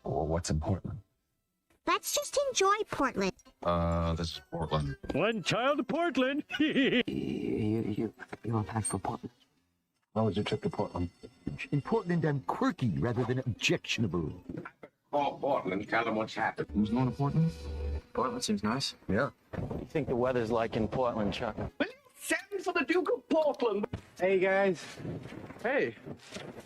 Or what's in Portland? Let's just enjoy Portland. This is Portland. One child to Portland. You want to pack for Portland? How was your trip to Portland? In Portland, I'm quirky rather than objectionable. Call Portland, tell them what's happened. Who's going to Portland? Portland seems nice. Yeah. What do you think the weather's like in Portland, Chuck? Send for the Duke of Portland. Hey, guys. Hey,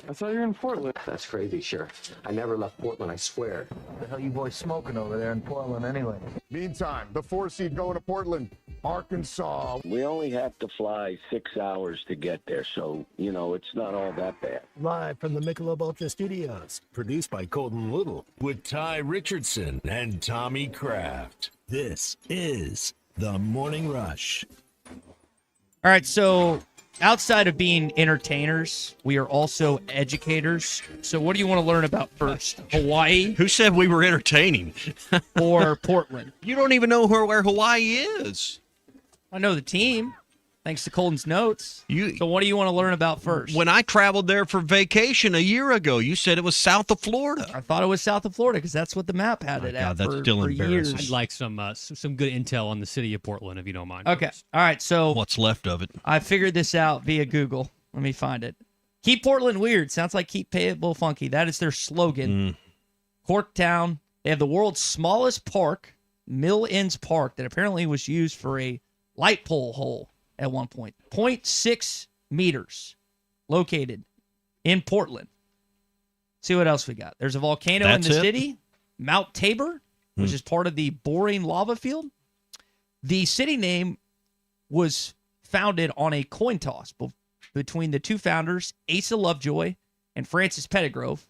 I saw you're in Portland. That's crazy, sure. I never left Portland, I swear. What the hell you boys smoking over there in Portland anyway? Meantime, the 4-seed going to Portland, Arkansas. We only have to fly 6 hours to get there, so, it's not all that bad. Live from the Michelob Ultra Studios, produced by Colton Little, with Ty Richardson and Tommy Kraft. This is The Morning Rush. All right, so outside of being entertainers, we are also educators. So what do you want to learn about first? Hawaii Who said we were entertaining? or Portland? You don't even know where Hawaii is. I know the team, thanks to Colton's notes. So what do you want to learn about first? When I traveled there for vacation a year ago, you said it was south of Florida. I thought it was south of Florida because that's what the map had it at that's for, still for embarrassing. years. I'd like some good intel on the city of Portland, if you don't mind. Okay. All right, so What's left of it? I figured this out via Google. Let me find it. Keep Portland weird. Sounds like keep Payable funky. That is their slogan. Corktown. They have the world's smallest park, Mill Ends Park, that apparently was used for a light pole hole at one point. 0.6 meters located in Portland. See what else we got. There's a volcano in the city, Mount Tabor, which is part of the boring lava field. The city name was founded on a coin toss between the two founders, Asa Lovejoy and Francis Pettigrove.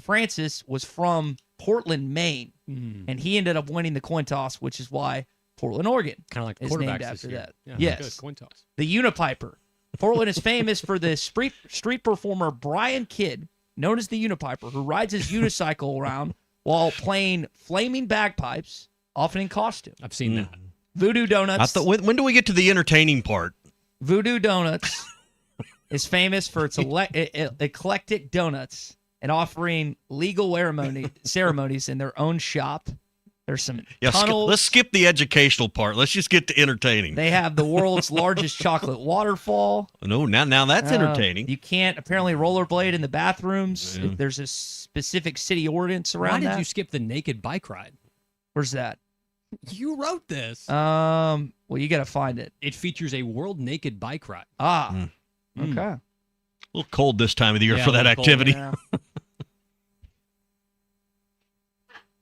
Francis was from Portland, Maine, and he ended up winning the coin toss, which is why Portland, Oregon Kind of like the is quarterbacks named this after year. that. Yeah, Yes. good. Coin toss. The Unipiper. Portland is famous for the street performer Brian Kidd, known as the Unipiper, who rides his unicycle around while playing flaming bagpipes, often in costume. I've seen that. Voodoo Donuts. When do we get to the entertaining part? Voodoo Donuts is famous for its eclectic donuts and offering legal ceremonies in their own shop. There's some tunnels. Let's skip the educational part. Let's just get to entertaining. They have the world's largest chocolate waterfall. No, now that's entertaining. You can't apparently rollerblade in the bathrooms. Yeah. There's a specific city ordinance around Why that. did you skip the naked bike ride? Where's that? You wrote this. Well, you got to find it. It features a world naked bike ride. Okay. A little cold this time of the year Yeah, for a that little cold, activity. Yeah.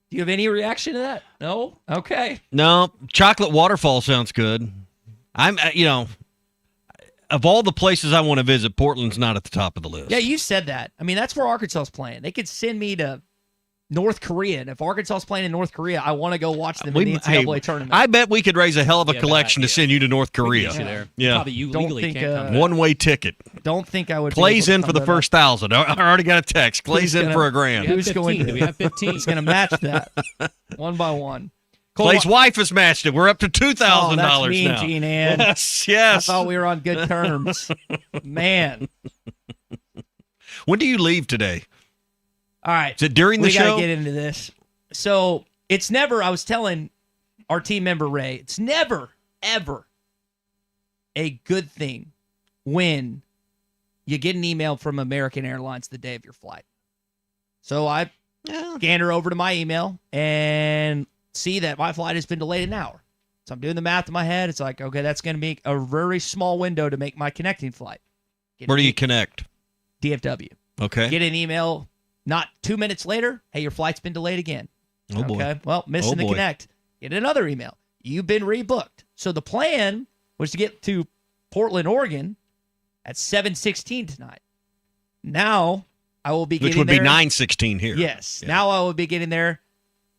Do you have any reaction to that? No? Okay. No, chocolate waterfall sounds good. I'm, of all the places I want to visit, Portland's not at the top of the list. Yeah, you said that. I mean, that's where Arkansas's playing. They could send me to North Korea. And if Arkansas's playing in North Korea, I want to go watch them in the NCAA tournament. I bet we could raise a hell of a Yeah, collection to send you to North Korea. Get you there. Yeah. Probably you Don't legally think, can't come. One-way ticket. Don't think I would. Clay's be able in to for the come to first 1,000. I already got a text. Clay's in for $1,000. We have Who's 15. going to- Do we have 15? Who's going to match that one by one? Clay's wife has matched it. We're up to $2,000 that's mean, now. Gene Ann. Yes. I thought we were on good terms. Man. When do you leave today? All right. Is it during the we show? We got to get into this. So it's never, I was telling our team member Ray, it's never, ever a good thing when you get an email from American Airlines the day of your flight. So I gander over to my email and see that my flight has been delayed an hour. So I'm doing the math in my head. It's like, okay, that's going to be a very small window to make my connecting flight. Where do you connect? DFW. Okay. Get an email not 2 minutes later. Hey, your flight's been delayed again. Oh, boy. Okay. Well, missing the connect. Get another email. You've been rebooked. So the plan was to get to Portland, Oregon at 7:16 tonight. Now I will be getting Which would there. be 9:16 here. Yes. Yeah. Now I will be getting there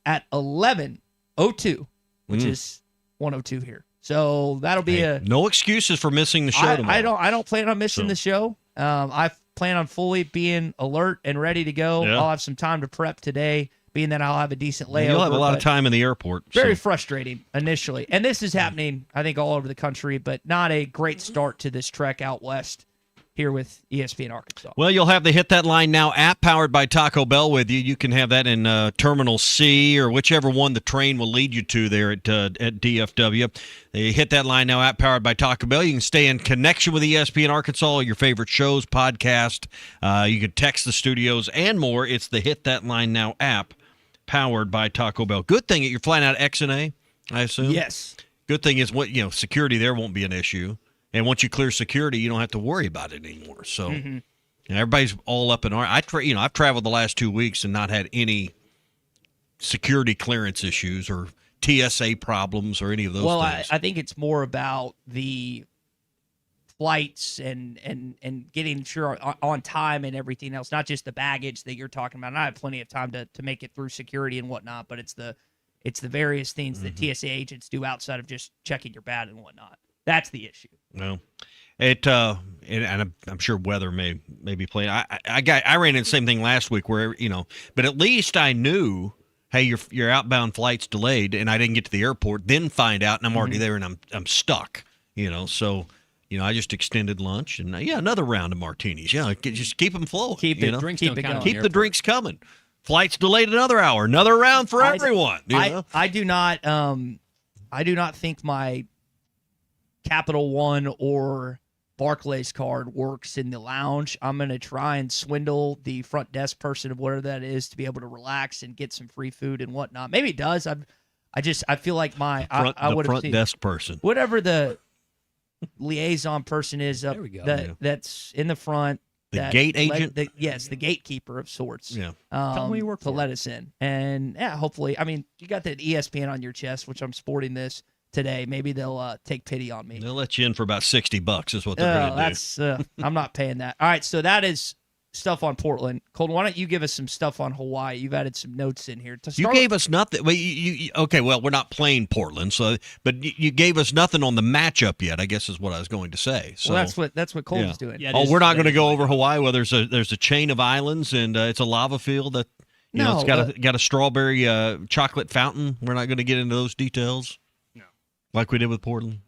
at 11:02, which is 1:02 here. So that'll be no excuses for missing the show tomorrow. I don't plan on missing the show. I plan on fully being alert and ready to go. Yeah. I'll have some time to prep today, being that I'll have a decent layover. You'll have a lot of but time in the airport. Very so. frustrating initially. And this is happening, I think, all over the country, but not a great start to this trek out west here with ESPN Arkansas. Well, you'll have the Hit That Line Now app powered by Taco Bell with you. You can have that in Terminal C or whichever one the train will lead you to there at DFW. The Hit That Line Now app powered by Taco Bell. You can stay in connection with ESPN Arkansas, your favorite shows, podcast. You can text the studios and more. It's the Hit That Line Now app powered by Taco Bell. Good thing that you're flying out XNA, I assume? Yes. Good thing is security there won't be an issue. And once you clear security, you don't have to worry about it anymore. So everybody's all up in I've traveled the last 2 weeks and not had any security clearance issues or TSA problems or any of those things. I think it's more about the flights and getting sure on time and everything else, not just the baggage that you're talking about. And I have plenty of time to make it through security and whatnot, but it's the various things that TSA agents do outside of just checking your bag and whatnot. That's the issue. Well, and I'm sure weather may be playing. I ran into the same thing last week where but at least I knew, hey, your outbound flight's delayed, and I didn't get to the airport. Then find out, and I'm already there, and I'm stuck. So I just extended lunch and another round of martinis. Just keep them flowing. Keep the drinks keep the drinks coming. Flight's delayed another hour. Another round for everyone. I do not think my Capital One or Barclays card works in the lounge. I'm going to try and swindle the front desk person of whatever that is to be able to relax and get some free food and whatnot. Maybe it does. I feel like the front desk person, whatever the liaison person is up that's in the front. The gate agent? Yes, the gatekeeper of sorts. Yeah. Tell me you work to let us in. And hopefully, you got that ESPN on your chest, which I'm sporting this today. Maybe they'll take pity on me. They'll let you in for about $60 is what they're going to do. I'm not paying that. All right, so that is stuff on Portland. Colton, why don't you give us some stuff on Hawaii? You've added some notes in here. You gave us nothing. Well, okay, well, we're not playing Portland, but you gave us nothing on the matchup yet, I guess is what I was going to say. So, well, that's what Colton's doing. Yeah, we're not going to go over Hawaii. Well, there's a chain of islands, and it's a lava field that it's got a strawberry chocolate fountain. We're not going to get into those details. No. Like we did with Portland.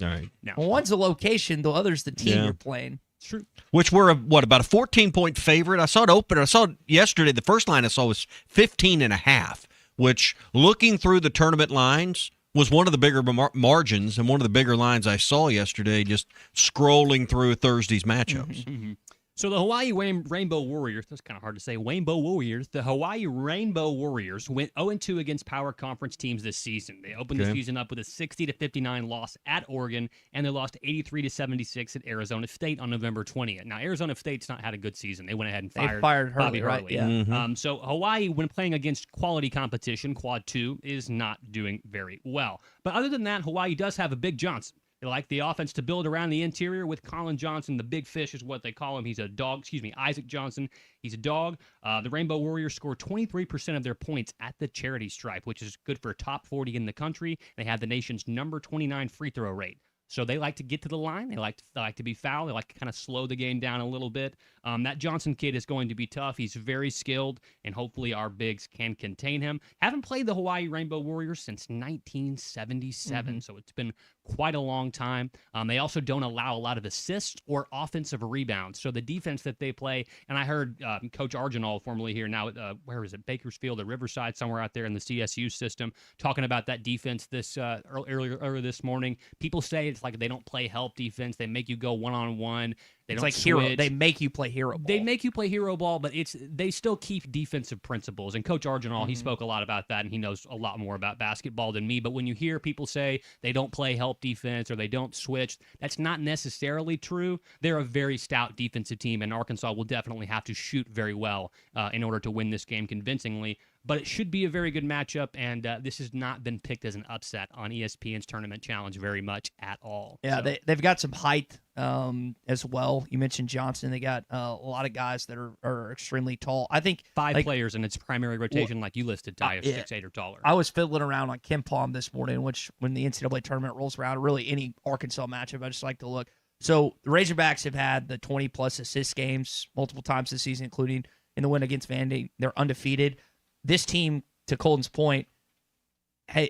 All right. No. Well, one's a location, the other's the team you're playing. True. Which we're about a 14-point favorite. I saw it open. I saw it yesterday. The first line I saw was 15.5, which, looking through the tournament lines, was one of the bigger margins and one of the bigger lines I saw yesterday just scrolling through Thursday's matchups. Mm-hmm. So the Hawaii Rainbow Warriors, that's kind of hard to say, Rainbow Warriors. The Hawaii Rainbow Warriors went 0-2 against power conference teams this season. They opened the season up with a 60-59 loss at Oregon, and they lost 83-76 at Arizona State on November 20th. Now, Arizona State's not had a good season. They went ahead and fired Bobby Hurley. Right? Yeah. So Hawaii, when playing against quality competition, Quad 2, is not doing very well. But other than that, Hawaii does have a Big Johnson. They like the offense to build around the interior with Colin Johnson, the big fish is what they call him. He's a dog. Isaac Johnson. He's a dog. The Rainbow Warriors score 23% of their points at the charity stripe, which is good for top 40 in the country. They have the nation's number 29 free throw rate. So they like to get to the line. They like to be foul. They like to kind of slow the game down a little bit. That Johnson kid is going to be tough. He's very skilled, and hopefully our bigs can contain him. Haven't played the Hawaii Rainbow Warriors since 1977, so it's been quite a long time. They also don't allow a lot of assists or offensive rebounds. So the defense that they play, and I heard Coach Arginal, formerly here now, where is it, Bakersfield or Riverside, somewhere out there in the CSU system, talking about that defense this earlier this morning. People say it's like they don't play help defense. They make you go one-on-one. It's like hero. They make you play hero ball. They make you play hero ball, but they still keep defensive principles. And Coach Arginal, he spoke a lot about that, and he knows a lot more about basketball than me. But when you hear people say they don't play help defense or they don't switch, that's not necessarily true. They're a very stout defensive team, and Arkansas will definitely have to shoot very well in order to win this game convincingly. But it should be a very good matchup, and this has not been picked as an upset on ESPN's Tournament Challenge very much at all. Yeah, so. They've got some height as well. You mentioned Johnson. They got a lot of guys that are extremely tall. I think five players in its primary rotation, like you listed, Ty, of 6'8" or taller. I was fiddling around on Kim Palm this morning, which when the NCAA tournament rolls around, really any Arkansas matchup, I just like to look. So the Razorbacks have had the 20-plus assist games multiple times this season, including in the win against Vandy. They're undefeated. This team, to Colton's point,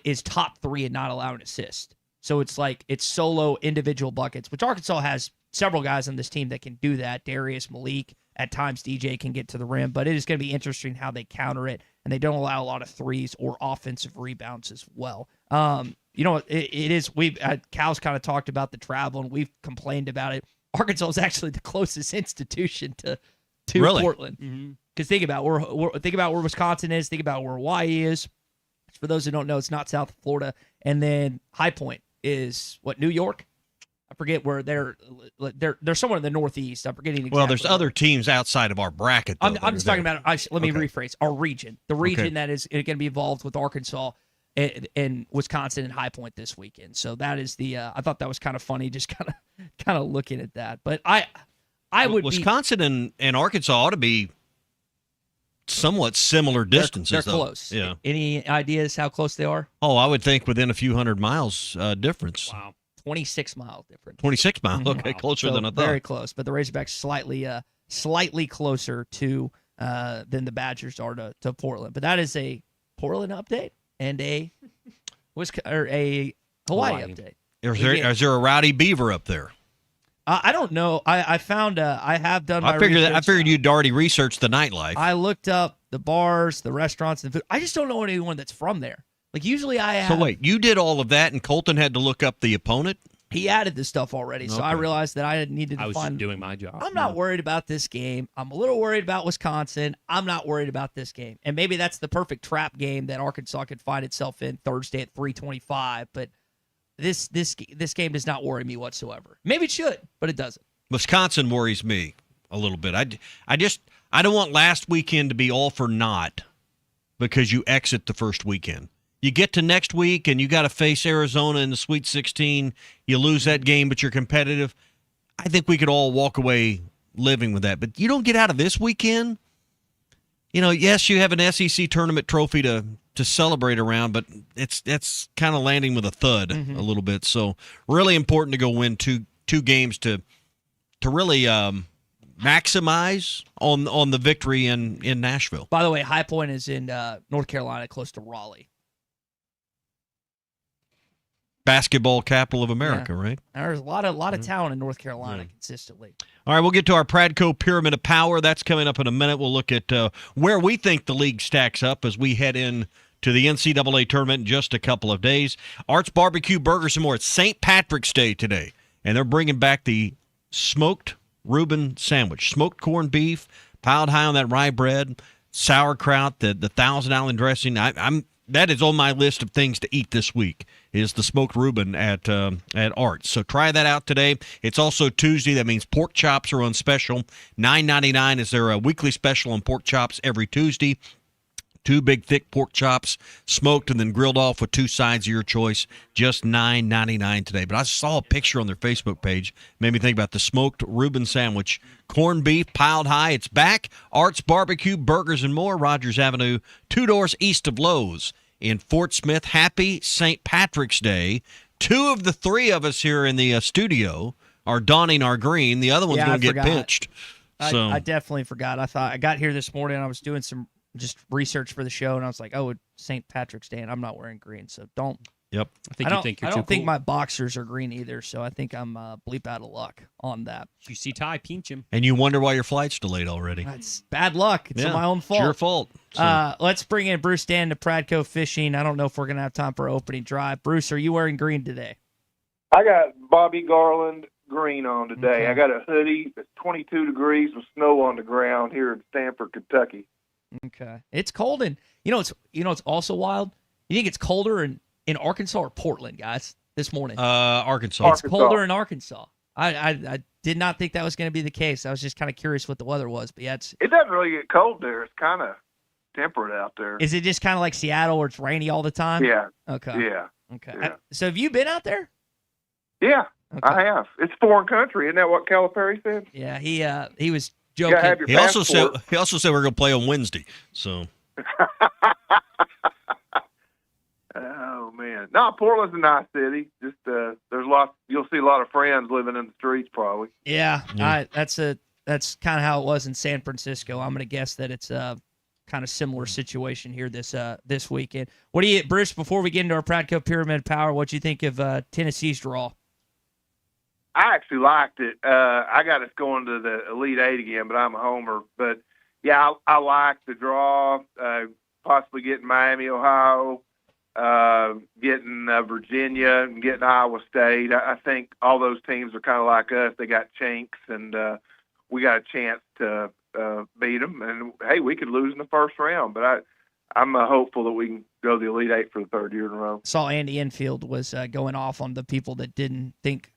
is top 3 in not allowing assist. So it's like it's solo individual buckets, which Arkansas has several guys on this team that can do that. Darius, Malik, at times DJ can get to the rim, but it is going to be interesting how they counter it, and they don't allow a lot of threes or offensive rebounds as well. It is. Cal's kind of talked about the travel, and we've complained about it. Arkansas is actually the closest institution to Really? Portland. Because think about where Wisconsin is. Think about where Hawaii is. For those who don't know, it's not South Florida. And then High Point is what, New York? I forget where they're somewhere in the Northeast. I'm forgetting exactly. Well, there's other teams outside of our bracket. Though, I'm just talking about. Let me rephrase. Our region, the region that is going to be involved with Arkansas and Wisconsin and High Point this weekend. So that is the. I thought that was kind of funny, just kind of looking at that. But I would. Wisconsin and Arkansas ought to be somewhat similar distances. They're though. close. Yeah. Any ideas how close they are? Oh, I would think within a few hundred miles difference. Wow. 26 mile difference. 26 miles. Okay, closer than I thought. Very close, but the Razorbacks slightly closer to than the Badgers are to Portland. But that is a Portland update and a Hawaii update. Is there a Rowdy Beaver up there? I don't know. I found I have done. I figured you'd already researched the nightlife. I looked up the bars, the restaurants, and the food. I just don't know anyone that's from there. Like usually I have. So wait, you did all of that, and Colton had to look up the opponent? He added this stuff already, so I realized that I needed to I was find. doing my job. I'm not worried about this game. I'm a little worried about Wisconsin. I'm not worried about this game, and maybe that's the perfect trap game that Arkansas could find itself in Thursday at 3:25. But this game does not worry me whatsoever. Maybe it should, but it doesn't. Wisconsin worries me a little bit. I don't want last weekend to be all for naught because you exit the first weekend. You get to next week and you got to face Arizona in the Sweet 16. You lose that game, but you're competitive. I think we could all walk away living with that. But you don't get out of this weekend. Yes, you have an SEC tournament trophy to celebrate around, but it's kind of landing with a thud a little bit. So really important to go win two games to really maximize on the victory in Nashville. By the way, High Point is in North Carolina, close to Raleigh. Basketball capital of America, right? There's a lot of talent in North Carolina consistently. All right, we'll get to our Pradco Pyramid of Power. That's coming up in a minute. We'll look at where we think the league stacks up as we head in to the NCAA tournament in just a couple of days. Art's Barbecue Burgers and more. It's St. Patrick's Day today, and they're bringing back the smoked Reuben sandwich. Smoked corned beef, piled high on that rye bread, sauerkraut, the Thousand Island dressing. That is on my list of things to eat this week, is the smoked Reuben at Arts. So try that out today. It's also Tuesday. That means pork chops are on special. $9.99 is their weekly special on pork chops every Tuesday. 2 big, thick pork chops, smoked and then grilled off with 2 sides of your choice. Just $9.99 today. But I saw a picture on their Facebook page. Made me think about the smoked Reuben sandwich. Corned beef piled high. It's back. Art's Barbecue, Burgers, and more. Rogers Avenue, 2 doors east of Lowe's in Fort Smith. Happy St. Patrick's Day. 2 of the 3 of us here in the studio are donning our green. The other one's going to get pinched. So I definitely forgot. I got here this morning and I was doing some just research for the show, and I was like, "Oh, it's St. Patrick's Day, and I'm not wearing green, so don't." Yep. I don't think my boxers are green either, so I think I'm bleep out of luck on that. You see Ty, pinch him. And you wonder why your flight's delayed already. That's bad luck. It's my own fault. It's your fault. So. Let's bring in Bruce Dan to Pradco Fishing. I don't know if we're gonna have time for opening drive. Bruce, are you wearing green today? I got Bobby Garland green on today. Okay. I got a hoodie. It's 22 degrees with snow on the ground here in Stamford, Kentucky. Okay. It's cold and it's also wild. You think it's colder in Arkansas or Portland, guys, this morning? Arkansas. It's colder in Arkansas. I did not think that was going to be the case. I was just kind of curious what the weather was, but yeah, it doesn't really get cold there. It's kind of temperate out there. Is it just kind of like Seattle where it's rainy all the time? Yeah. Okay. Yeah. Okay. Yeah. So have you been out there? Yeah, okay. I have. It's foreign country. Isn't that what Calipari said? Yeah, he was You gotta joking. have your He also passport. said we're going to play on Wednesday. So. Oh man, no, Portland's a nice city. Just there's lots. You'll see a lot of friends living in the streets, probably. Yeah. That's kind of how it was in San Francisco. I'm going to guess that it's kind of similar situation here this weekend. What do you, Bruce? Before we get into our Pradco Pyramid of Power, what do you think of Tennessee's draw? I actually liked it. I got us going to the Elite Eight again, but I'm a homer. But yeah, I like the draw. Possibly getting Miami, Ohio, getting Virginia, and getting Iowa State. I think all those teams are kind of like us. They got chinks, and we got a chance to beat them. And hey, we could lose in the first round, but I'm hopeful that we can go to the Elite Eight for the third year in a row. Saw Andy Enfield was going off on the people that didn't think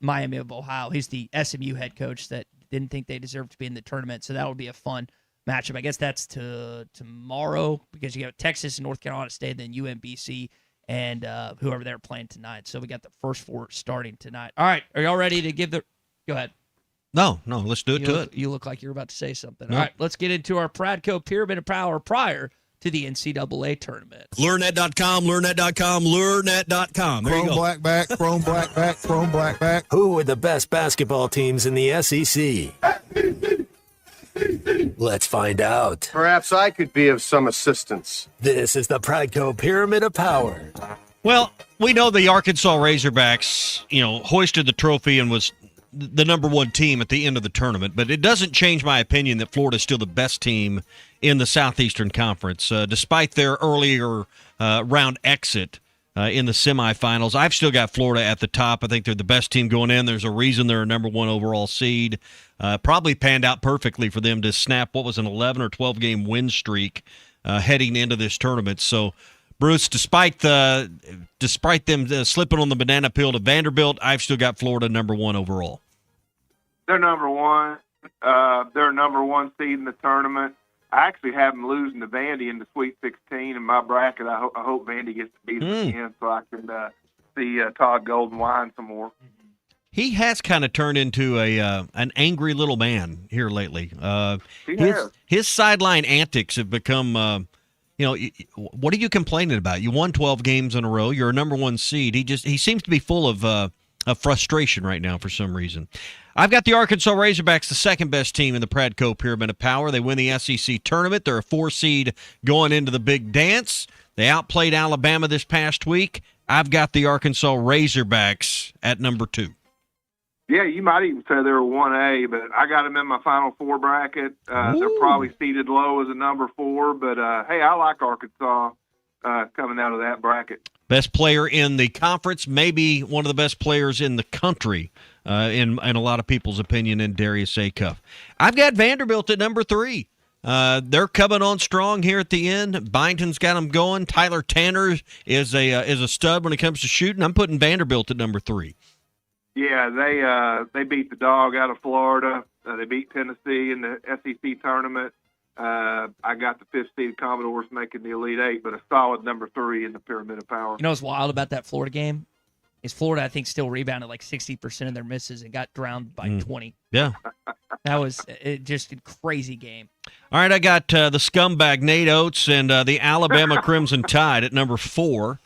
Miami of Ohio. He's the SMU head coach that didn't think they deserved to be in the tournament. So that would be a fun matchup. I guess that's tomorrow because you got Texas and North Carolina State, then UMBC and whoever they're playing tonight. So we got the first four starting tonight. All right, are y'all ready to give the? Go ahead. No, let's do it. You look like you're about to say something. No. All right, let's get into our Pradco Pyramid of Power prior to the NCAA tournament. LearnNet.com, LearnNet.com, LearnNet.com. There Chrome you go. blackback, Chrome blackback, Chrome blackback. Who are the best basketball teams in the SEC? Let's find out. Perhaps I could be of some assistance. This is the Pradco Pyramid of Power. Well, we know the Arkansas Razorbacks, hoisted the trophy and was the number one team at the end of the tournament, but it doesn't change my opinion that Florida's still the best team in the Southeastern Conference. Despite their earlier round exit in the semifinals, I've still got Florida at the top. I think they're the best team going in. There's a reason they're a number one overall seed. Probably panned out perfectly for them to snap what was an 11 or 12 game win streak heading into this tournament. So, Bruce, despite them slipping on the banana peel to Vanderbilt, I've still got Florida number one overall. They're number one. They're number one seed in the tournament. I actually have them losing to Vandy in the Sweet 16 in my bracket. I hope Vandy gets to beat them again so I can see Todd Golden whine some more. He has kind of turned into an angry little man here lately. His sideline antics have become, what are you complaining about? You won 12 games in a row. You're a number one seed. He seems to be full of frustration right now for some reason. I've got the Arkansas Razorbacks, the second best team in the Pradco Pyramid of Power. They win the SEC tournament. They're a 4 seed going into the big dance. They outplayed Alabama this past week. I've got the Arkansas Razorbacks at number 2. Yeah, you might even say they were 1A, but I got them in my Final Four bracket. They're probably seated low as a number 4, but hey, I like Arkansas coming out of that bracket. Best player in the conference, maybe one of the best players in the country, in a lot of people's opinion, in Darius Acuff. I've got Vanderbilt at number 3. They're coming on strong here at the end. Byington's got them going. Tyler Tanner is a stud when it comes to shooting. I'm putting Vanderbilt at number 3. Yeah, they beat the dog out of Florida. They beat Tennessee in the SEC tournament. I got the 5th seed Commodores making the Elite Eight, but a solid number 3 in the Pyramid of Power. You know what's wild about that Florida game? Is Florida, I think, still rebounded like 60% of their misses and got drowned by 20. Yeah. That was just a crazy game. All right, I got the scumbag Nate Oates and the Alabama Crimson Tide at number 4.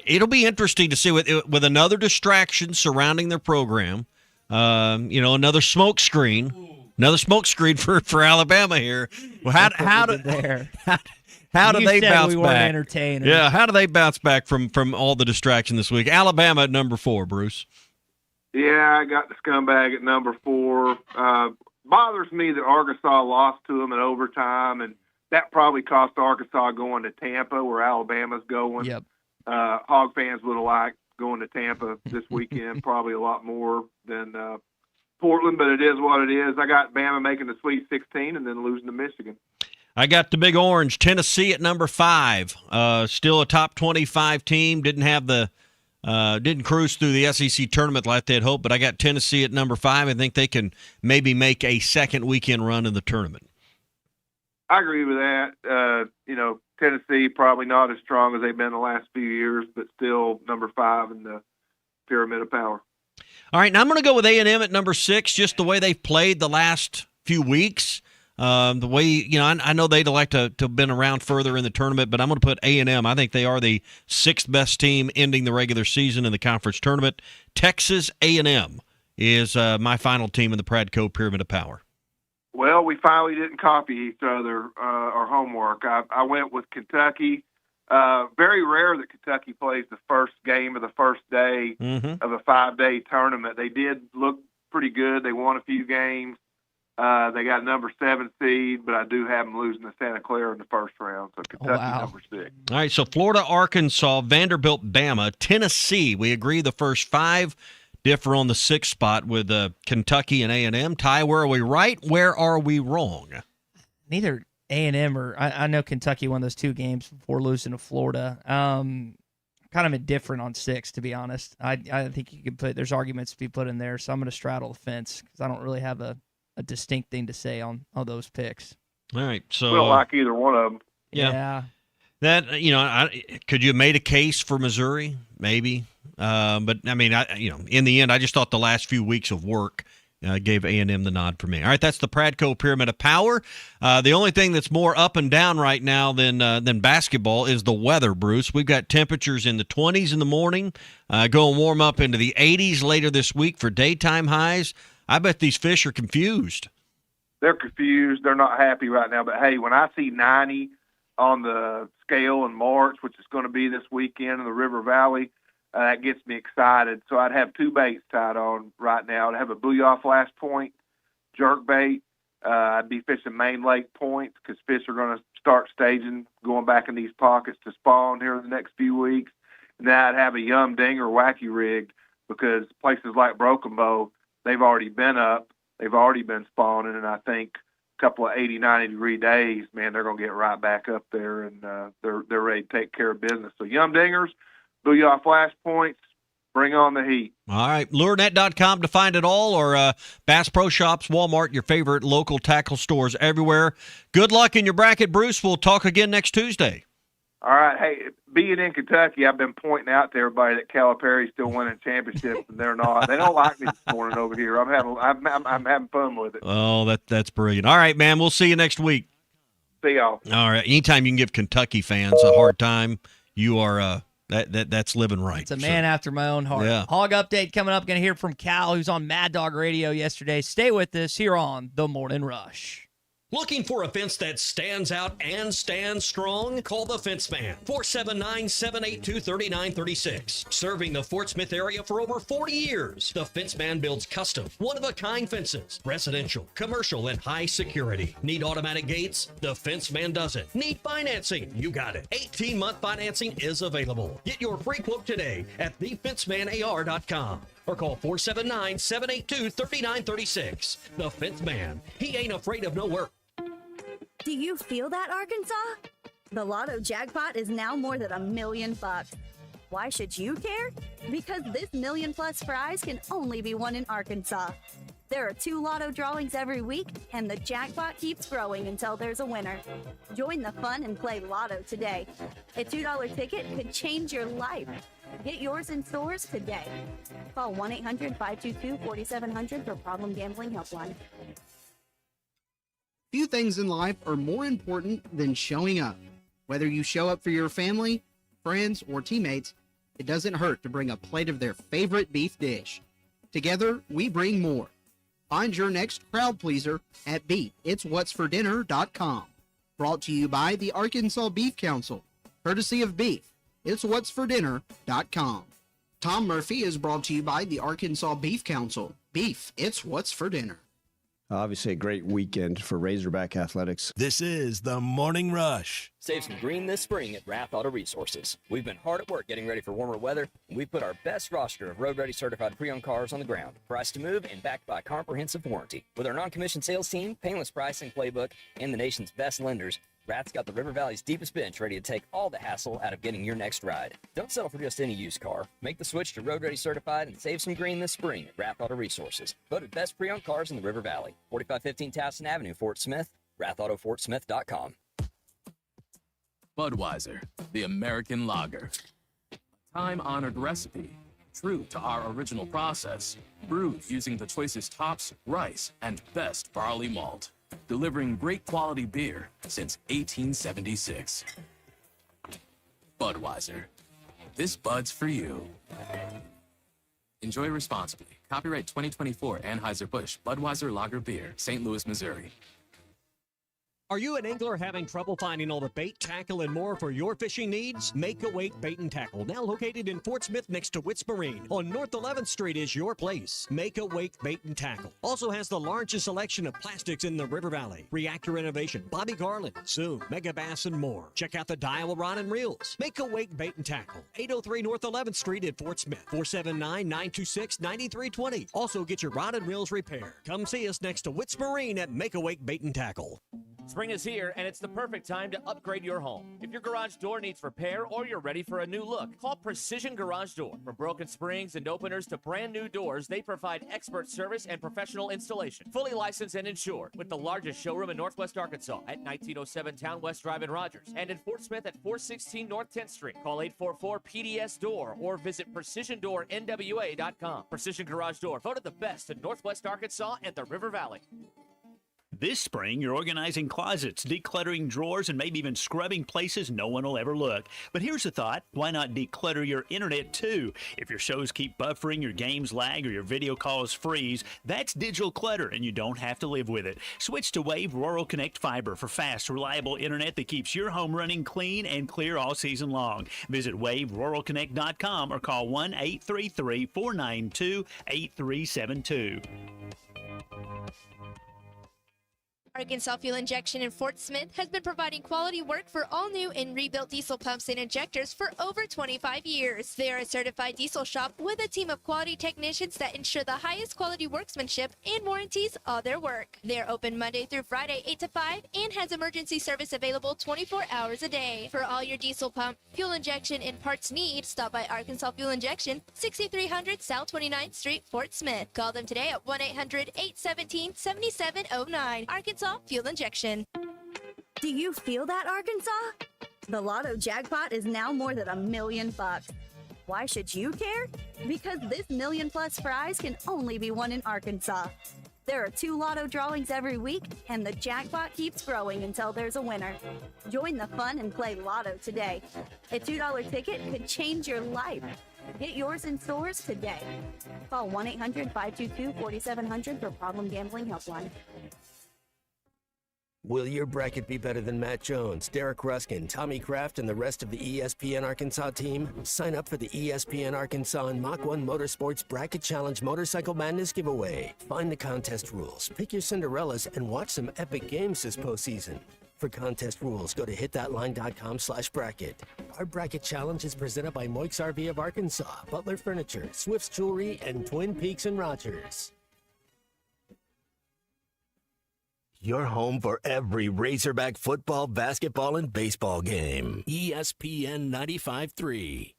It'll be interesting to see with another distraction surrounding their program. Another smoke screen. Another smoke screen for Alabama here. Well, how do they bounce back? Entertainers. Yeah, how do they bounce back from all the distraction this week? Alabama at number 4, Bruce. Yeah, I got the scumbag at number 4. Bothers me that Arkansas lost to them in overtime, and that probably cost Arkansas going to Tampa, where Alabama's going. Yep. Hog fans would have liked going to Tampa this weekend, probably a lot more than Portland, but it is what it is. I got Bama making the Sweet 16 and then losing to Michigan. I got the Big Orange, Tennessee at number 5. Still a top 25 team. Didn't cruise through the SEC tournament like they'd hoped, but I got Tennessee at number 5. I think they can maybe make a second weekend run in the tournament. I agree with that. Tennessee probably not as strong as they've been the last few years, but still number 5 in the Pyramid of Power. All right, now I'm going to go with A&M at number 6, just the way they've played the last few weeks. The way, I know they'd like to have been around further in the tournament, but I'm going to put A&M. I think they are the 6th best team ending the regular season in the conference tournament. Texas A&M is my final team in the Pradco Pyramid of Power. Well, we finally didn't copy each other our homework. I went with Kentucky. Very rare that Kentucky plays the first game of the first day of a 5-day tournament. They did look pretty good. They won a few games. They got number 7 seed, but I do have them losing to Santa Clara in the first round. So Kentucky number 6. All right, so Florida, Arkansas, Vanderbilt, Bama, Tennessee. We agree the first 5 differ on the 6th spot with Kentucky and A&M. Ty, where are we right? Where are we wrong? Neither A&M or I know Kentucky won those 2 games before losing to Florida. Kind of indifferent on 6, to be honest. I think you could there's arguments to be put in there, so I'm going to straddle the fence because I don't really have a distinct thing to say on those picks. All right, so we don't like either one of them. Yeah. That could you have made a case for Missouri? Maybe, but I mean, in the end, I just thought the last few weeks of work gave A&M the nod for me. All right, that's the Pradco Pyramid of Power. The only thing that's more up and down right now than basketball is the weather, Bruce. We've got temperatures in the 20s in the morning, going warm up into the 80s later this week for daytime highs. I bet these fish are confused. They're confused. They're not happy right now. But, hey, when I see 90 on the scale in March, which is going to be this weekend in the River Valley, that gets me excited. So I'd have 2 baits tied on right now. I'd have a buoy off last point, jerk bait. I'd be fishing main lake points because fish are going to start staging, going back in these pockets to spawn here in the next few weeks. And then I'd have a Yum Dinger wacky rig because places like Broken Bow, they've already been up. They've already been spawning, and I think a couple of 80, 90-degree days, man, they're going to get right back up there, and they're ready to take care of business. So Yum Dingers, buoy off flash points, bring on the heat. All right, lurenet.com to find it all, or Bass Pro Shops, Walmart, your favorite local tackle stores everywhere. Good luck in your bracket, Bruce. We'll talk again next Tuesday. All right. Hey, being in Kentucky, I've been pointing out to everybody that Calipari's still winning championships, and they're not. They don't like me this morning over here. I'm having fun with it. Oh, that's brilliant. All right, man. We'll see you next week. See y'all. All right. Anytime you can give Kentucky fans a hard time, you are that's living right. It's a man after my own heart. Yeah. Hog update coming up. Going to hear from Cal, who's on Mad Dog Radio yesterday. Stay with us here on The Morning Rush. Looking for a fence that stands out and stands strong? Call the Fence Man, 479-782-3936. Serving the Fort Smith area for over 40 years, the Fence Man builds custom, one-of-a-kind fences, residential, commercial, and high security. Need automatic gates? The Fence Man does it. Need financing? You got it. 18-month financing is available. Get your free quote today at thefencemanar.com. or call 479-782-3936. The Fence Man. He ain't afraid of no work. Do you feel that, Arkansas? The Lotto jackpot is now more than $1 million. Why should you care? Because this $1 million+ prize can only be won in Arkansas. There are 2 Lotto drawings every week, and the jackpot keeps growing until there's a winner. Join the fun and play Lotto today. A $2 ticket could change your life. Get yours in stores today. Call 1-800-522-4700 for Problem Gambling Helpline. Few things in life are more important than showing up. Whether you show up for your family, friends, or teammates, it doesn't hurt to bring a plate of their favorite beef dish. Together, we bring more. Find your next crowd pleaser at beefitswhatsfordinner.com. Brought to you by the Arkansas Beef Council, courtesy of Beef. Itswhatsfordinner.com. Tom Murphy is brought to you by the Arkansas Beef Council. Beef, it's what's for dinner. Obviously a great weekend for Razorback Athletics. This is the Morning Rush. Save some green this spring at Rath Auto Resources. We've been hard at work getting ready for warmer weather, and we've put our best roster of road-ready certified pre-owned cars on the ground, priced to move and backed by a comprehensive warranty. With our non-commissioned sales team, painless pricing playbook, and the nation's best lenders, Rath's got the River Valley's deepest bench ready to take all the hassle out of getting your next ride. Don't settle for just any used car. Make the switch to Road Ready Certified and save some green this spring at Rath Auto Resources. Voted best pre-owned cars in the River Valley. 4515 Towson Avenue, Fort Smith. RathAutoFortSmith.com. Budweiser, the American lager. A time-honored recipe, true to our original process, brewed using the choicest hops, rice, and best barley malt. Delivering great quality beer since 1876. Budweiser. This Bud's for you. Enjoy responsibly. Copyright 2024 Anheuser-Busch Budweiser Lager Beer, St. Louis, Missouri. Are you an angler having trouble finding all the bait, tackle, and more for your fishing needs? Make Awake Bait and Tackle, now located in Fort Smith next to Witts Marine on North 11th Street, is your place. Make Awake Bait and Tackle also has the largest selection of plastics in the River Valley. Reactor Innovation, Bobby Garland, Zoom, Mega Bass, and more. Check out the Daiwa Rod and Reels. Make Awake Bait and Tackle, 803 North 11th Street in Fort Smith, 479-926-9320. Also get your rod and reels repaired. Come see us next to Witts Marine at Make Awake Bait and Tackle. Spring is here, and it's the perfect time to upgrade your home. If your garage door needs repair or you're ready for a new look, call Precision Garage Door. From broken springs and openers to brand new doors, they provide expert service and professional installation. Fully licensed and insured, with the largest showroom in Northwest Arkansas at 1907 Town West Drive in Rogers, and in Fort Smith at 416 North 10th Street. Call 844-PDS-DOOR or visit PrecisionDoorNWA.com. Precision Garage Door, voted the best in Northwest Arkansas and the River Valley. This spring, you're organizing closets, decluttering drawers, and maybe even scrubbing places no one will ever look. But here's a thought. Why not declutter your internet, too? If your shows keep buffering, your games lag, or your video calls freeze, that's digital clutter, and you don't have to live with it. Switch to Wave Rural Connect Fiber for fast, reliable internet that keeps your home running clean and clear all season long. Visit waveruralconnect.com or call 1-833-492-8372. Arkansas Fuel Injection in Fort Smith has been providing quality work for all new and rebuilt diesel pumps and injectors for over 25 years. They are a certified diesel shop with a team of quality technicians that ensure the highest quality workmanship and warranties all their work. They are open Monday through Friday 8 to 5 and has emergency service available 24 hours a day. For all your diesel pump, fuel injection, and parts need, stop by Arkansas Fuel Injection, 6300 South 29th Street, Fort Smith. Call them today at 1-800-817-7709. Arkansas Fuel Injection. Do you feel that, Arkansas? The Lotto jackpot is now more than $1 million. Why should you care? Because this $1 million+ prize can only be won in Arkansas. There are 2 Lotto drawings every week, and the jackpot keeps growing until there's a winner. Join the fun and play Lotto today. A $2 ticket could change your life. Get yours in stores today. Call 1-800-522-4700 for Problem Gambling Helpline. Will your bracket be better than Matt Jones, Derek Ruskin, Tommy Kraft, and the rest of the ESPN Arkansas team? Sign up for the ESPN Arkansas and Mach 1 Motorsports Bracket Challenge Motorcycle Madness giveaway. Find the contest rules, pick your Cinderellas, and watch some epic games this postseason. For contest rules, go to hitthatline.com/bracket. Our bracket challenge is presented by Moix RV of Arkansas, Butler Furniture, Swift's Jewelry, and Twin Peaks and Rogers. Your home for every Razorback football, basketball, and baseball game. ESPN 95.3.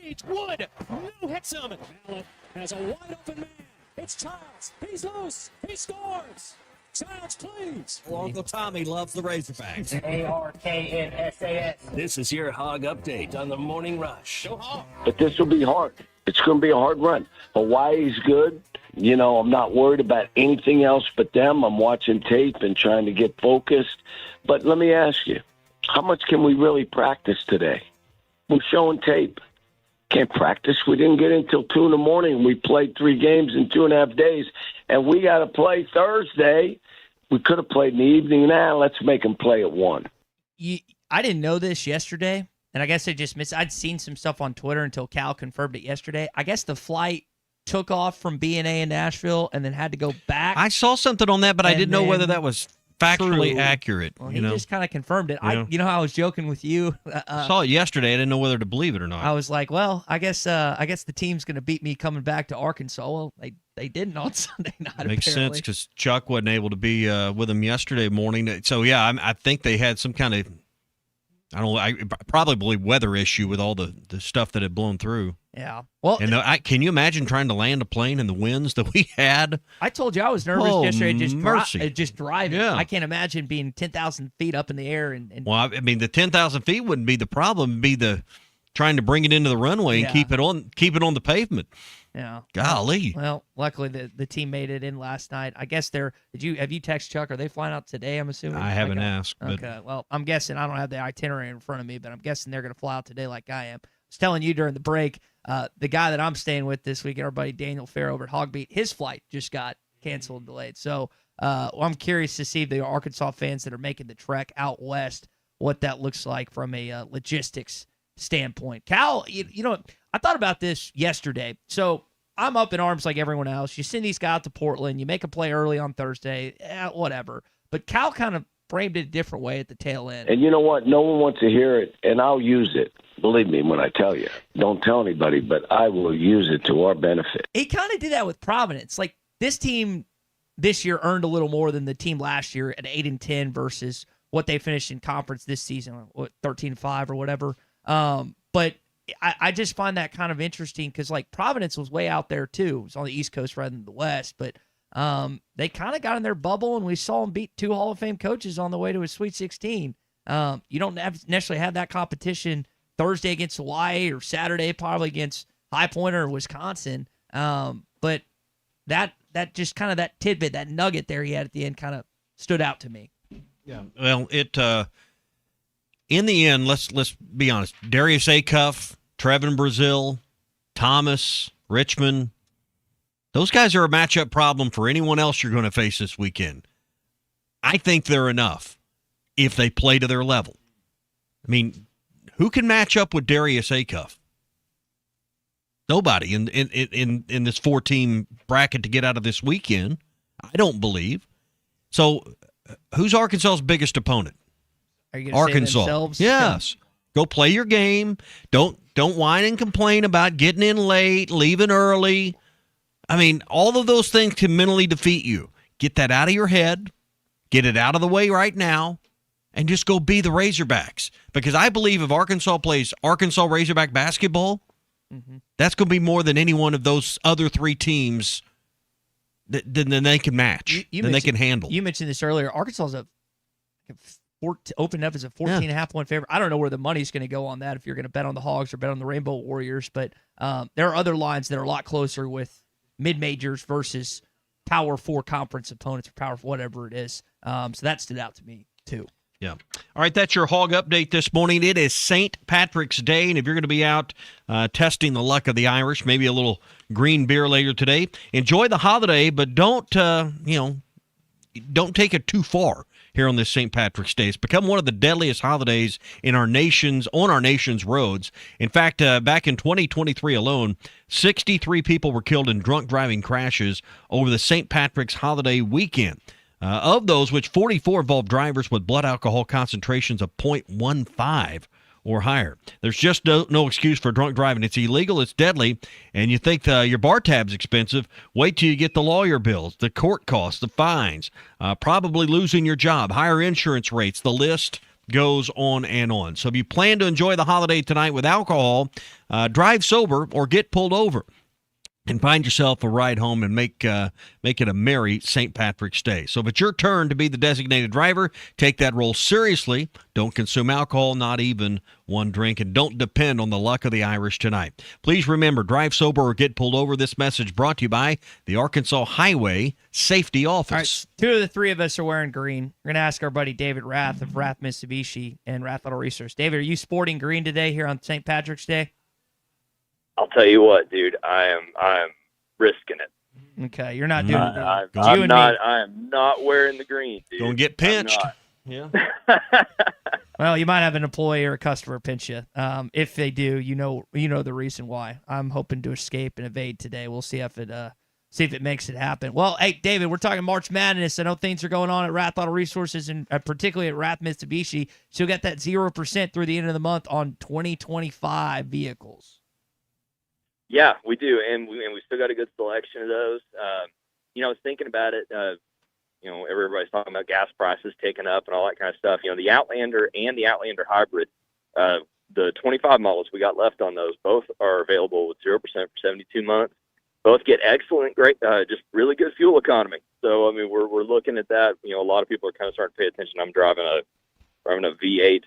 Gage Wood, no hits him. Allen has a wide open man. It's Childs. He's loose. He scores. Childs, please. Well, Uncle Tommy loves the Razorbacks. ARKNSAS. This is your Hog Update on the Morning Rush. Go Hog. But this will be hard. It's going to be a hard run. Hawaii's good. You know, I'm not worried about anything else but them. I'm watching tape and trying to get focused. But let me ask you, how much can we really practice today? We're showing tape. Can't practice. We didn't get in until 2 in the morning. We played 3 games in 2.5 days, and we got to play Thursday. We could have played in the evening. Now let's make them play at 1. I didn't know this yesterday, and I guess I just missed. I'd seen some stuff on Twitter until Cal confirmed it yesterday. I guess the flight took off from B&A in Nashville and then had to go back. I saw something on that, but I didn't know whether that was factually true. accurate. Well, he just kind of confirmed it. You know how I was joking with you. I saw it yesterday. I didn't know whether to believe it or not. I was like, well, I guess the team's going to beat me coming back to Arkansas. Well, they didn't on Sunday night. Makes apparently. sense because Chuck wasn't able to be with them yesterday morning. So yeah, I think they had some kind of probably weather issue with all the stuff that had blown through. Yeah. Well, and can you imagine trying to land a plane in the winds that we had? I told you I was nervous yesterday just driving. Yeah. I can't imagine being 10,000 feet up in the air. Well, I mean, the 10,000 feet wouldn't be the problem. It'd be the trying to bring it into the runway and keep it on the pavement. Yeah. Golly. Well, luckily the team made it in last night. I guess have you texted Chuck? Are they flying out today, I'm assuming? I haven't asked. Okay. Well, I'm guessing. I don't have the itinerary in front of me, but I'm guessing they're going to fly out today like I am. I was telling you during the break, the guy that I'm staying with this week, our buddy Daniel Fair over at Hogbeat, his flight just got canceled and delayed. So I'm curious to see the Arkansas fans that are making the trek out west, what that looks like from a logistics standpoint. Cal, you know, I thought about this yesterday. So I'm up in arms like everyone else. You send these guys out to Portland. You make a play early on Thursday, whatever. But Cal kind of framed it a different way at the tail end. And you know what? No one wants to hear it, and I'll use it. Believe me when I tell you. Don't tell anybody, but I will use it to our benefit. He kind of did that with Providence. Like, this team this year earned a little more than the team last year at 8-10 versus what they finished in conference this season, 13-5 or whatever. But I just find that kind of interesting because, like, Providence was way out there too. It was on the East Coast rather than the West, but they kind of got in their bubble, and we saw them beat 2 Hall of Fame coaches on the way to a Sweet 16. You don't necessarily have that competition Thursday against Hawaii or Saturday probably against High Point or Wisconsin. But that just kind of that tidbit, that nugget there he had at the end kind of stood out to me. Yeah. Well, in the end, let's be honest. Darius Acuff, Trevin Brazil, Thomas, Richmond, those guys are a matchup problem for anyone else you're going to face this weekend. I think they're enough if they play to their level. I mean, who can match up with Darius Acuff? Nobody in this 4-team bracket to get out of this weekend. I don't believe. So, who's Arkansas's biggest opponent? Are you going to say themselves? Yes. Go play your game. Don't whine and complain about getting in late, leaving early. I mean, all of those things can mentally defeat you. Get that out of your head. Get it out of the way right now. And just go be the Razorbacks. Because I believe if Arkansas plays Arkansas Razorback basketball, that's going to be more than any one of those other 3 teams that they can match, they can handle. You mentioned this earlier. Arkansas's opened up as a 14.5 point favorite. I don't know where the money's going to go on that if you're going to bet on the Hogs or bet on the Rainbow Warriors, but there are other lines that are a lot closer with mid-majors versus Power 4 conference opponents or Power 4, whatever it is. So that stood out to me, too. Yeah. All right, that's your Hog Update this morning. It is St. Patrick's Day, and if you're going to be out testing the luck of the Irish, maybe a little green beer later today, enjoy the holiday, but don't take it too far here on this St. Patrick's Day. It's become one of the deadliest holidays on our nation's roads. In fact, back in 2023 alone, 63 people were killed in drunk driving crashes over the St. Patrick's holiday weekend. Of those, which 44 involved drivers with blood alcohol concentrations of 0.15 or higher. There's just no excuse for drunk driving. It's illegal, it's deadly, and you think your bar tab's expensive. Wait till you get the lawyer bills, the court costs, the fines, probably losing your job, higher insurance rates. The list goes on and on. So if you plan to enjoy the holiday tonight with alcohol, drive sober or get pulled over. And find yourself a ride home and make it a merry St. Patrick's Day. So if it's your turn to be the designated driver, take that role seriously. Don't consume alcohol, not even one drink, and don't depend on the luck of the Irish tonight. Please remember, drive sober or get pulled over. This message brought to you by the Arkansas Highway Safety Office. All right, 2 of the 3 of us are wearing green. We're going to ask our buddy David Rath of Rath Mitsubishi and Rath Auto Resource. David, are you sporting green today here on St. Patrick's Day? I'll tell you what, dude. I am risking it. Okay, you're not doing it. I am not wearing the green, dude. Don't get pinched. Yeah. Well, you might have an employee or a customer pinch you. If they do, you know the reason why. I'm hoping to escape and evade today. We'll see if it makes it happen. Well, hey, David, we're talking March Madness. I know things are going on at Rath Auto Resources and particularly at Rath Mitsubishi. So you'll get that 0% through the end of the month on 2025 vehicles. Yeah, we do, and we still got a good selection of those. I was thinking about it. Everybody's talking about gas prices taking up and all that kind of stuff. The Outlander and the Outlander Hybrid, the 25 models we got left on those, both are available with 0% for 72 months. Both get excellent, great, just really good fuel economy. So we're looking at that. A lot of people are kind of starting to pay attention. I'm driving a V8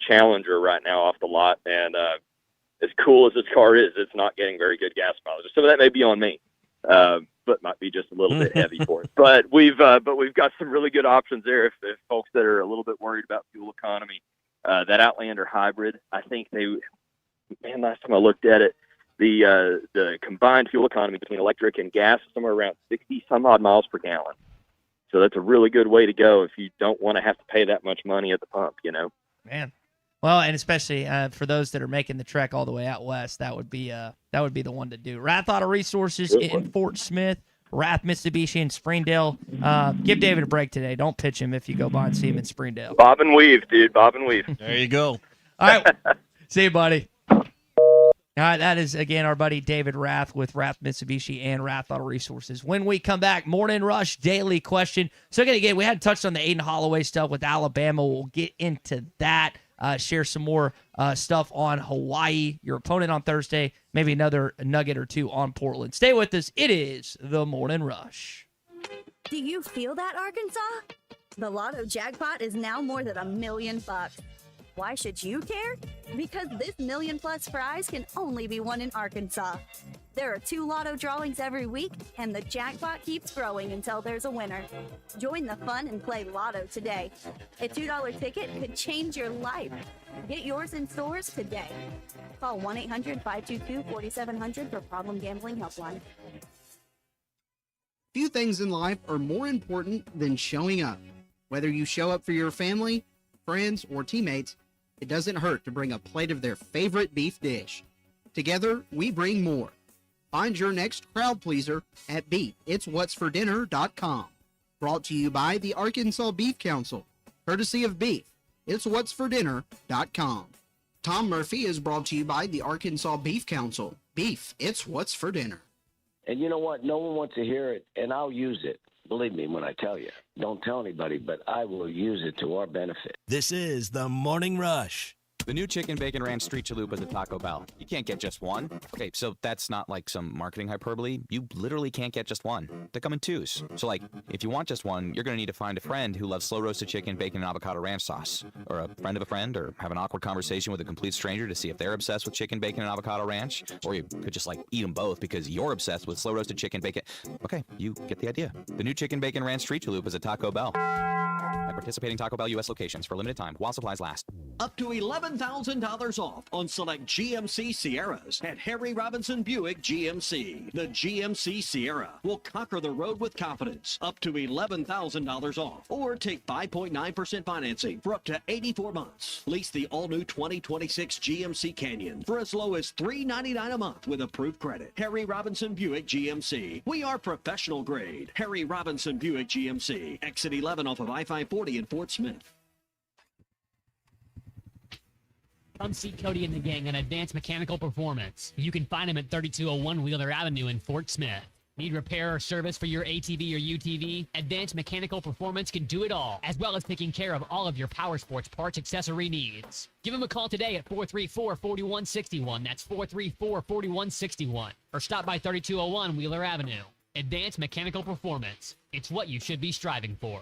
Challenger right now off the lot, and as cool as this car is, it's not getting very good gas mileage. Some of that may be on me, but might be just a little bit heavy for it. But we've got some really good options there if folks that are a little bit worried about fuel economy. That Outlander hybrid, I think last time I looked at it, the combined fuel economy between electric and gas is somewhere around 60 some odd miles per gallon. So that's a really good way to go if you don't want to have to pay that much money at the pump, Man. Well, and especially for those that are making the trek all the way out west, that would be the one to do. Rath Auto Resources in Fort Smith, Rath Mitsubishi in Springdale. Give David a break today. Don't pitch him if you go by and see him in Springdale. Bob and weave, dude. Bob and weave. There you go. All right. See you, buddy. All right, that is, again, our buddy David Rath with Rath Mitsubishi and Rath Auto Resources. When we come back, Morning Rush Daily Question. So, again, we had touched on the Aiden Holloway stuff with Alabama. We'll get into that, share some more stuff on Hawaii, your opponent on Thursday, maybe another nugget or two on Portland. Stay with us. It is the Morning Rush. Do you feel that, Arkansas? The Lotto jackpot is now more than $1 million. Why should you care? Because this $1 million+ prize can only be won in Arkansas. There are 2 Lotto drawings every week, and the jackpot keeps growing until there's a winner. Join the fun and play Lotto today. A $2 ticket could change your life. Get yours in stores today. Call 1-800-522-4700 for Problem Gambling Helpline. Few things in life are more important than showing up. Whether you show up for your family, friends, or teammates, it doesn't hurt to bring a plate of their favorite beef dish. Together, we bring more. Find your next crowd pleaser at beefitswhatsfordinner.com. Brought to you by the Arkansas Beef Council, courtesy of Beef. Itswhatsfordinner.com. Tom Murphy is brought to you by the Arkansas Beef Council. Beef, it's what's for dinner. And you know what? No one wants to hear it, and I'll use it. Believe me when I tell you. Don't tell anybody, but I will use it to our benefit. This is the Morning Rush. The new Chicken Bacon Ranch Street Chalupas at Taco Bell. You can't get just one. Okay, so that's not like some marketing hyperbole. You literally can't get just one. They come in 2s. So like, if you want just one, you're going to need to find a friend who loves slow roasted chicken, bacon, and avocado ranch sauce. Or a friend of a friend, or have an awkward conversation with a complete stranger to see if they're obsessed with chicken, bacon, and avocado ranch. Or you could just like eat them both because you're obsessed with slow roasted chicken, bacon. Okay, you get the idea. The new Chicken Bacon Ranch Street Chalupas at Taco Bell. At participating Taco Bell U.S. locations for a limited time while supplies last. Up to $11,000 off on select GMC Sierras at Harry Robinson Buick GMC. The GMC Sierra will conquer the road with confidence. Up to $11,000 off. Or take 5.9% financing for up to 84 months. Lease the all-new 2026 GMC Canyon for as low as $399 a month with approved credit. Harry Robinson Buick GMC. We are professional grade. Harry Robinson Buick GMC. Exit 11 off of I-540 in Fort Smith. Come see Cody and the gang on Advanced Mechanical Performance. You can find them at 3201 Wheeler Avenue in Fort Smith. Need repair or service for your ATV or UTV? Advanced Mechanical Performance can do it all, as well as taking care of all of your power sports parts accessory needs. Give them a call today at 434-4161. That's 434-4161. Or stop by 3201 Wheeler Avenue. Advanced Mechanical Performance. It's what you should be striving for.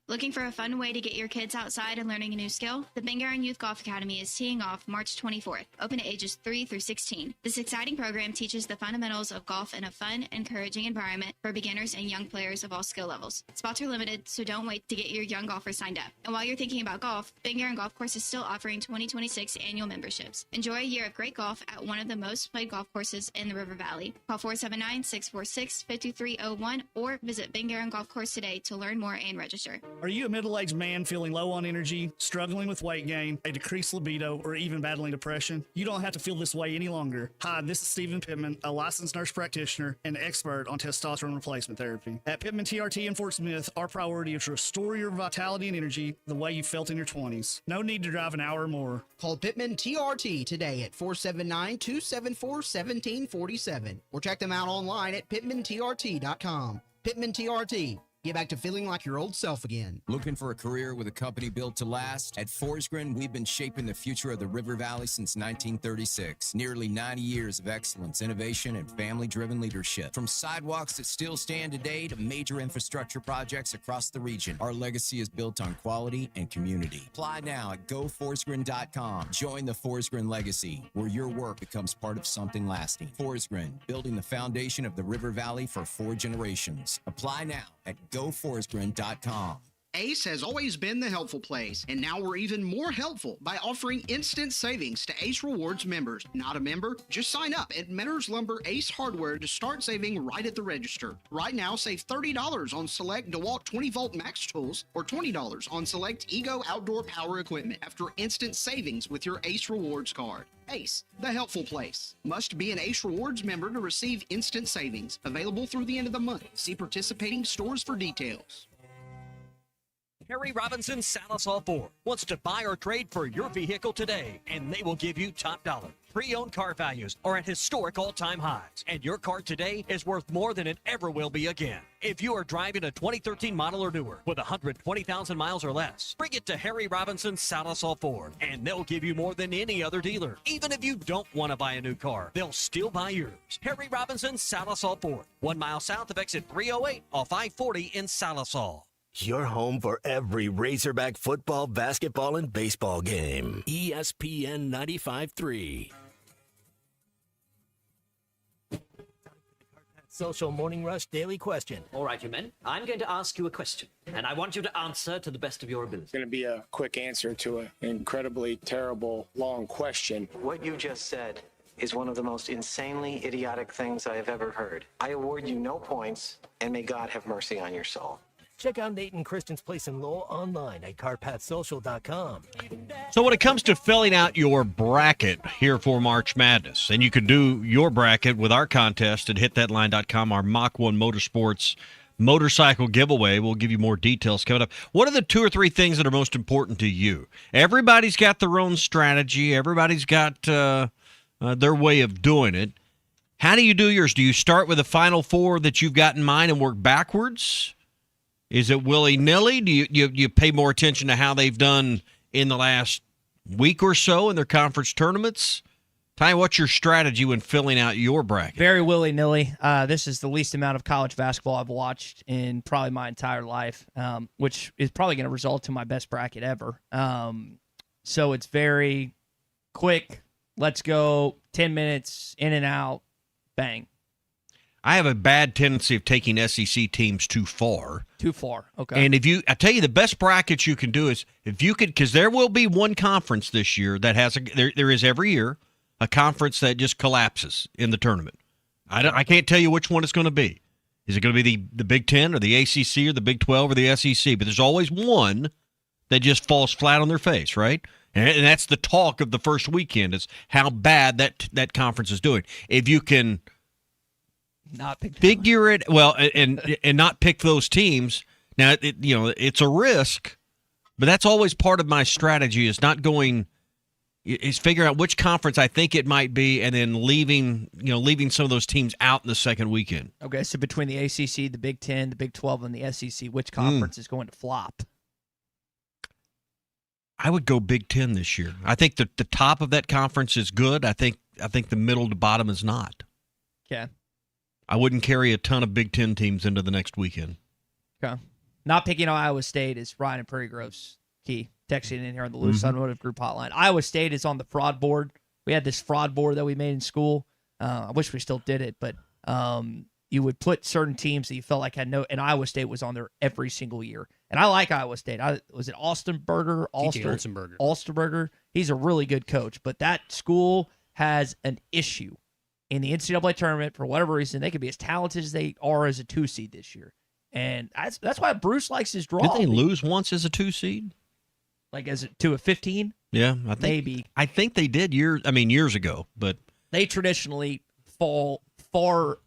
Looking for a fun way to get your kids outside and learning a new skill? The Bend Garion Youth Golf Academy is teeing off March 24th, open to ages 3 through 16. This exciting program teaches the fundamentals of golf in a fun, encouraging environment for beginners and young players of all skill levels. Spots are limited, so don't wait to get your young golfers signed up. And while you're thinking about golf, Bend Garion Golf Course is still offering 2026 annual memberships. Enjoy a year of great golf at one of the most played golf courses in the River Valley. Call 479-646-5301 or visit Bend Garion Golf Course today to learn more and register. Are you a middle-aged man feeling low on energy, struggling with weight gain, a decreased libido, or even battling depression? You don't have to feel this way any longer. Hi, this is Stephen Pittman, a licensed nurse practitioner and expert on testosterone replacement therapy. At Pittman TRT in Fort Smith, our priority is to restore your vitality and energy the way you felt in your 20s. No need to drive an hour or more. Call Pittman TRT today at 479-274-1747 or check them out online at pittmantrt.com. Pittman TRT. Get back to feeling like your old self again. Looking for a career with a company built to last? At Forsgren, we've been shaping the future of the River Valley since 1936. Nearly 90 years of excellence, innovation, and family-driven leadership. From sidewalks that still stand today to major infrastructure projects across the region, our legacy is built on quality and community. Apply now at goforsgren.com. Join the Forsgren legacy, where your work becomes part of something lasting. Forsgren, building the foundation of the River Valley for 4 generations. Apply now at goforsgren.com. Ace has always been the helpful place, and now we're even more helpful by offering instant savings to Ace Rewards members. Not a member? Just sign up at Mentor's Lumber Ace Hardware to start saving right at the register. Right now, save $30 on select DeWalt 20-volt max tools or $20 on select Ego outdoor power equipment after instant savings with your Ace Rewards card. Ace, the helpful place. Must be an Ace Rewards member to receive instant savings. Available through the end of the month. See participating stores for details. Harry Robinson Salisol Ford wants to buy or trade for your vehicle today, and they will give you top dollar. Pre-owned car values are at historic all-time highs, and your car today is worth more than it ever will be again. If you are driving a 2013 model or newer with 120,000 miles or less, bring it to Harry Robinson Salisol Ford, and they'll give you more than any other dealer. Even if you don't want to buy a new car, they'll still buy yours. Harry Robinson Salisol Ford, 1 mile south of exit 308 off I-40 in Salisol. Your home for every Razorback football, basketball, and baseball game. ESPN 95.3. Social Morning Rush Daily Question. All right, you men. I'm going to ask you a question, and I want you to answer to the best of your ability. It's going to be a quick answer to an incredibly terrible, long question. What you just said is one of the most insanely idiotic things I have ever heard. I award you no points, and may God have mercy on your soul. Check out Nate and Kristen's Place in Lowell online at carpathsocial.com. So when it comes to filling out your bracket here for March Madness, and you can do your bracket with our contest at hitthatline.com, our Mach 1 Motorsports motorcycle giveaway. We'll give you more details coming up. What are the 2 or 3 things that are most important to you? Everybody's got their own strategy. Everybody's got their way of doing it. How do you do yours? Do you start with the final 4 that you've got in mind and work backwards? Is it willy-nilly? Do you pay more attention to how they've done in the last week or so in their conference tournaments? Ty, what's your strategy when filling out your bracket? Very willy-nilly. This is the least amount of college basketball I've watched in probably my entire life, which is probably going to result in my best bracket ever. So it's very quick. Let's go. 10 minutes, in and out, bang. I have a bad tendency of taking SEC teams too far. Too far, okay. And I tell you, the best brackets you can do is if you could, because there will be one conference this year that has there is every year a conference that just collapses in the tournament. I can't tell you which one it's going to be. Is it going to be the Big Ten or the ACC or the Big 12 or the SEC? But there's always one that just falls flat on their face, right? And that's the talk of the first weekend is how bad that conference is doing. If you can not figure it well and not pick those teams. Now it's a risk, but that's always part of my strategy is not going is figuring out which conference I think it might be and then leaving some of those teams out in the second weekend. Okay, so between the ACC, the Big 10, the Big 12 and the SEC, which conference is going to flop? I would go Big 10 this year. I think the top of that conference is good. I think the middle to bottom is not. Okay. I wouldn't carry a ton of Big Ten teams into the next weekend. Okay. Not picking Iowa State is Ryan and Prairie Grove's key. Texting in here on the Loose Automotive Group hotline. Iowa State is on the fraud board. We had this fraud board that we made in school. I wish we still did it, but you would put certain teams that you felt like had no, and Iowa State was on there every single year. And I like Iowa State. Was it Alstenberger? Alstenberger. He's a really good coach, but that school has an issue. In the NCAA tournament, for whatever reason, they could be as talented as they are as a 2 seed this year. And that's why Bruce likes his draw. Did they lose once as a 2 seed? Like to a 15 Yeah, I think they did years ago, but they traditionally fall far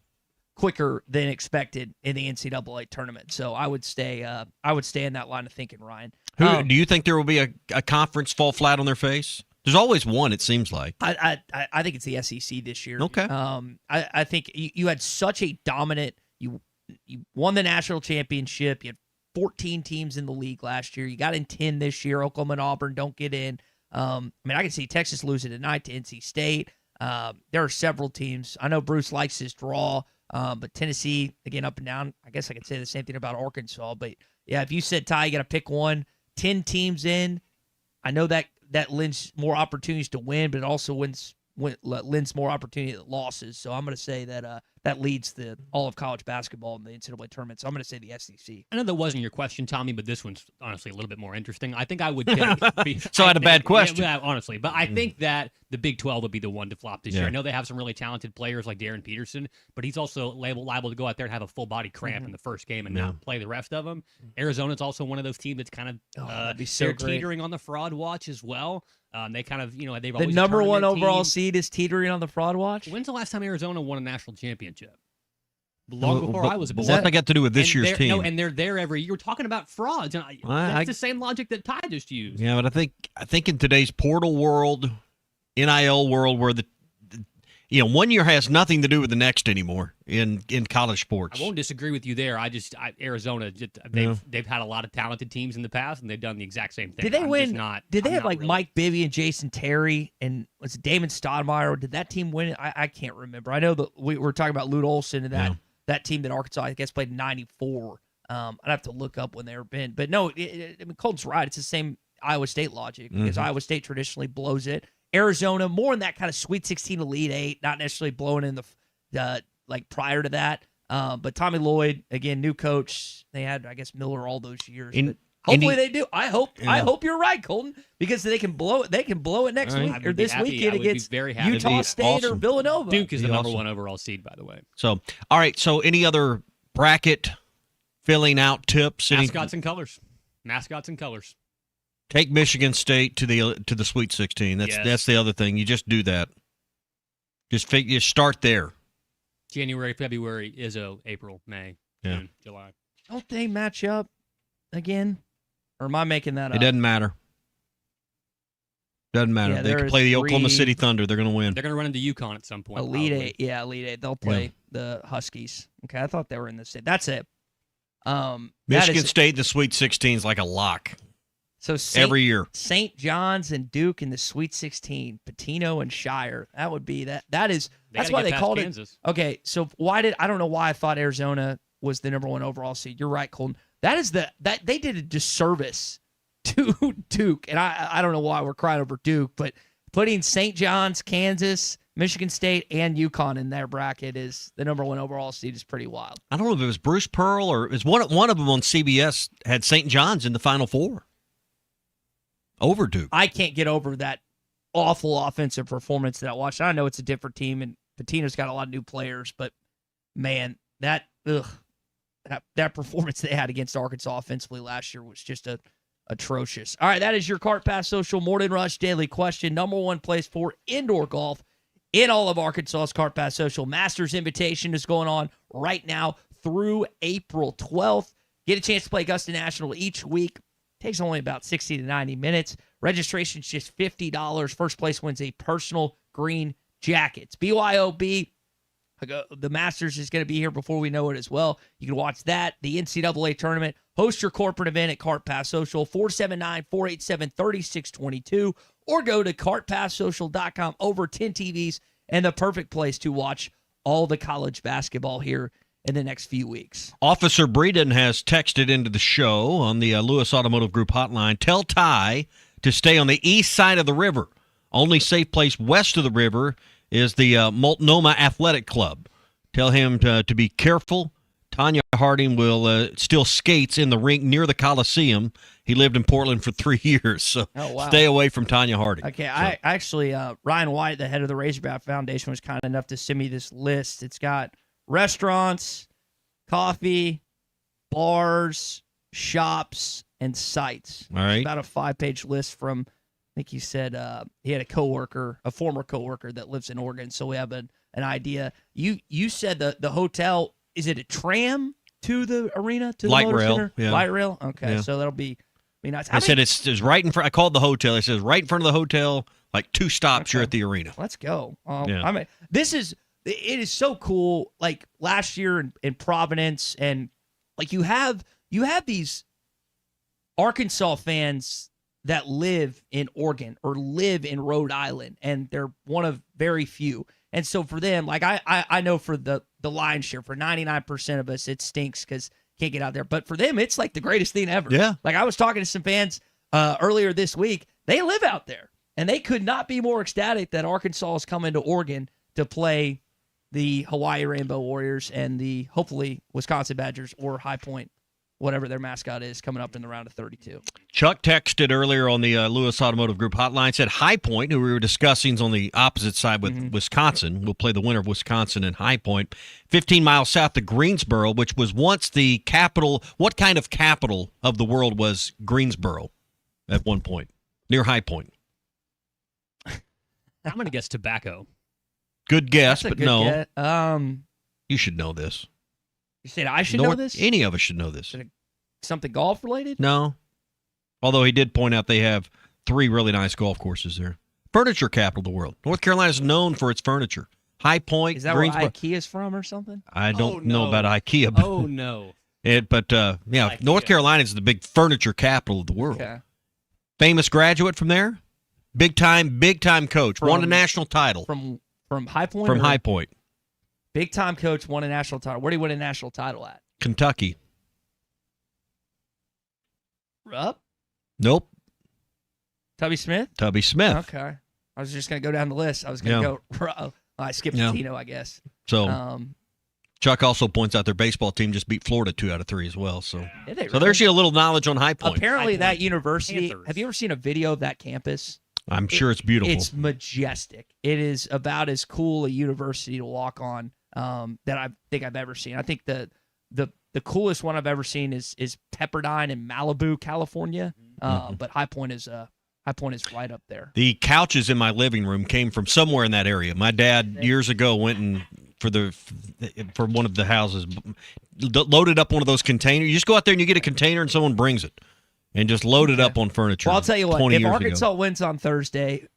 quicker than expected in the NCAA tournament. So I would stay in that line of thinking, Ryan. Do you think there will be a conference fall flat on their face? There's always one, it seems like. I think it's the SEC this year. Okay. I think you had such a dominant you won the national championship. You had 14 teams in the league last year. You got in 10 this year. Oklahoma and Auburn don't get in. I mean, I can see Texas losing tonight to NC State. There are several teams. I know Bruce likes his draw, but Tennessee, again, up and down. I guess I could say the same thing about Arkansas. But, yeah, if you said, Ty, you got to pick one, 10 teams in, I know that lends more opportunities to win, but it also lends more opportunity to losses. So I'm going to say that that leads all of college basketball in the NCAA tournament. So I'm going to say the SEC. I know that wasn't your question, Tommy, but this one's honestly a little bit more interesting. I think I would So I had a bad question. Yeah, honestly. But I think that the Big 12 would be the one to flop this year. I know they have some really talented players like Darren Peterson, but he's also liable to go out there and have a full body cramp in the first game and not play the rest of them. Arizona's also one of those teams that's kind of they're teetering on the fraud watch as well. They kind of, they've always the number one overall seed is teetering on the fraud watch. When's the last time Arizona won a national championship? Long before I was a But what's that got to do with this year's team? No, and they're there every year. We're talking about frauds. And that's the same logic that Ty just used. Yeah, but I think in today's portal world, NIL world, where 1 year has nothing to do with the next anymore in college sports. I won't disagree with you there. Arizona, they've had a lot of talented teams in the past, and they've done the exact same thing. Did they win? Did they have really. Mike Bibby and Jason Terry and was it Damon Stoudemire? Did that team win? I can't remember. I know that we were talking about Lute Olson and that team that Arkansas, I guess, played in '94. I'd have to look up when they were been. But no, Colton's right. It's the same Iowa State logic because Iowa State traditionally blows it. Arizona, more in that kind of Sweet 16 Elite 8, not necessarily blowing in the like prior to that. But Tommy Lloyd, again, new coach. They had, I guess, Miller all those years. But hopefully they do. I hope you're right, Colton, because they can blow it. They can blow it next week or this weekend against Utah State or Villanova. Duke is the number one overall seed, by the way. So, all right. So, any other bracket filling out tips? Mascots and colors. Mascots and colors. Take Michigan State to the Sweet 16. That's the other thing. You just do that. Just start there. January, February, Izzo, April, May, June, July. Don't they match up again? Or am I making that up? It doesn't matter. Doesn't matter. Yeah, they can play the Oklahoma City Thunder. They're going to win. They're going to run into UConn at some point. Elite Eight. Yeah, Elite Eight. They'll play the Huskies. Okay, I thought they were in the state. That's it. Michigan State, the Sweet 16 is like a lock. So every year, St. John's and Duke in the Sweet 16, Patino and Shire. That would be that. That's why they called Kansas. it. Okay, so I don't know why I thought Arizona was the number one overall seed. You're right, Colton. That they did a disservice to Duke, and I don't know why we're crying over Duke, but putting St. John's, Kansas, Michigan State, and UConn in their bracket is the number one overall seed is pretty wild. I don't know if it was Bruce Pearl or it was one of them on CBS had St. John's in the Final Four. Over Duke. I can't get over that awful offensive performance that I watched. I know it's a different team, and Patino's got a lot of new players, but, man, that performance they had against Arkansas offensively last year was just atrocious. All right, that is your Cart Pass Social Morning Rush Daily Question. Number one place for indoor golf in all of Arkansas's Cart Pass Social. Masters Invitation is going on right now through April 12th. Get a chance to play Augusta National each week. Takes only about 60 to 90 minutes. Registration's just $50. First place wins a personal green jacket. It's BYOB. The Masters is going to be here before we know it as well. You can watch that, the NCAA tournament. Host your corporate event at Cart Pass Social, 479-487-3622, or go to cartpasssocial.com. Over 10 TVs and the perfect place to watch all the college basketball here in the next few weeks. Officer Breeden has texted into the show on the Lewis Automotive Group hotline. Tell Ty to stay on the east side of the river. Only safe place west of the river is the Multnomah Athletic Club. Tell him to be careful. Tanya Harding will still skates in the rink near the Coliseum. He lived in Portland for 3 years, so stay away from Tanya Harding. Okay, so. I actually, Ryan White, the head of the Razorback Foundation, was kind enough to send me this list. It's got restaurants, coffee, bars, shops, and sites. All right. It's about a 5-page list from, I think he said he had a former coworker that lives in Oregon, so we have an idea. You said the hotel, is it a tram to the arena, to the light Motor rail? Center? Yeah. Light rail? Okay, Yeah. so that'll be nice. I said it's right in front. I called the hotel. It says right in front of the hotel, like 2 stops, you're at the arena. Let's go. Yeah. I mean, this is it is so cool. Like last year in Providence, and like you have these Arkansas fans that live in Oregon or live in Rhode Island, and they're one of very few. And so for them, like I know for the lion's share, for 99% of us, it stinks because can't get out there. But for them, it's like the greatest thing ever. Yeah. Like I was talking to some fans earlier this week. They live out there, and they could not be more ecstatic that Arkansas is coming to Oregon to play the Hawaii Rainbow Warriors and the hopefully Wisconsin Badgers or High Point, whatever their mascot is, coming up in the round of 32. Chuck texted earlier on the Lewis Automotive Group hotline, said High Point, who we were discussing, is on the opposite side with Wisconsin. We'll play the winner of Wisconsin and High Point. 15 miles south of Greensboro, which was once the capital. What kind of capital of the world was Greensboro at one point? Near High Point. I'm going to guess tobacco. Good guess, but good no. Guess. You should know this. You said I should know this? Any of us should know this. Something golf related? No. Although he did point out they have 3 really nice golf courses there. Furniture capital of the world. North Carolina is known for its furniture. High Point, is that Greensboro. where IKEA's from or something? I don't know about IKEA. But Oh, no. Yeah, North Carolina is the big furniture capital of the world. Okay. Famous graduate from there. Big time coach. Won a national title. From High Point? From High Point. Big time coach, won a national title. Where did he win a national title at? Kentucky. Rupp? Nope. Tubby Smith? Tubby Smith. Okay. I was just going to go down the list. I was going to go. I skipped Tino, I guess. So Chuck also points out their baseball team just beat Florida 2 out of 3 as well. So, really? There's a little knowledge on High Point. Apparently, High Point that university. Panthers. Have you ever seen a video of that campus? I'm sure it's beautiful. It's majestic. It is about as cool a university to walk on that I think I've ever seen. I think the coolest one I've ever seen is Pepperdine in Malibu, California. But High Point is right up there. The couches in my living room came from somewhere in that area. My dad years ago went and for one of the houses, loaded up one of those containers. You just go out there and you get a container and someone brings it. And just load it up on furniture. Well, I'll tell you what. If Arkansas ago. wins on Thursday,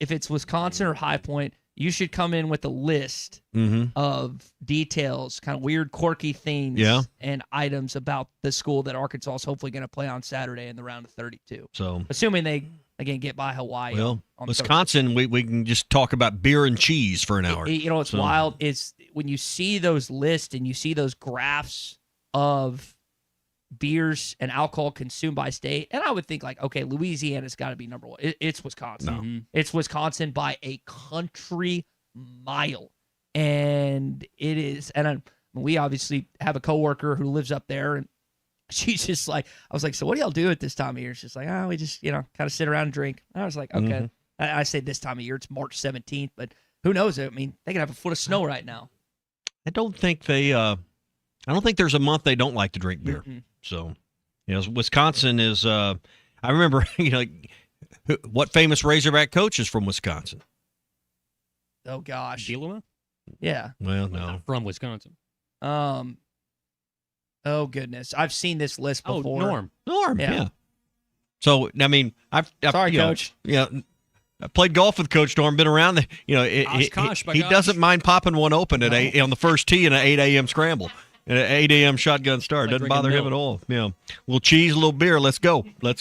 if it's Wisconsin or High Point, you should come in with a list of details, kind of weird, quirky things and items about the school that Arkansas is hopefully going to play on Saturday in the round of 32. So, assuming they, again, get by Hawaii. Well, on Wisconsin, we can just talk about beer and cheese for an hour. You know what's wild is when you see those lists and you see those graphs of beers and alcohol consumed by state, and I would think like, okay, Louisiana's got to be number one. It's Wisconsin. No. It's Wisconsin by a country mile, and it is. And we obviously have a coworker who lives up there, and she's just like, I was like, so what do y'all do at this time of year? She's like, we just kind of sit around and drink. And I was like, okay. I say this time of year, it's March 17th, but who knows? I mean, they could have a foot of snow right now. I don't think there's a month they don't like to drink beer. So, Wisconsin is. I remember, what famous Razorback coach is from Wisconsin? Oh gosh, Bielema? Yeah. Well, no, from Wisconsin. Oh goodness, I've seen this list before. Norm. Yeah. So I mean, I've sorry, Coach. I played golf with Coach Norm. Been around. He doesn't mind popping one open at on the first tee in an 8 a.m. scramble. An 8 a.m. shotgun start. Doesn't bother him at all. Yeah. A little cheese, a little beer. Let's go. Hey,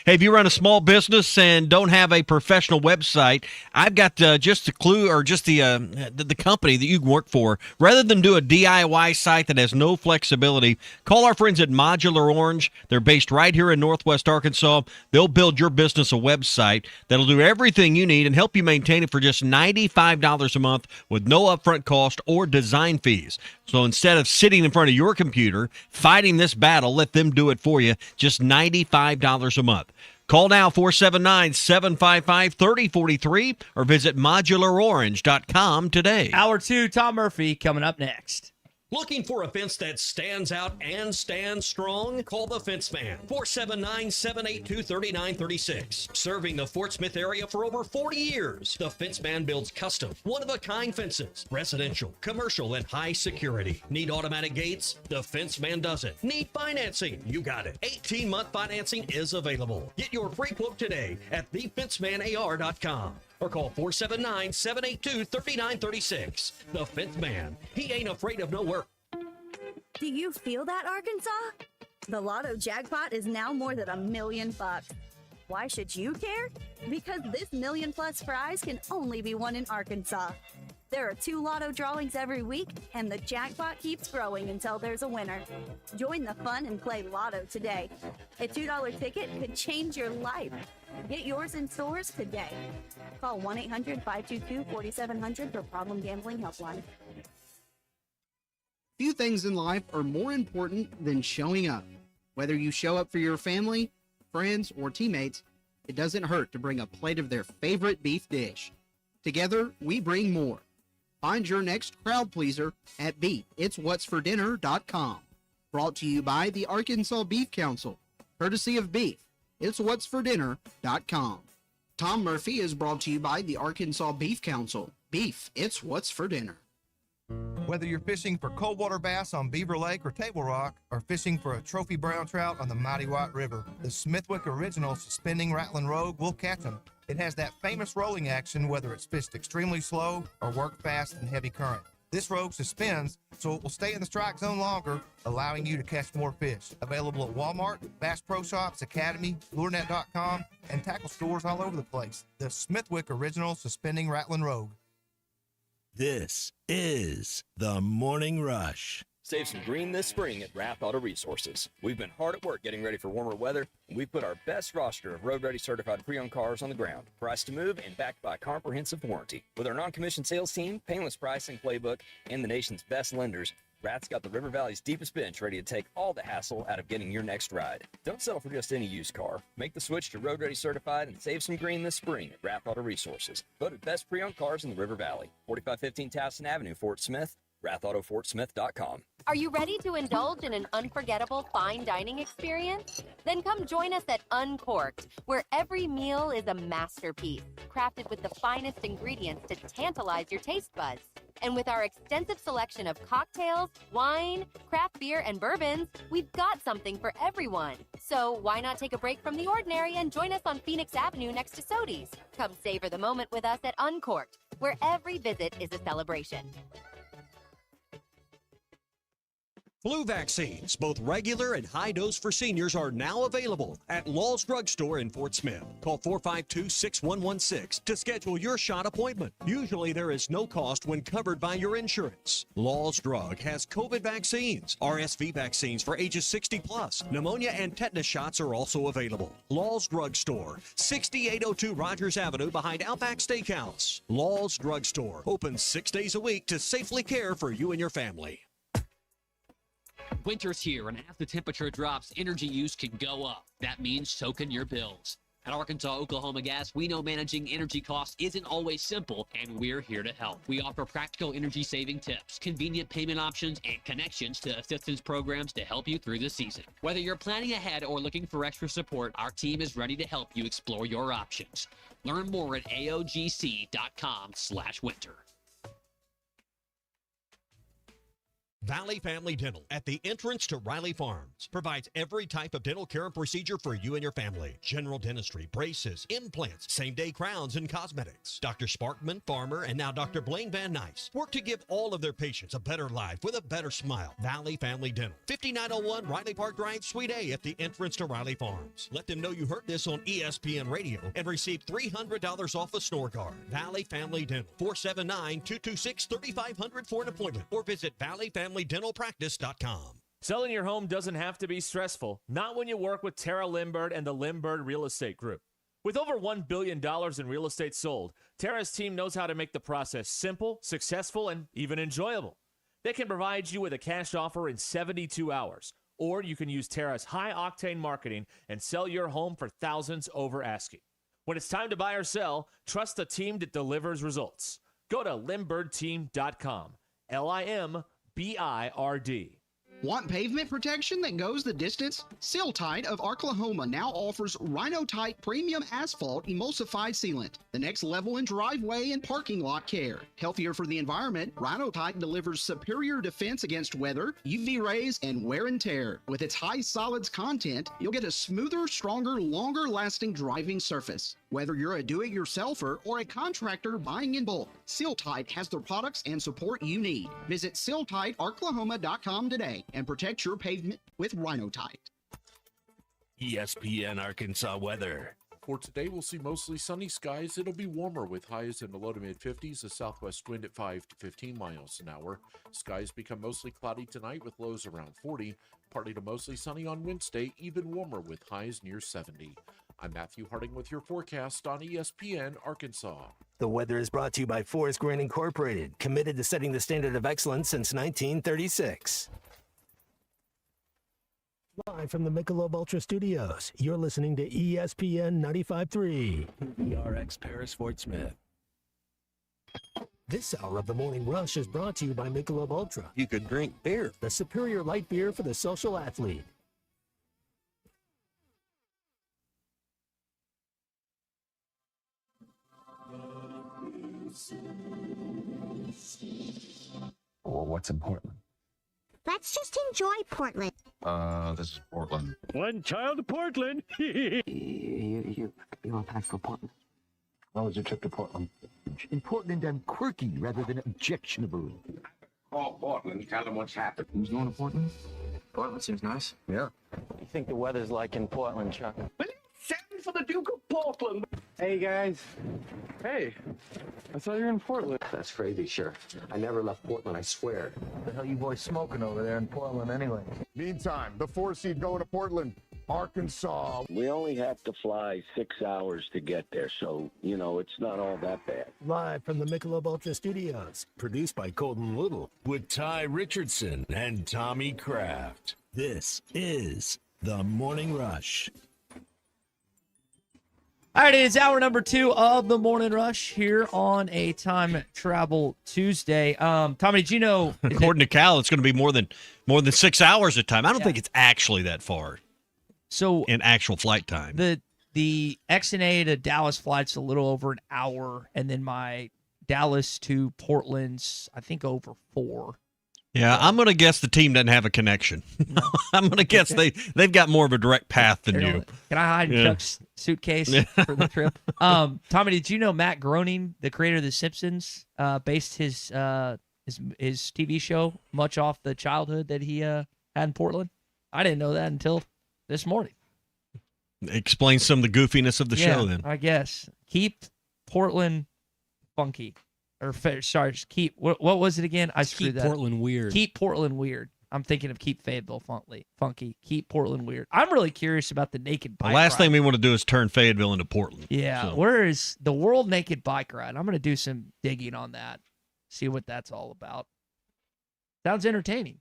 if you run a small business and don't have a professional website, I've got just the clue or just the company that you can work for. Rather than do a DIY site that has no flexibility, call our friends at Modular Orange. They're based right here in Northwest Arkansas. They'll build your business a website that'll do everything you need and help you maintain it for just $95 a month with no upfront cost or design fees. So instead of sitting in front of your computer fighting this battle, let them do it for you. Just $95 a month. Call now 479-755-3043 or visit modularorange.com today. Hour 2, Tom Murphy coming up next. Looking for a fence that stands out and stands strong? Call the Fence Man, 479-782-3936. Serving the Fort Smith area for over 40 years, the Fence Man builds custom, one-of-a-kind fences, residential, commercial, and high security. Need automatic gates? The Fence Man does it. Need financing? You got it. 18-month financing is available. Get your free quote today at thefencemanAR.com. or call 479-782-3936. The Fifth Man. He ain't afraid of no work. Do you feel that, Arkansas? The Lotto jackpot is now more than $1 million. Why should you care? Because this $1 million+ prize can only be won in Arkansas. There are 2 Lotto drawings every week, and the jackpot keeps growing until there's a winner. Join the fun and play Lotto today. A $2 ticket could change your life. Get yours in stores today. Call 1-800-522-4700 for Problem Gambling Helpline. Few things in life are more important than showing up. Whether you show up for your family, friends, or teammates, it doesn't hurt to bring a plate of their favorite beef dish. Together, we bring more. Find your next crowd pleaser at beefitswhatsfordinner.com. Brought to you by the Arkansas Beef Council, courtesy of beefitswhatsfordinner.com. Tom Murphy is brought to you by the Arkansas Beef Council. Beef, it's what's for dinner. Whether you're fishing for cold water bass on Beaver Lake or Table Rock, or fishing for a trophy brown trout on the mighty White River, the Smithwick Original Suspending Rattling Rogue will catch them. It has that famous rolling action whether it's fished extremely slow or worked fast in heavy current. This Rogue suspends, so it will stay in the strike zone longer, allowing you to catch more fish. Available at Walmart, Bass Pro Shops, Academy, LureNet.com, and tackle stores all over the place. The Smithwick Original Suspending Rattling Rogue. This is the Morning Rush. Save some green this spring at Rath Auto Resources. We've been hard at work getting ready for warmer weather, and we've put our best roster of road-ready certified pre-owned cars on the ground, priced to move and backed by a comprehensive warranty. With our non-commissioned sales team, painless pricing playbook, and the nation's best lenders, Rath's got the River Valley's deepest bench ready to take all the hassle out of getting your next ride. Don't settle for just any used car. Make the switch to Road Ready Certified and save some green this spring at Rath Auto Resources. Voted best pre-owned cars in the River Valley. 4515 Towson Avenue, Fort Smith. RathAutoFortSmith.com. Are you ready to indulge in an unforgettable fine dining experience? Then come join us at Uncorked, where every meal is a masterpiece, crafted with the finest ingredients to tantalize your taste buds. And with our extensive selection of cocktails, wine, craft beer, and bourbons, we've got something for everyone. So why not take a break from the ordinary and join us on Phoenix Avenue next to Sodi's? Come savor the moment with us at Uncorked, where every visit is a celebration. Flu vaccines, both regular and high dose for seniors, are now available at Law's Drug Store in Fort Smith. Call 452-6116 to schedule your shot appointment. Usually there is no cost when covered by your insurance. Law's Drug has COVID vaccines, RSV vaccines for ages 60 plus. Pneumonia and tetanus shots are also available. Law's Drug Store, 6802 Rogers Avenue behind Outback Steakhouse. Law's Drug Store, open 6 days a week to safely care for you and your family. Winter's here, and as the temperature drops, energy use can go up. That means so can your bills. At Arkansas Oklahoma Gas, we know managing energy costs isn't always simple, and we're here to help. We offer practical energy-saving tips, convenient payment options, and connections to assistance programs to help you through the season. Whether you're planning ahead or looking for extra support, our team is ready to help you explore your options. Learn more at aogc.com/winter. Valley Family Dental, at the entrance to Riley Farms, provides every type of dental care and procedure for you and your family. General dentistry, braces, implants, same-day crowns, and cosmetics. Dr. Sparkman, Farmer, and now Dr. Blaine Van Nice work to give all of their patients a better life with a better smile. Valley Family Dental, 5901 Riley Park Drive, Suite A, at the entrance to Riley Farms. Let them know you heard this on ESPN Radio and receive $300 off a snore guard. Valley Family Dental, 479-226-3500 for an appointment, or visit valleyfamilydentalpractice.com. Selling your home doesn't have to be stressful, not when you work with Tara Limbird and the Limbird Real Estate Group. With over $1 billion in real estate sold, Tara's team knows how to make the process simple, successful, and even enjoyable. They can provide you with a cash offer in 72 hours, or you can use Tara's high-octane marketing and sell your home for thousands over asking. When it's time to buy or sell, trust the team that delivers results. Go to LimbirdTeam.com, LIMBIRD. Want pavement protection that goes the distance? Seal-Tite of Arklahoma now offers Rhino-Tite Premium Asphalt Emulsified Sealant, the next level in driveway and parking lot care. Healthier for the environment, Rhino-Tite delivers superior defense against weather, UV rays, and wear and tear. With its high solids content, you'll get a smoother, stronger, longer-lasting driving surface. Whether you're a do-it-yourselfer or a contractor buying in bulk, Seal-Tight has the products and support you need. Visit SealTightOklahoma.com today and protect your pavement with Rhino-Tite. ESPN Arkansas weather. For today, we'll see mostly sunny skies. It'll be warmer with highs in the low to mid 50s, a southwest wind at 5 to 15 miles an hour. Skies become mostly cloudy tonight with lows around 40. Partly to mostly sunny on Wednesday, even warmer with highs near 70. I'm Matthew Harding with your forecast on ESPN Arkansas. The weather is brought to you by Forest Green Incorporated, committed to setting the standard of excellence since 1936. Live from the Michelob Ultra Studios, you're listening to ESPN 95.3. ERX Paris Fort Smith. This hour of the Morning Rush is brought to you by Michelob Ultra. You could drink beer, the superior light beer for the social athlete. Well, what's in Portland? Let's just enjoy Portland. This is Portland. One child to Portland. You want to pack for Portland? How was your trip to Portland? In Portland, I'm quirky rather than objectionable. Call Portland, tell them what's happened. Who's going to Portland? Portland seems nice. Yeah. What do you think the weather's like in Portland, Chuck? Send for the Duke of Portland. Hey, guys. Hey, I saw you're in Portland. That's crazy, sure. I never left Portland, I swear. What the hell you boys smoking over there in Portland anyway? Meantime, the 4 seed going to Portland, Arkansas. We only have to fly 6 hours to get there, so, it's not all that bad. Live from the Michelob Ultra Studios, produced by Colton Little, with Ty Richardson and Tommy Kraft. This is The Morning Rush. All right, it is hour number 2 of the Morning Rush here on a Time Travel Tuesday. Tommy, did you know? According to Cal, it's going to be more than 6 hours of time. I don't think it's actually that far. So in actual flight time, the XNA to Dallas flight's a little over an hour, and then my Dallas to Portland's I think over 4. Yeah, I'm going to guess the team doesn't have a connection. No. I'm going to guess they've got more of a direct path than you. Can I hide in Chuck's suitcase for the trip? Tommy, did you know Matt Groening, the creator of The Simpsons, based his TV show much off the childhood that he had in Portland? I didn't know that until this morning. Explain some of the goofiness of the show then. I guess. Keep Portland funky. Or sorry, just keep what was it again? I screwed that. Keep Portland weird. Keep Portland weird. I'm thinking of keep Fayetteville funky. Keep Portland weird. I'm really curious about the naked bike The last ride. thing we want to do is turn Fayetteville into Portland. Yeah, so. Where is the World Naked Bike Ride? I'm going to do some digging on that. See what that's all about. Sounds entertaining.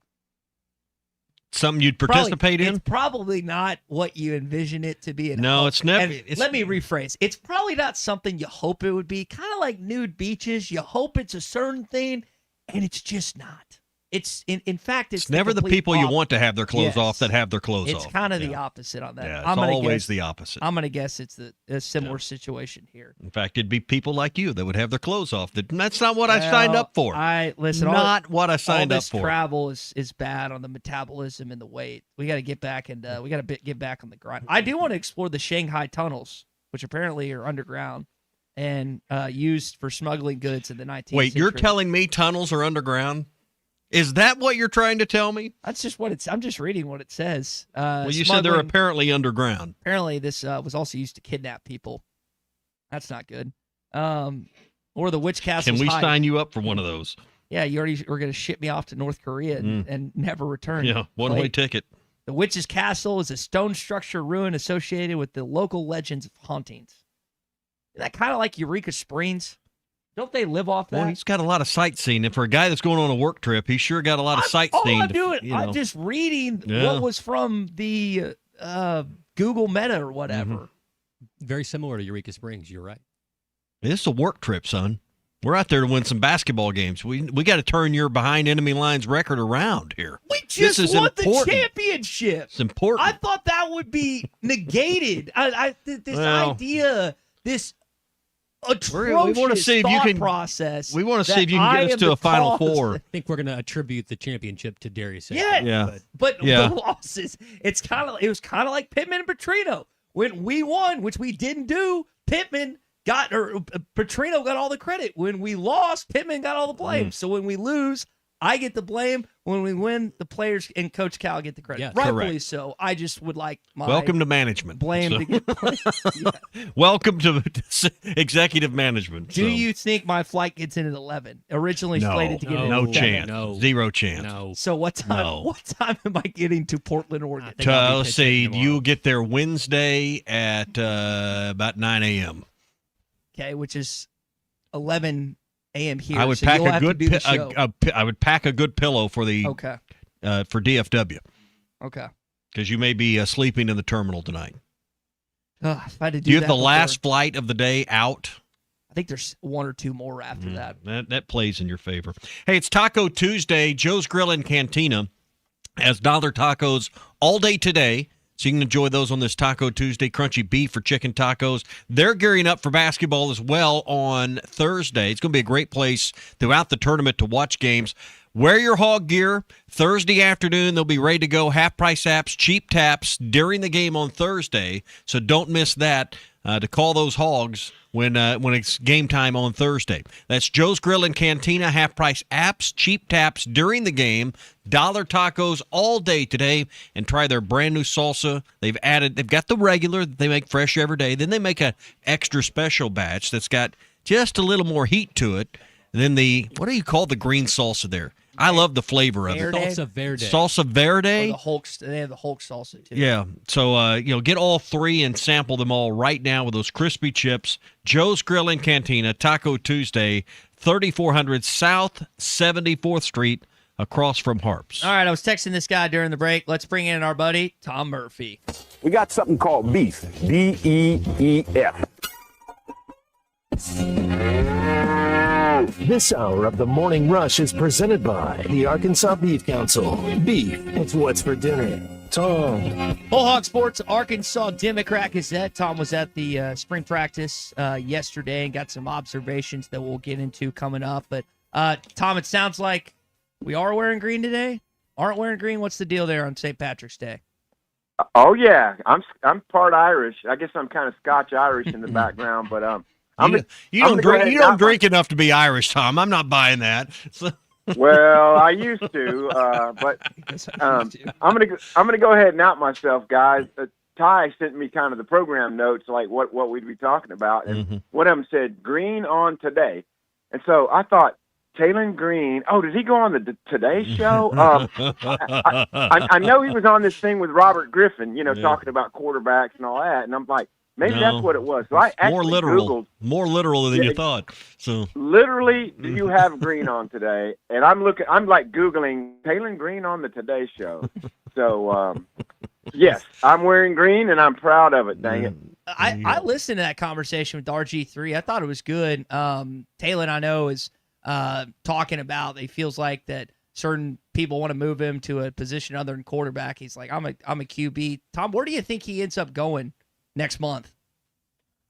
Something you'd participate in? It's probably not what you envision it to be. No, it's never. Let me rephrase. It's probably not something you hope it would be. Kind of like nude beaches. You hope it's a certain thing, and it's just not. It's in fact, it's never the people you want to have their clothes off that have their clothes off. It's kind of the opposite on that. Yeah, it's always the opposite. I'm going to guess it's a similar situation here. In fact, it'd be people like you that would have their clothes off. That's not what I signed up for. Not what I signed up for. All this travel is bad on the metabolism and the weight. We got to get back and we got to get back on the grind. I do want to explore the Shanghai tunnels, which apparently are underground and used for smuggling goods in the 19th century. Wait, you're telling me tunnels are underground? Is that what you're trying to tell me? That's just what I'm just reading what it says. Well, you said they're apparently underground. Apparently, this was also used to kidnap people. That's not good. Or the witch castles. Can we sign you up for one of those? Yeah, you already were going to ship me off to North Korea and never return. Yeah, one-way ticket. The witch's castle is a stone structure ruin associated with the local legends of hauntings. Is that kind of like Eureka Springs? Don't they live off that? Well, he's got a lot of sightseeing. And for a guy that's going on a work trip, he's sure got a lot of sightseeing. All I'm doing, I'm just reading what was from the Google Meta or whatever. Mm-hmm. Very similar to Eureka Springs. You're right. This is a work trip, son. We're out there to win some basketball games. We got to turn your behind enemy lines record around here. We just won the championship. It's important. I thought that would be negated. This idea, this atrocious we want to see if you can process. We want to see if you can get us to a Final Four. I think we're going to attribute the championship to Darius. But the losses, it was kind of like Pittman and Petrino. When we won, which we didn't do, Pittman Petrino got all the credit. When we lost, Pittman got all the blame. So when we lose, I get the blame. When we win, the players and Coach Cal get the credit. Yeah, rightfully correct. so. I just would like my Welcome to management. blame So- to get blamed. Welcome to executive management. Do So- you think my flight gets in at 11? Originally slated to get in no at 7. chance. Zero chance. So what time? No. What time am I getting to Portland, Oregon? Let's see. You get there Wednesday at about 9 a.m. Okay, which is 11 a.m. here. I would so pack you'll a have to good do the show. I would pack a good pillow for the Okay. For DFW Okay. because you may be sleeping in the terminal tonight. If I had to Do you have that the before- last flight of the day out? I think there's one or two more after that. That plays in your favor. Hey, it's Taco Tuesday. Joe's Grill and Cantina has dollar tacos all day today. So you can enjoy those on this Taco Tuesday, crunchy beef or chicken tacos. They're gearing up for basketball as well on Thursday. It's going to be a great place throughout the tournament to watch games. Wear your hog gear. Thursday afternoon, they'll be ready to go. Half-price apps, cheap taps during the game on Thursday. So don't miss that to call those hogs when it's game time on Thursday. That's Joe's Grill and Cantina. Half-price apps, cheap taps during the game. Dollar tacos all day today, and try their brand new salsa. They've got the regular that they make fresh every day. Then they make a extra special batch that's got just a little more heat to it. And then what do you call the green salsa there? I love the flavor of it. Salsa verde. Salsa verde. Or the Hulk, they have the Hulk salsa too. Yeah. So, get all three and sample them all right now with those crispy chips. Joe's Grill and Cantina, Taco Tuesday, 3400 South 74th Street, across from Harps. All right, I was texting this guy during the break. Let's bring in our buddy, Tom Murphy. We got something called beef. B-E-E-F. This hour of the Morning Rush is presented by the Arkansas Beef Council. Beef, it's what's for dinner. Tom. Whole Hog Sports, Arkansas Democrat Gazette. Tom was at the spring practice yesterday and got some observations that we'll get into coming up. But, Tom, it sounds like we are wearing green today. Aren't wearing green? What's the deal there on St. Patrick's Day? Oh yeah, I'm part Irish. I guess I'm kind of Scotch Irish in the background, but You don't drink enough to be Irish, Tom. I'm not buying that. So. Well, I used to, but I'm gonna go ahead and out myself, guys. Ty sent me kind of the program notes, like what we'd be talking about, and one of them said green on today, and so I thought Taylor Green. Oh, did he go on the Today Show? I know he was on this thing with Robert Griffin, talking about quarterbacks and all that, and I'm like, maybe that's what it was. So I actually Googled. More literal than you thought. So literally, do you have green on today? And I'm like Googling Taylor Green on the Today Show. So, yes, I'm wearing green and I'm proud of it. Dang it. I listened to that conversation with RG3. I thought it was good. Taylor, I know, is talking about he feels like that certain people want to move him to a position other than quarterback. He's like, I'm a QB. Tom, where do you think he ends up going next month?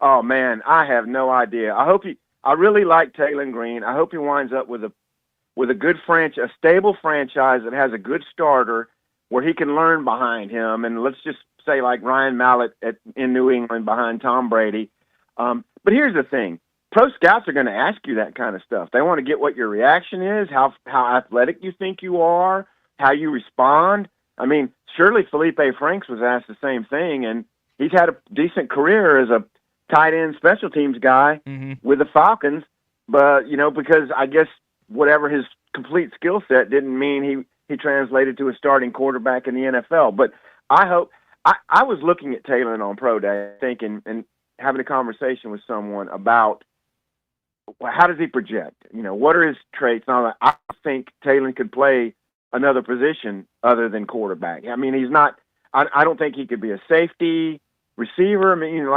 Oh man, I have no idea. I really like Taylor Green. I hope he winds up with a good a stable franchise that has a good starter where he can learn behind him. And let's just say like Ryan Mallett in New England behind Tom Brady. But here's the thing. Pro scouts are going to ask you that kind of stuff. They want to get what your reaction is, how athletic you think you are, how you respond. I mean, surely Felipe Franks was asked the same thing, and he's had a decent career as a tight end special teams guy with the Falcons. But, because I guess whatever his complete skill set didn't mean he translated to a starting quarterback in the NFL. But I hope I was looking at Taylor on Pro Day thinking and having a conversation with someone about how does he project? What are his traits? And all that. I think Taylor could play another position other than quarterback. I mean, he's not. I don't think he could be a safety, receiver. I mean,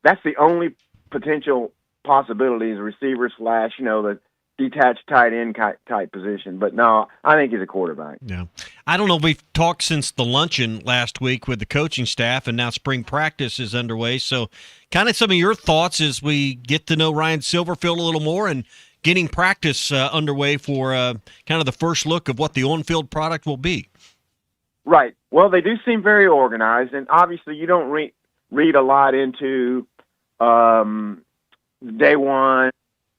that's the only potential possibility is a receiver / the detached tight end type position. But no, I think he's a quarterback. Yeah. I don't know. We've talked since the luncheon last week with the coaching staff, and now spring practice is underway. So kind of some of your thoughts as we get to know Ryan Silverfield a little more and getting practice underway for kind of the first look of what the on-field product will be. Right. Well, they do seem very organized, and obviously you don't read a lot into day one,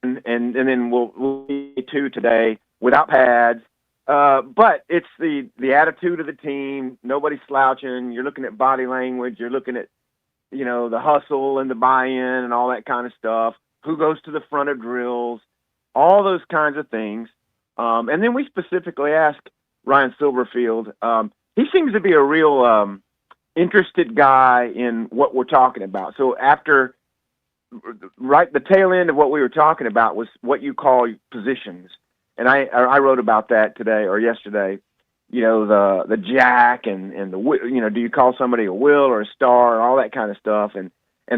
and then we'll see two today without pads. But it's the attitude of the team. Nobody's slouching. You're looking at body language. You're looking at, the hustle and the buy-in and all that kind of stuff. Who goes to the front of drills, all those kinds of things. And then we specifically asked Ryan Silverfield. He seems to be a real interested guy in what we're talking about. So after the tail end of what we were talking about was what you call positions. And I wrote about that today or yesterday, the jack and the, do you call somebody a will or a star and all that kind of stuff and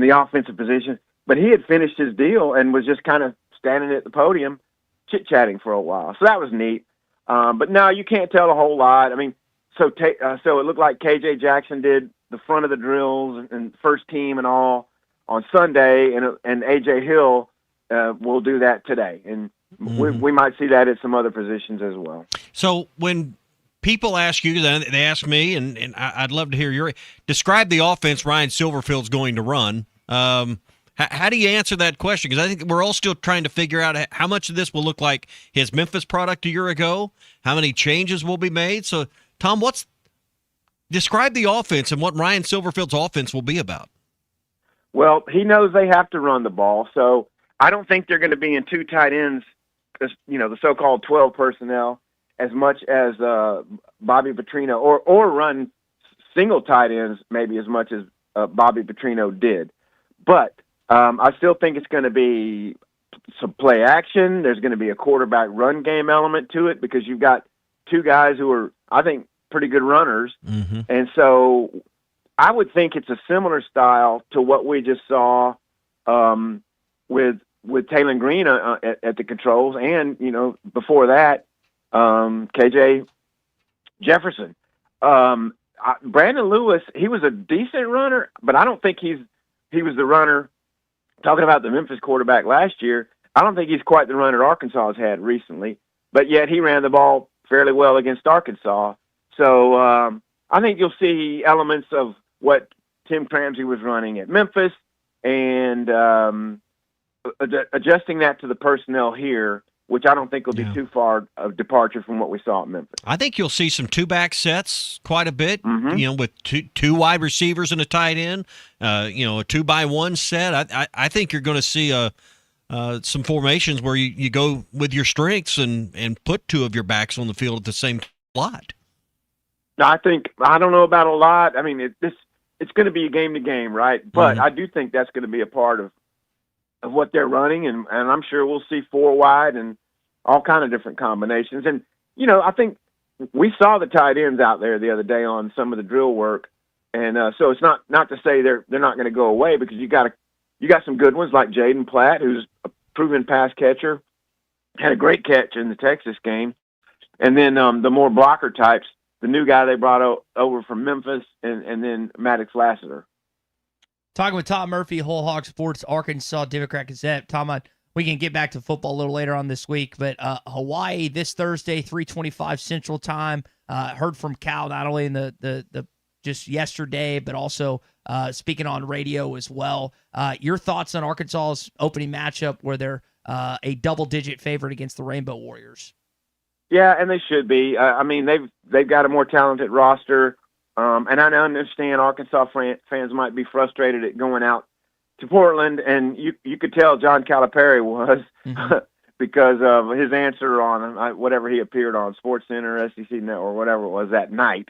the offensive position. But he had finished his deal and was just kind of standing at the podium chit-chatting for a while. So that was neat. But no, you can't tell a whole lot. I mean, so it looked like KJ Jackson did the front of the drills and first team and all on Sunday, and AJ Hill will do that today. And we might see that at some other positions as well. So when people ask you, they ask me, and I'd love to hear describe the offense Ryan Silverfield's going to run. How do you answer that question? Because I think we're all still trying to figure out how much of this will look like his Memphis product a year ago, how many changes will be made. So, Tom, describe the offense and what Ryan Silverfield's offense will be about. Well, he knows they have to run the ball, so I don't think they're going to be in two tight ends, the so-called 12 personnel, as much as Bobby Petrino, or run single tight ends maybe as much as Bobby Petrino did. But I still think it's going to be some play action. There's going to be a quarterback run game element to it because you've got two guys who are, I think, pretty good runners. Mm-hmm. And so I would think it's a similar style to what we just saw with Taylon Green at the controls, and before that, KJ Jefferson. Brandon Lewis, he was a decent runner, but I don't think he was the runner. Talking about the Memphis quarterback last year, I don't think he's quite the runner Arkansas has had recently, but yet he ran the ball fairly well against Arkansas. So I think you'll see elements of what Tim Cramsey was running at Memphis and adjusting that to the personnel here, which I don't think will be too far of departure from what we saw at Memphis. I think you'll see some two-back sets quite a bit, with two wide receivers and a tight end, a 2-by-1 set. I think you're going to see some formations where you go with your strengths and put two of your backs on the field at the same lot. I don't know about a lot. I mean, it's going to be a game-to-game, right? But I do think that's going to be a part of what they're running, and I'm sure we'll see 4 wide and all kind of different combinations. And, I think we saw the tight ends out there the other day on some of the drill work. And so it's not to say they're not going to go away, because you got some good ones like Jaden Platt, who's a proven pass catcher, had a great catch in the Texas game. And then the more blocker types, the new guy they brought over from Memphis, and then Maddox Lassiter. Talking with Tom Murphy, Whole Hog Sports, Arkansas Democrat Gazette. Tom, we can get back to football a little later on this week, but Hawaii this Thursday, 3:25 Central Time. Heard from Cal not only in the just yesterday, but also speaking on radio as well. Your thoughts on Arkansas's opening matchup, where they're a double-digit favorite against the Rainbow Warriors? Yeah, and they should be. I mean, they've got a more talented roster. And I understand Arkansas fans might be frustrated at going out to Portland, and you could tell John Calipari was because of his answer on whatever he appeared on SportsCenter, SEC Network, whatever it was that night.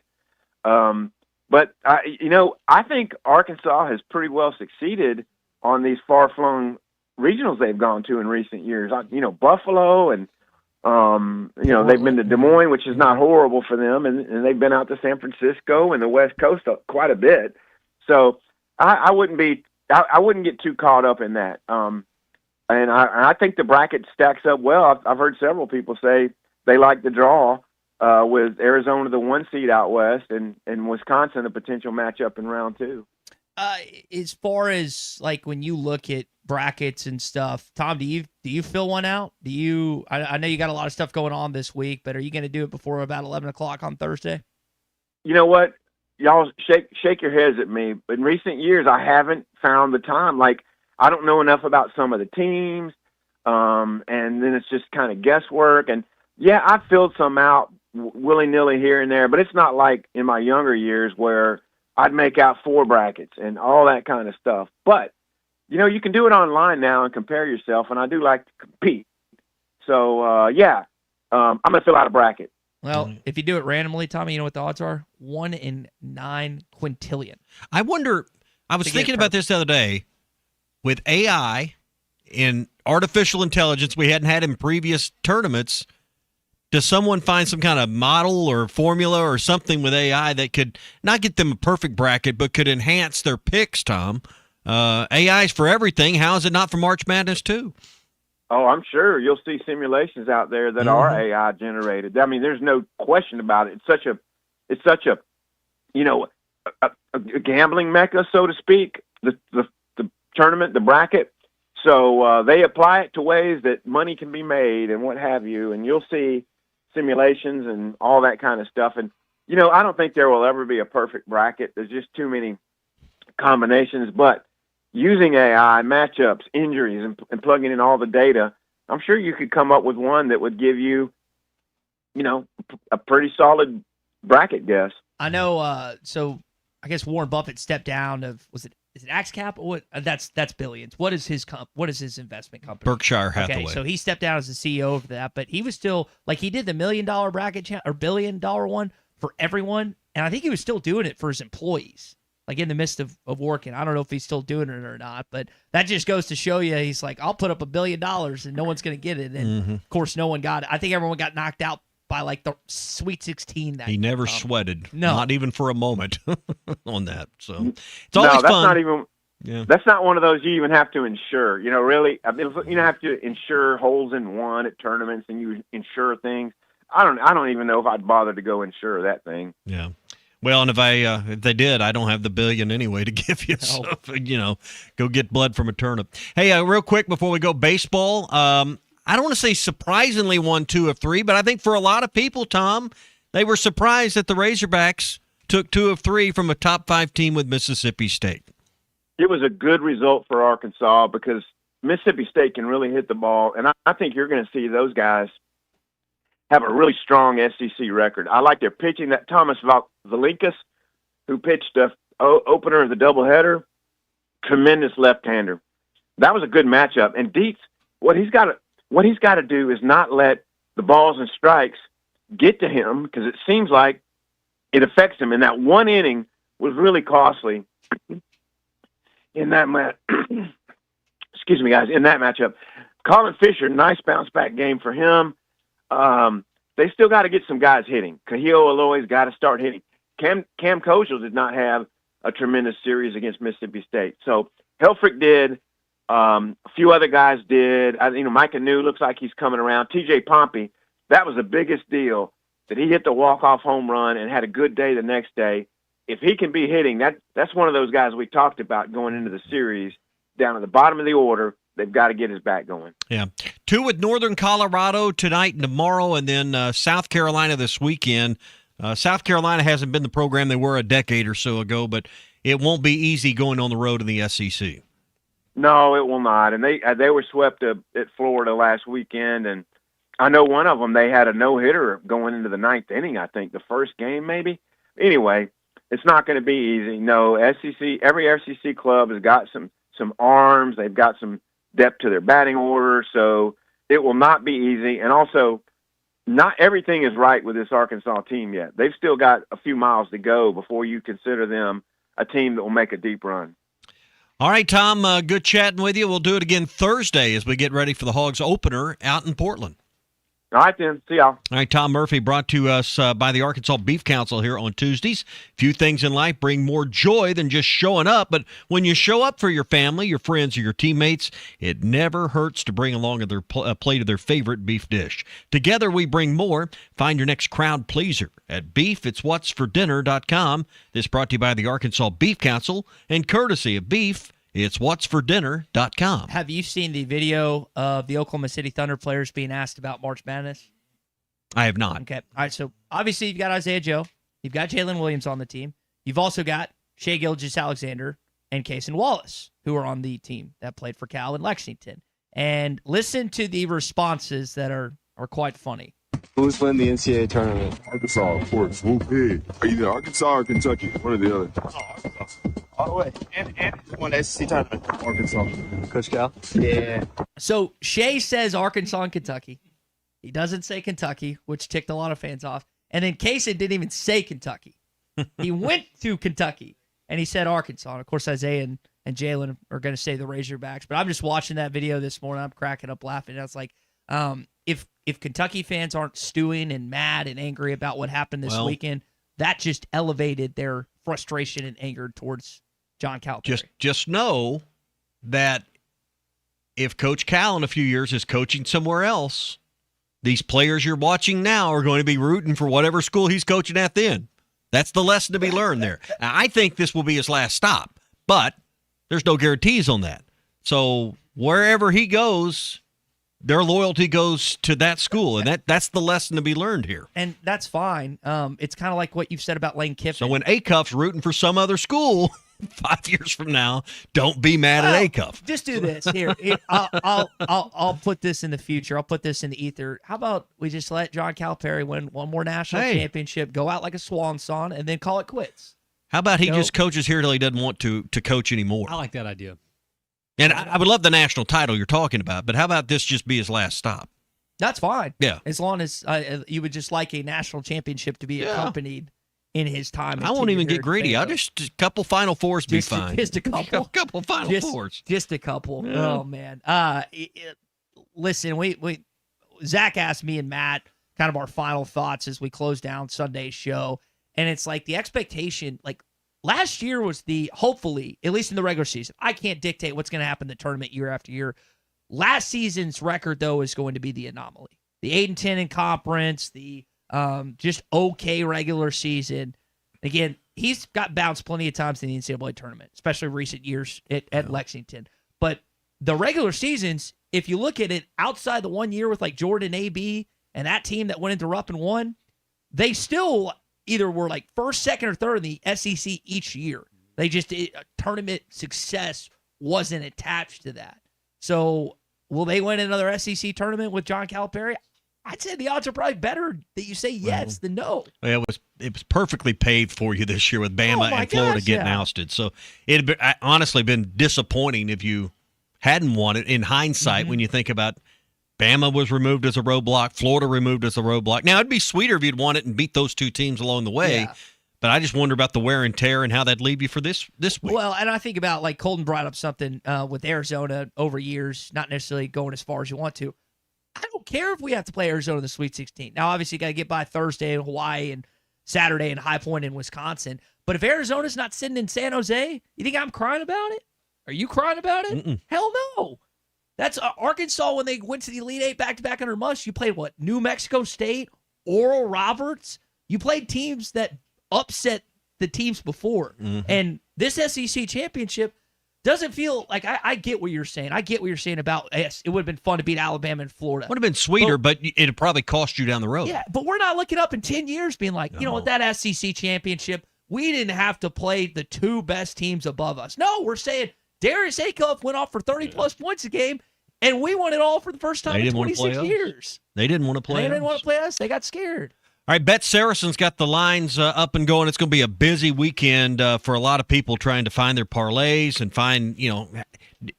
But I think Arkansas has pretty well succeeded on these far-flung regionals they've gone to in recent years. Buffalo and they've been to Des Moines, which is not horrible for them, and they've been out to San Francisco and the West Coast quite a bit. So I wouldn't get too caught up in that. And I think the bracket stacks up well. I've heard several people say they like the draw with Arizona the 1 seed out west, and Wisconsin a potential matchup in round 2. As far as like when you look at brackets and stuff, Tom, do you fill one out? I know you got a lot of stuff going on this week, but are you going to do it before about 11 o'clock on Thursday? You know what? Y'all shake your heads at me. In recent years, I haven't found the time. Like, I don't know enough about some of the teams, and then it's just kind of guesswork. And yeah, I filled some out willy nilly here and there, but it's not like in my younger years where I'd make out 4 brackets and all that kind of stuff. But you can do it online now and compare yourself, and I do like to compete. So I'm gonna fill out a bracket. Well, if you do it randomly, Tommy, you know what the odds are? 1 in 9 quintillion. I wonder. I was thinking about this the other day. With AI and artificial intelligence we hadn't had in previous tournaments, does someone find some kind of model or formula or something with AI that could not get them a perfect bracket, but could enhance their picks, Tom? AI is for everything. How is it not for March Madness, too? Oh, I'm sure you'll see simulations out there that are AI generated. I mean, there's no question about it. It's such a a gambling mecca, so to speak, the tournament, the bracket. So they apply it to ways that money can be made and what have you, and you'll see simulations and all that kind of stuff. And, I don't think there will ever be a perfect bracket. There's just too many combinations. But using AI, matchups, injuries, and plugging in all the data, I'm sure you could come up with one that would give you, a pretty solid bracket guess. I know. So I guess Warren Buffett stepped down is it Axe Cap or what? That's billions. What is his investment company? Berkshire Hathaway. Okay, so he stepped down as the CEO of that, but he was still he did the $1 million bracket or $1 billion one for everyone, and I think he was still doing it for his employees, like in the midst of working. I don't know if he's still doing it or not, but that just goes to show you he's like, I'll put up $1 billion and no one's gonna get it, and of course no one got it. I think everyone got knocked out by like the Sweet 16. He never sweated, no, not even for a moment on that. So it's always that's fun. Not even. Yeah. That's not one of those you even have to insure. Really, I mean, you have to insure holes in one at tournaments, and you insure things. I don't even know if I'd bother to go insure that thing. Yeah. Well, and if they did, I don't have the $1 billion anyway to give you. So, go get blood from a turnip. Hey, real quick before we go, baseball. I don't want to say surprisingly won 2 of 3, but I think for a lot of people, Tom, they were surprised that the Razorbacks took 2 of 3 from a top 5 team with Mississippi State. It was a good result for Arkansas because Mississippi State can really hit the ball, and I think you're going to see those guys have a really strong SEC record. I like their pitching. That Thomas Valinkas, who pitched the opener of the doubleheader, tremendous left-hander. That was a good matchup. And Dietz, what he's got to do is not let the balls and strikes get to him because it seems like it affects him. And that one inning was really costly in that excuse me, guys, in that matchup. Colin Fisher, nice bounce-back game for him. They still got to get some guys hitting. Kahil Aloy's got to start hitting. Cam Koshel did not have a tremendous series against Mississippi State. So Helfrich did. A few other guys did. Micah New looks like he's coming around. TJ Pompey, that was the biggest deal, that he hit the walk-off home run and had a good day the next day. If he can be hitting, that's one of those guys we talked about going into the series. Down at the bottom of the order, they've got to get his bat going. Yeah. 2 with Northern Colorado tonight and tomorrow, and then South Carolina this weekend. South Carolina hasn't been the program they were a decade or so ago, but it won't be easy going on the road in the SEC. No, it will not. And they were swept at Florida last weekend, and I know one of them, they had a no-hitter going into the 9th inning, I think, the first game maybe. Anyway, it's not going to be easy. No, every SEC club has got some arms. They've got some depth to their batting order, so it will not be easy. And also, not everything is right with this Arkansas team yet. They've still got a few miles to go before you consider them a team that will make a deep run. All right, Tom, good chatting with you. We'll do it again Thursday as we get ready for the Hogs opener out in Portland. All right, then. See y'all. All right, Tom Murphy, brought to us by the Arkansas Beef Council here on Tuesdays. Few things in life bring more joy than just showing up, but when you show up for your family, your friends, or your teammates, it never hurts to bring along a plate of their favorite beef dish. Together, we bring more. Find your next crowd pleaser at beefitswhatsfordinner.com. This brought to you by the Arkansas Beef Council and courtesy of Beef. It's whatsfordinner.com. Have you seen the video of the Oklahoma City Thunder players being asked about March Madness? I have not. Okay. All right, so obviously you've got Isaiah Joe. You've got Jalen Williams on the team. You've also got Shai Gilgeous-Alexander. and Cason Wallace, who are on the team that played for Cal in Lexington. And listen to the responses that are quite funny. Who's winning the NCAA tournament? Arkansas, of course. Whoop, hey. Either Arkansas or Kentucky, one or the other. Arkansas. All the way. And won the SEC tournament. Arkansas. Coach Cal? Yeah. So Shea says Arkansas and Kentucky. He doesn't say Kentucky, which ticked a lot of fans off. And then Cason didn't even say Kentucky. He went to Kentucky, and he said Arkansas. And of course, Isaiah and Jalen are going to say the Razorbacks. But I'm just watching that video this morning. I'm cracking up laughing. And I was like, if Kentucky fans aren't stewing and mad and angry about what happened this weekend, that just elevated their frustration and anger towards John Calipari. Just know that if Coach Cal in a few years is coaching somewhere else, these players you're watching now are going to be rooting for whatever school he's coaching at then. That's the lesson to be learned there. Now, I think this will be his last stop, but there's no guarantees on that. So wherever he goes, their loyalty goes to that school, and that's the lesson to be learned here. And that's fine. It's kind of like what you've said about Lane Kiffin. So when Acuff's rooting for some other school 5 years from now, don't be mad at Acuff. Just do this. Here, I'll put this in the future. I'll put this in the ether. How about we just let John Calipari win one more national championship, go out like a swan song, and then call it quits? How about he just coaches here till he doesn't want to coach anymore? I like that idea. And I would love the national title you're talking about, but how about this just be his last stop? That's fine. Yeah. As long as you would just like a national championship to be accompanied in his time. I won't even get greedy. I'll just a couple Final Fours be fine. Just a couple. A couple Final Fours. Just a couple. Yeah. Oh, man. Listen, we Zach asked me and Matt kind of our final thoughts as we close down Sunday's show. And it's like the expectation, like, last year was hopefully, at least in the regular season, I can't dictate what's going to happen in the tournament year after year. Last season's record, though, is going to be the anomaly. The 8-10 in conference, the just okay regular season. Again, he's got bounced plenty of times in the NCAA tournament, especially recent years at Lexington. But the regular seasons, if you look at it outside the 1 year with like Jordan AB and that team that went into Rupp and won, they still either were like first, second, or third in the SEC each year. They just tournament success wasn't attached to that. So will they win another SEC tournament with John Calipari? I'd say the odds are probably better that you say yes than no. Well, it was perfectly paved for you this year with Bama and Florida getting ousted. So it had honestly been disappointing if you hadn't won it in hindsight when you think about Bama was removed as a roadblock, Florida removed as a roadblock. Now, it'd be sweeter if you'd won it and beat those two teams along the way. Yeah. But I just wonder about the wear and tear and how that'd leave you for this week. Well, and I think about, like, Colton brought up something with Arizona over years, not necessarily going as far as you want to. I don't care if we have to play Arizona in the Sweet 16. Now, obviously, you got to get by Thursday in Hawaii and Saturday in High Point in Wisconsin. But if Arizona's not sitting in San Jose, you think I'm crying about it? Are you crying about it? Mm-mm. Hell no. That's Arkansas when they went to the Elite Eight back-to-back under Muss. You played, what, New Mexico State, Oral Roberts? You played teams that upset the teams before. Mm-hmm. And this SEC championship doesn't feel like I get what you're saying. I get what you're saying about, yes, it would have been fun to beat Alabama and Florida. Would have been sweeter, but it'd probably cost you down the road. Yeah, but we're not looking up in 10 years being like, you know what, that SEC championship, we didn't have to play the two best teams above us. No, we're saying Darius Acuff went off for 30-plus points a game, and we won it all for the first time in 26 years. They didn't want to play us. They didn't want to play us. They got scared. All right, Bet Saracen's got the lines up and going. It's going to be a busy weekend for a lot of people trying to find their parlays and find, do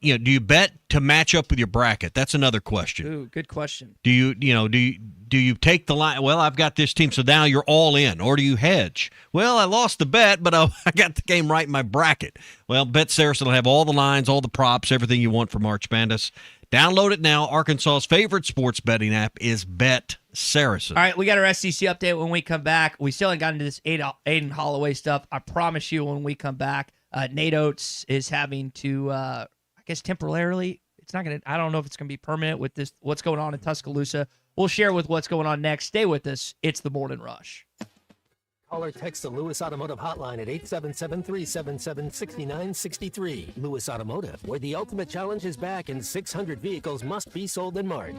you bet to match up with your bracket? That's another question. Ooh, good question. Do you take the line? Well, I've got this team, so now you're all in. Or do you hedge? Well, I lost the bet, but I got the game right in my bracket. Well, Bet Saracen will have all the lines, all the props, everything you want for March Madness. Download it now. Arkansas's favorite sports betting app is Bet Saracen. All right, we got our SEC update when we come back. We still haven't gotten into this Aiden Holloway stuff. I promise you when we come back, Nate Oates is having to, I guess temporarily, it's not going to, I don't know if it's going to be permanent with this, what's going on in Tuscaloosa. We'll share with what's going on next. Stay with us. It's the Morning Rush. Call or text the Lewis Automotive hotline at 877-377-6963. Lewis Automotive, where the ultimate challenge is back and 600 vehicles must be sold in March.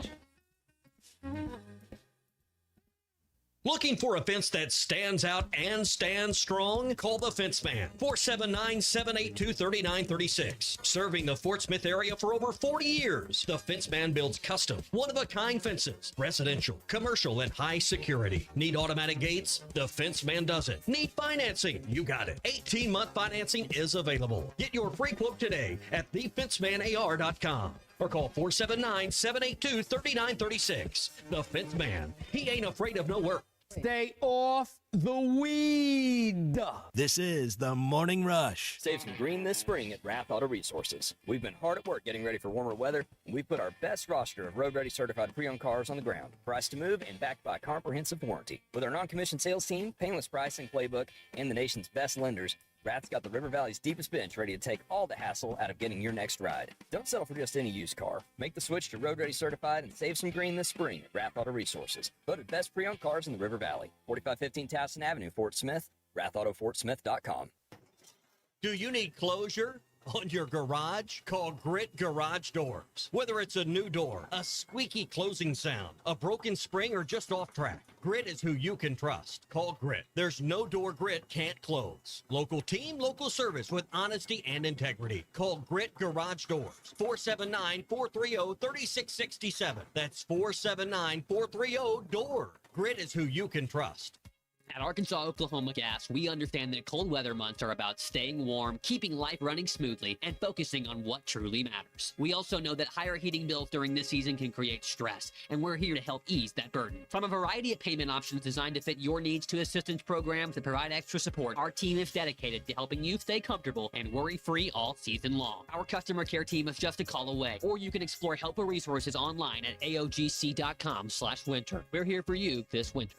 Looking for a fence that stands out and stands strong? Call the Fence Man, 479-782-3936. Serving the Fort Smith area for over 40 years, the Fence Man builds custom, one-of-a-kind fences, residential, commercial, and high security. Need automatic gates? The Fence Man does it. Need financing? You got it. 18-month financing is available. Get your free quote today at thefencemanar.com. Or call 479-782-3936. The Fence Man. He ain't afraid of no work. Stay off the weed. This is the Morning Rush. Save some green this spring at Rath Auto Resources. We've been hard at work getting ready for warmer weather, and we've put our best roster of road-ready certified pre-owned cars on the ground. Priced to move and backed by a comprehensive warranty. With our non-commissioned sales team, painless pricing playbook, and the nation's best lenders, Rath's got the River Valley's deepest bench ready to take all the hassle out of getting your next ride. Don't settle for just any used car. Make the switch to Road Ready Certified and save some green this spring at Rath Auto Resources. Voted best pre-owned cars in the River Valley. 4515 Towson Avenue, Fort Smith. RathAutoFortSmith.com. Do you need closure on your garage? Call Grit Garage Doors. Whether it's a new door, a squeaky closing sound, a broken spring, or just off track, Grit is who you can trust. Call Grit. There's no door Grit can't close. Local team, local service with honesty and integrity. Call Grit Garage Doors. 479-430-3667. That's 479-430-DOOR. Grit is who you can trust. At Arkansas Oklahoma Gas, we understand that cold weather months are about staying warm, keeping life running smoothly, and focusing on what truly matters. We also know that higher heating bills during this season can create stress, and we're here to help ease that burden. From a variety of payment options designed to fit your needs to assistance programs that provide extra support, our team is dedicated to helping you stay comfortable and worry-free all season long. Our customer care team is just a call away, or you can explore helpful resources online at aogc.com/winter. We're here for you this winter.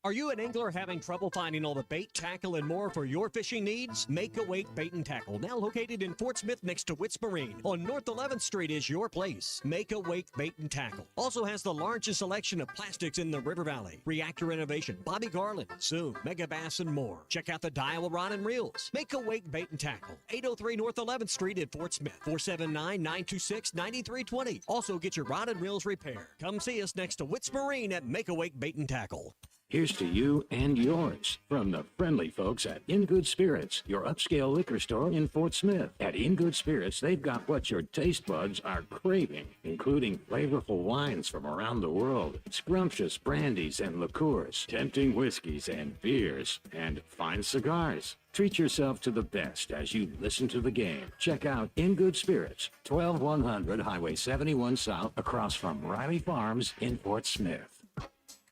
Are you an angler having trouble finding all the bait, tackle, and more for your fishing needs? Make a Wake Bait and Tackle, now located in Fort Smith next to Witts Marine on North 11th Street, is your place. Make a Wake Bait and Tackle also has the largest selection of plastics in the River Valley. Reactor Innovation, Bobby Garland, Zoom, Mega Bass, and more. Check out the Daiwa Rod and Reels. Make a Wake Bait and Tackle, 803 North 11th Street in Fort Smith, 479-926-9320. Also get your rod and reels repaired. Come see us next to Witts Marine at Make a Wake Bait and Tackle. Here's to you and yours from the friendly folks at In Good Spirits, your upscale liquor store in Fort Smith. At In Good Spirits, they've got what your taste buds are craving, including flavorful wines from around the world, scrumptious brandies and liqueurs, tempting whiskeys and beers, and fine cigars. Treat yourself to the best as you listen to the game. Check out In Good Spirits, 12100 Highway 71 South, across from Riley Farms in Fort Smith.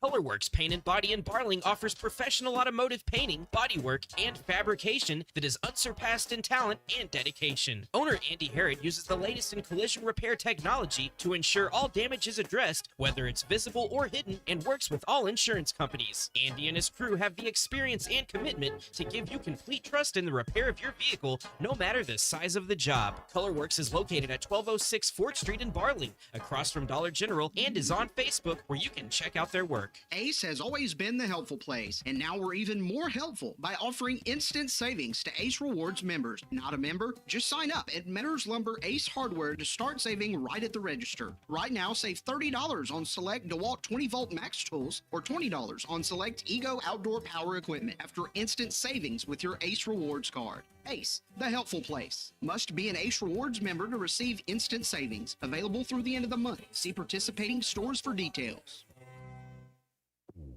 Colorworks Paint and Body in Barling offers professional automotive painting, bodywork, and fabrication that is unsurpassed in talent and dedication. Owner Andy Harrod uses the latest in collision repair technology to ensure all damage is addressed, whether it's visible or hidden, and works with all insurance companies. Andy and his crew have the experience and commitment to give you complete trust in the repair of your vehicle, no matter the size of the job. Colorworks is located at 1206 4th Street in Barling, across from Dollar General, and is on Facebook, where you can check out their work. Ace has always been the helpful place, and now we're even more helpful by offering instant savings to Ace Rewards members. Not a member? Just sign up at Mentor's Lumber Ace Hardware to start saving right at the register. Right now, save $30 on select DeWalt 20-volt max tools or $20 on select Ego outdoor power equipment after instant savings with your Ace Rewards card. Ace, the helpful place. Must be an Ace Rewards member to receive instant savings. Available through the end of the month. See participating stores for details.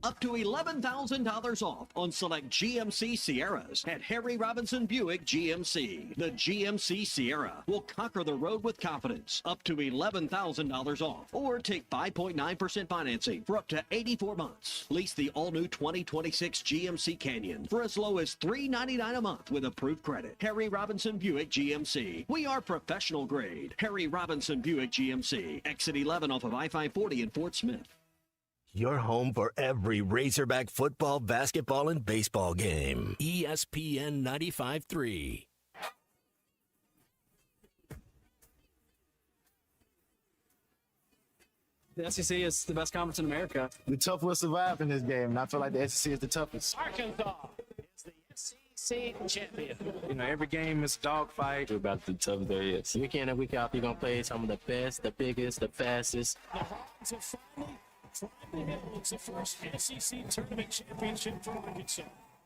Up to $11,000 off on select GMC Sierras at Harry Robinson Buick GMC. The GMC Sierra will conquer the road with confidence. Up to $11,000 off. Or take 5.9% financing for up to 84 months. Lease the all-new 2026 GMC Canyon for as low as $399 a month with approved credit. Harry Robinson Buick GMC. We are professional grade. Harry Robinson Buick GMC. Exit 11 off of I-540 in Fort Smith. Your home for every Razorback football, basketball, and baseball game. ESPN 95.3. The SEC is the best conference in America. The tough will survive in this game, and I feel like the SEC is the toughest. Arkansas is the SEC champion. You know, every game is a dogfight. We're about the toughest there is. Week in and week out, you're going to play some of the best, the biggest, the fastest. The Hawks have finally Finally holds the first SEC tournament championship for Arkansas.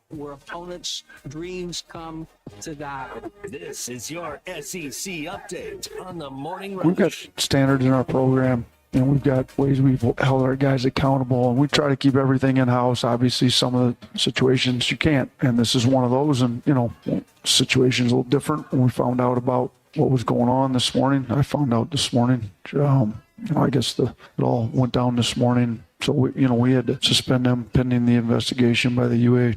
Where opponents' dreams come to die. This is your SEC update on the Morning Rush. We've got standards in our program, and we've got ways we've held our guys accountable, and we try to keep everything in-house. Obviously, some of the situations you can't, and this is one of those, and, situation's a little different. When we found out about what was going on this morning, I found out this morning, I guess it all went down this morning. So we had to suspend him pending the investigation by the UA,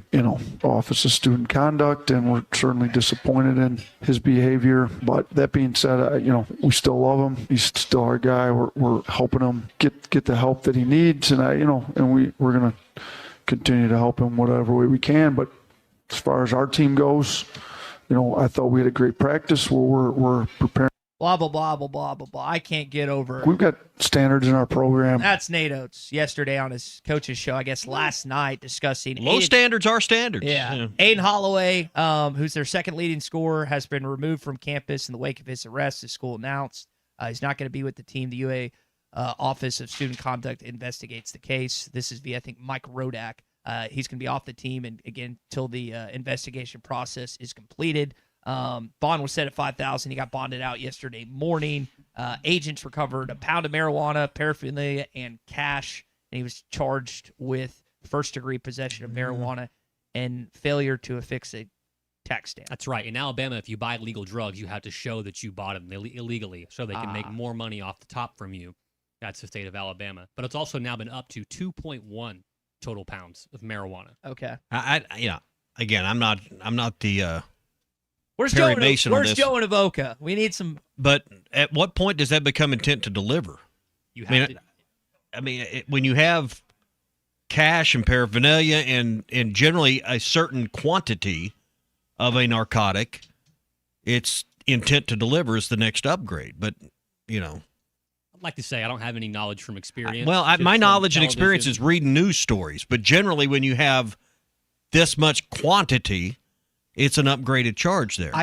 Office of Student Conduct, and we're certainly disappointed in his behavior. But that being said, we still love him. He's still our guy. We're helping him get the help that he needs, and we're gonna continue to help him whatever way we can. But as far as our team goes, I thought we had a great practice where we're preparing. Blah, blah, blah, blah, blah, blah, blah. I can't get over it. We've got standards in our program. That's Nate Oates yesterday on his coach's show, I guess last night, discussing low standards are standards. Yeah. Aiden Holloway, who's their second leading scorer, has been removed from campus in the wake of his arrest. His school announced he's not going to be with the team. The UA Office of Student Conduct investigates the case. This is via, I think, Mike Rodak. He's going to be off the team, and again, till the investigation process is completed. Bond was set at $5,000. He got bonded out yesterday morning. Agents recovered a pound of marijuana, paraphernalia, and cash. And he was charged with first-degree possession of marijuana and failure to affix a tax stamp. That's right. In Alabama, if you buy legal drugs, you have to show that you bought them illegally so they can make more money off the top from you. That's the state of Alabama. But it's also now been up to 2.1 total pounds of marijuana. Okay. Again, I'm not the Where's Perry Joe? Mason on Where's this. Joe and Avoca? We need some. But at what point does that become intent to deliver? You have when you have cash and paraphernalia and generally a certain quantity of a narcotic, it's intent to deliver is the next upgrade. But I'd like to say I don't have any knowledge from experience. My knowledge and experience is reading news stories. But generally, when you have this much quantity, it's an upgraded charge there.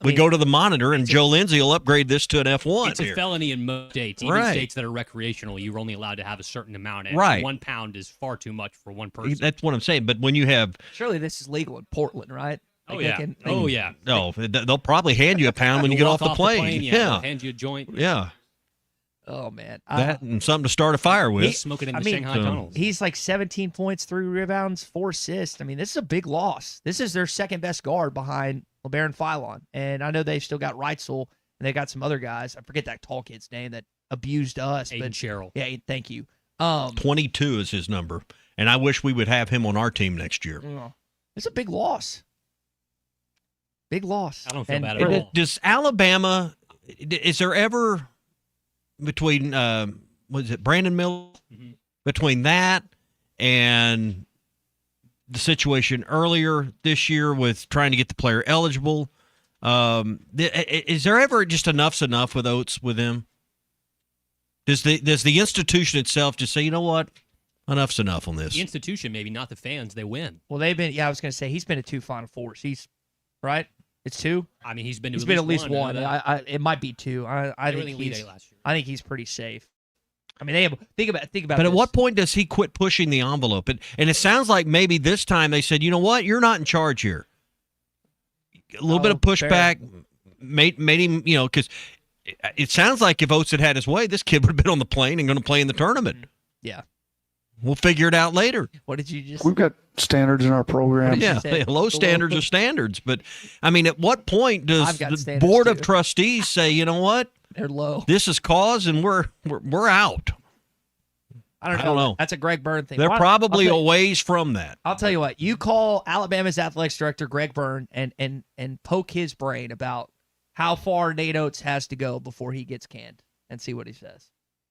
We go to the monitor, and Joe Lindsay will upgrade this to an F1. It's a felony in most states. Even states that are recreational, you're only allowed to have a certain amount. And right. 1 pound is far too much for one person. That's what I'm saying. But when you have... Surely this is legal in Portland, right? Yeah. No, they'll probably hand you a pound when you get off the plane. Yeah. Hand you a joint. Yeah. Oh, man. That and something to start a fire with. He's smoking in the Shanghai tunnels. He's like 17 points, 3 rebounds, 4 assists. This is a big loss. This is their second best guard behind LeBaron Philon. And I know they've still got Reitzel, and they got some other guys. I forget that tall kid's name that abused us. Aiden Sherrill. Yeah, thank you. 22 is his number. And I wish we would have him on our team next year. It's a big loss. Big loss. I don't feel bad at all. Does Alabama, is there ever... between Brandon Miller, between that and the situation earlier this year with trying to get the player eligible, is there ever just enough's enough with Oates with him? Does the institution itself just say, you know what, enough's enough on this? The institution, maybe, not the fans. They win. Well, they've been. Yeah, I was going to say he's been to 2 Final Fours. He's right. It's 2. He's been. He's been at least one. It might be 2. I think he's. Last year. I think he's pretty safe. They have think about. But this. at what point does he quit pushing the envelope? And it sounds like maybe this time they said, you know what, you're not in charge here. A little bit of pushback made him, because it sounds like if Oates had his way, this kid would have been on the plane and going to play in the tournament. Yeah. We'll figure it out later. What did you just? We've got standards in our program. Yeah, low standards are standards. But, at what point does the board of trustees say, you know what? They're low. This is cause, and we're out. I don't know. That's a Greg Byrne thing. They're probably a ways from that. I'll tell you what. You call Alabama's athletics director, Greg Byrne, and poke his brain about how far Nate Oates has to go before he gets canned and see what he says.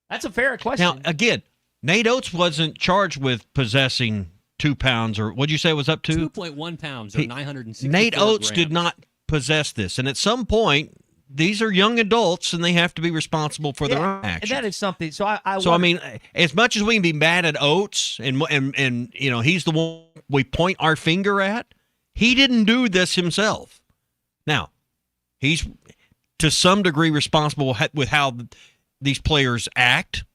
That's a fair question. Now, again, Nate Oates wasn't charged with possessing 2 pounds, or what'd you say it was up to? 2.1 pounds, or 960 Nate Oates grams. did not possess this. And at some point, these are young adults, and they have to be responsible for their own actions. And that is something. So as much as we can be mad at Oates, and he's the one we point our finger at, he didn't do this himself. Now, he's to some degree responsible with how these players act,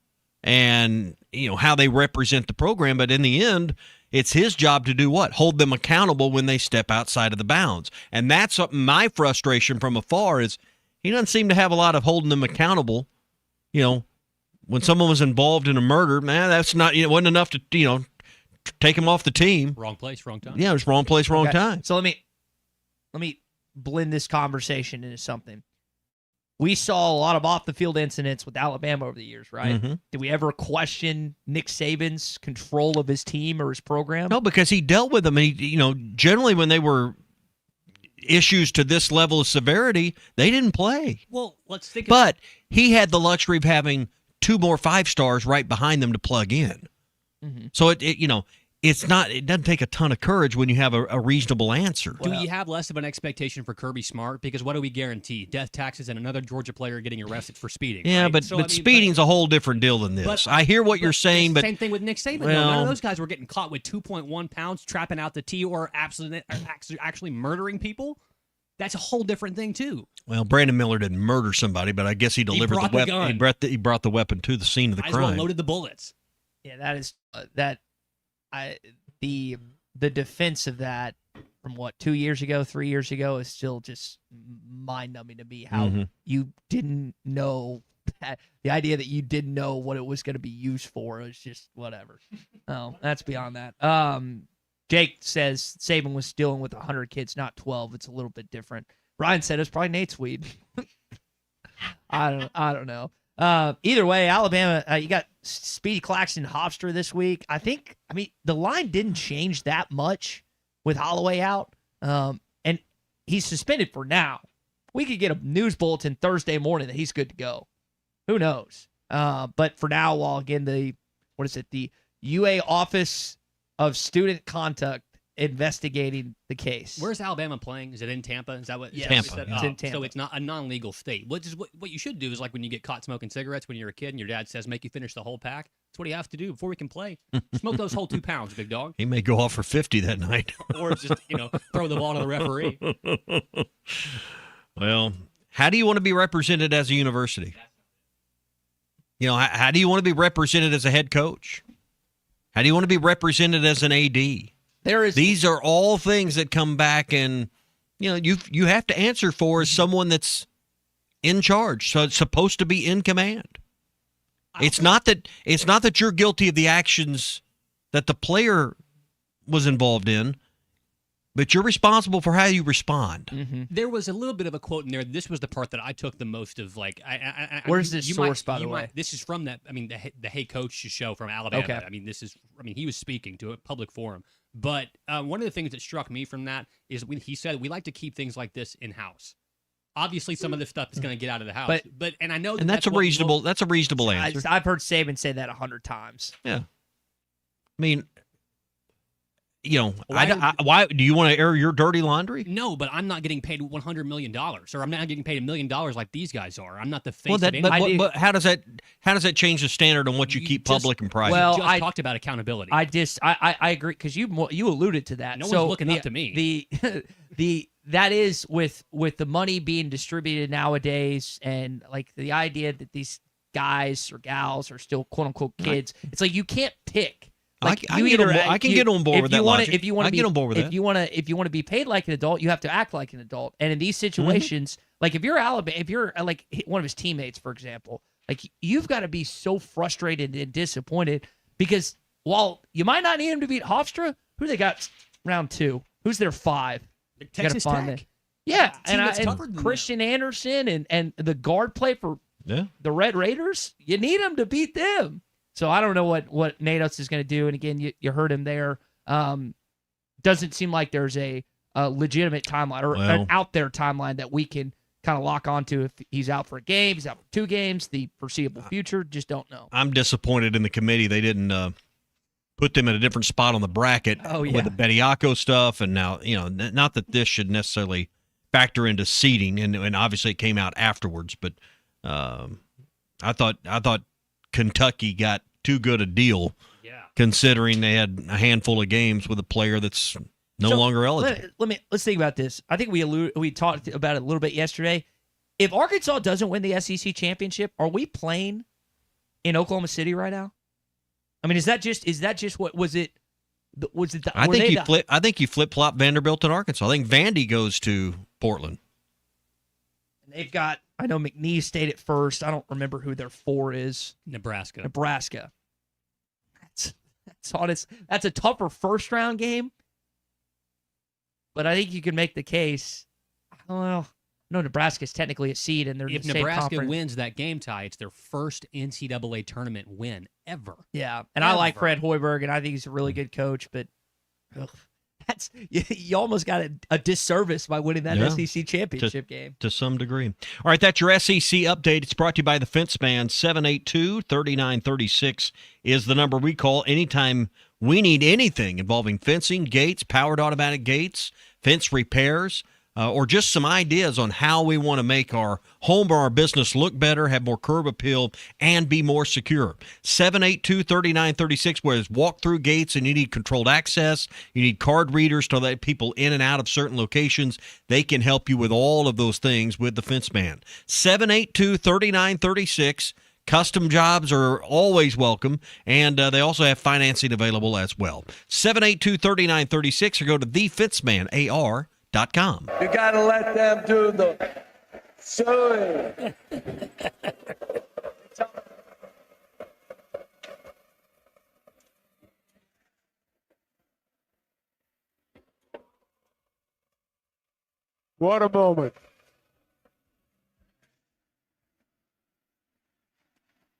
and how they represent the program, but in the end, it's his job to do what? Hold them accountable when they step outside of the bounds. And that's my frustration from afar is he doesn't seem to have a lot of holding them accountable. When someone was involved in a murder, man, that's not, wasn't enough to, take him off the team. Wrong place, wrong time. Yeah, it was wrong place, wrong time. So let me blend this conversation into something. We saw a lot of off-the-field incidents with Alabama over the years, right? Mhm. Did we ever question Nick Saban's control of his team or his program? No, because he dealt with them. And generally when they were issues to this level of severity, they didn't play. Well, let's think. But he had the luxury of having 2 more 5-stars right behind them to plug in. Mhm. So it doesn't take a ton of courage when you have a reasonable answer. Do you have less of an expectation for Kirby Smart? Because what do we guarantee? Death taxes and another Georgia player getting arrested for speeding. Yeah, right? but So, I mean, speeding's a whole different deal than this. but- I hear what you're saying, it's but the same thing with Nick Saban. well, None of those guys were getting caught with 2.1 pounds trapping out the tee or actually murdering people. That's a whole different thing too. well, Brandon Miller didn't murder somebody, but I guess he delivered brought the the weapon. gun. He brought the weapon to the scene of the Might as well crime. loaded the bullets. Yeah, that is the defense of that from 2 years ago, 3 years ago is still just mind-numbing to me. How Mhm. you didn't know that, the idea that you didn't know what it was going to be used for is just whatever. Oh, that's beyond that. Jake says Saban was dealing with 100 kids, not 12. It's a little bit different. Brian said it's probably Nate's weed. I don't know. Either way, Alabama, you got Speedy Claxton Hofstra this week. I mean, the line didn't change that much with Holloway out. And he's suspended for now. We could get a news bulletin Thursday morning that he's good to go. Who knows? But for now, while again, the UA Office of Student Conduct investigating the case. Where's Alabama playing? Is it in Tampa? Is that what? Yes. is that what Tampa, you said? yeah. It's in Tampa. So it's not a non-legal state. What you should do is like when you get caught smoking cigarettes when you're a kid and your dad says make you finish the whole pack. That's what you have to do before we can play. Smoke those whole 2 pounds, big dog. He may go off for 50 that night. Or just throw the ball to the referee. Well, how do you want to be represented as a university? How do you want to be represented as a head coach? How do you want to be represented as an AD? These are all things that come back and you have to answer for as someone that's in charge. So it's supposed to be in command. It's not that you're guilty of the actions that the player was involved in, but you're responsible for how you respond. Mm-hmm. There was a little bit of a quote in there. This was the part that I took the most of. Like, Where's this source, by the way? This is from that. I mean, the Hey Coach show from Alabama. Okay. I mean, he was speaking to a public forum. But one of the things that struck me from that is he said we like to keep things like this in house. Obviously, some of this stuff is going to get out of the house, but I know And that's a reasonable answer. I've heard Saban say that 100 times. Yeah. I mean, why do you want to air your dirty laundry? No, but I'm not getting paid $100 million, or I'm not getting paid $1 million like these guys are. I'm not the face Well, of anything. but how does that change the standard on what you keep public and private? Well, I talked about accountability. I agree because you alluded to that. No one's looking up to me. That is with the money being distributed nowadays, and like the idea that these guys or gals are still quote unquote kids. It's like you can't pick. Like I can get on board with that logic. If you want to get on board with that. if you want to be paid like an adult, you have to act like an adult. And in these situations, like if you're Alabama, if you're like one of his teammates, for example, like you've got to be so frustrated and disappointed because while you might not need him to beat Hofstra, who they got round 2? Who's their 5? Texas Tech. Yeah, and Christian Anderson and the guard play for the Red Raiders. You need them to beat them. So I don't know what Natos is going to do. And again, you heard him there. Doesn't seem like there's a legitimate timeline or an out there timeline that we can kind of lock onto if he's out for a game, he's out for 2 games, the foreseeable future. Just don't know. I'm disappointed in the committee. They didn't put them in a different spot on the bracket with the Bediako stuff. And now, not that this should necessarily factor into seeding, and obviously it came out afterwards, but I thought Kentucky got too good a deal considering they had a handful of games with a player that's no longer eligible. Let's think about this. I think we talked about it a little bit yesterday. If Arkansas doesn't win the SEC championship, are we playing in Oklahoma City right now? I mean, is that just what was it? Was it? I think you flip flop Vanderbilt and Arkansas. I think Vandy goes to Portland. They've got. I know McNeese stayed at first. I don't remember who their 4 is. Nebraska. That's honest. That's a tougher first round game. But I think you can make the case. Well, no, Nebraska's technically a seed, and they're if in the same Nebraska conference. wins that game tie, it's their first NCAA tournament win ever. Yeah, and I like Fred Hoiberg, and I think he's a really good coach. But that's you almost got a disservice by winning that SEC championship game to some degree. All right, that's your SEC update. It's brought to you by the Fence Man. 782-3936 is the number we call anytime we need anything involving fencing, gates, powered automatic gates, fence repairs, or just some ideas on how we want to make our home or our business look better, have more curb appeal, and be more secure. 782-3936, whereas walk-through gates and you need controlled access, you need card readers to let people in and out of certain locations. They can help you with all of those things with the Fence Man. 782-3936. Custom jobs are always welcome, and they also have financing available as well. 782-3936, or go to thefencemanAR.com. You gotta let them do the suing. What a moment.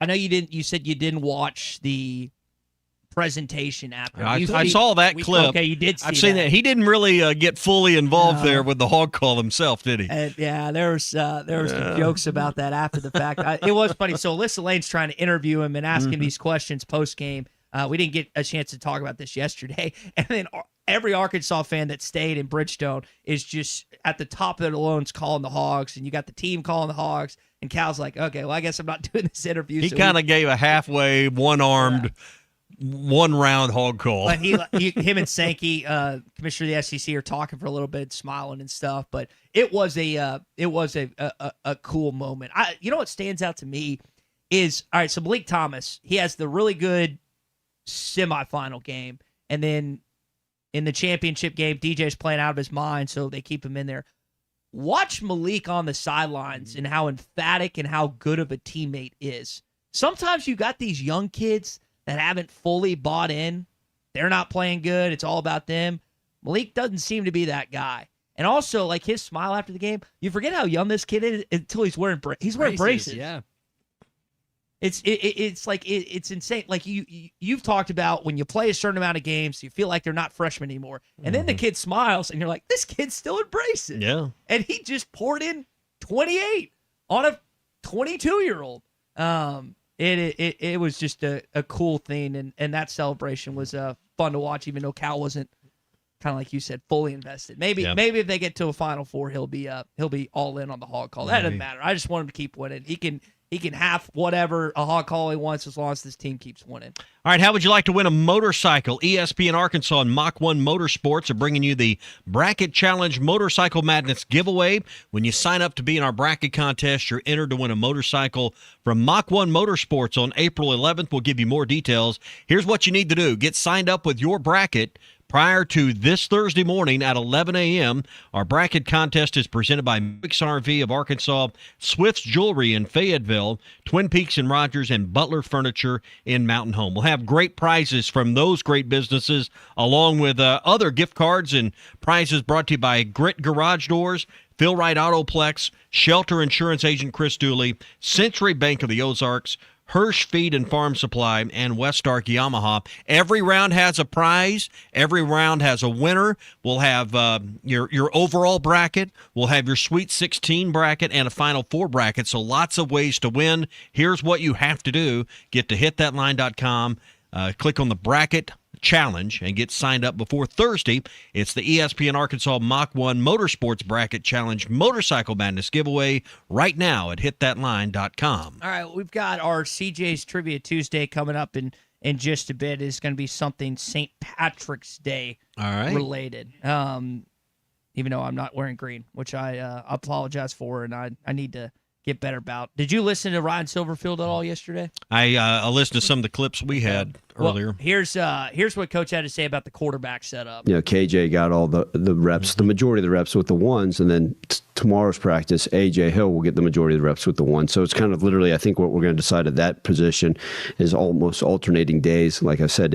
I know you didn't. You said you didn't watch the presentation after. I saw that clip. Okay, you did see I've seen that. He didn't really get fully involved there with the hog call himself, did he? And yeah, there was some jokes about that after the fact. It was funny. So Alyssa Lane's trying to interview him and ask him these questions post game. We didn't get a chance to talk about this yesterday, and then every Arkansas fan that stayed in Bridgestone is just at the top of their lungs calling the Hogs, and you got the team calling the Hogs. And Cal's like, okay, well, I guess I'm not doing this interview. He kind of gave a halfway, one-armed, one-round hog call. But him and Sankey, commissioner of the SEC, are talking for a little bit, smiling and stuff. But it was a cool moment. You know what stands out to me is, all right, so Malik Thomas, he has the really good semifinal game, and then in the championship game, DJ's playing out of his mind, so they keep him in there. Watch Malik on the sidelines and how emphatic and how good of a teammate is. Sometimes you got these young kids that haven't fully bought in. They're not playing good. It's all about them. Malik doesn't seem to be that guy. And also, like his smile after the game, you forget how young this kid is until he's wearing braces. Yeah. It's like it's insane. Like you've talked about when you play a certain amount of games, you feel like they're not freshmen anymore, and then the kid smiles, and you're like, this kid's still in braces. Yeah, and he just poured in 28 on a 22-year-old. It was just a cool thing, and that celebration was fun to watch, even though Cal wasn't, kind of like you said, fully invested. Maybe if they get to a Final Four, he'll be all in on the hog call. That doesn't matter. I just want him to keep winning. He can have whatever a hog call he wants as long as this team keeps winning. All right, how would you like to win a motorcycle? ESPN Arkansas and Mach 1 Motorsports are bringing you the Bracket Challenge Motorcycle Madness giveaway. When you sign up to be in our bracket contest, you're entered to win a motorcycle from Mach 1 Motorsports on April 11th. We'll give you more details. Here's what you need to do. Get signed up with your bracket prior to this Thursday morning at 11 a.m. Our bracket contest is presented by Mix RV of Arkansas, Swift's Jewelry in Fayetteville, Twin Peaks and Rogers, and Butler Furniture in Mountain Home. We'll have great prizes from those great businesses, along with other gift cards and prizes brought to you by Grit Garage Doors, Phil Wright Autoplex, Shelter Insurance Agent Chris Dooley, Century Bank of the Ozarks, Hirsch Feed and Farm Supply, and West Ark Yamaha. Every round has a prize. Every round has a winner. We'll have your overall bracket. We'll have your Sweet 16 bracket and a Final Four bracket. So lots of ways to win. Here's what you have to do. Get to hitthatline.com. Click on the bracket challenge and get signed up before Thursday. It's the ESPN Arkansas Mach 1 Motorsports Bracket Challenge Motorcycle Madness giveaway right now at hitthatline.com. All right, we've got our CJ's Trivia Tuesday coming up in just a bit. It's going to be something St. Patrick's Day related. Even though I'm not wearing green, which I apologize for, and I need to get better about. Did you listen to Ryan Silverfield at all yesterday? I listened to some of the clips we had earlier. Well, here's what Coach had to say about the quarterback setup. KJ got all the reps, the majority of the reps with the ones, and then tomorrow's practice, AJ Hill will get the majority of the reps with the ones. So it's kind of literally, I think what we're going to decide at that position is almost alternating days. Like I said,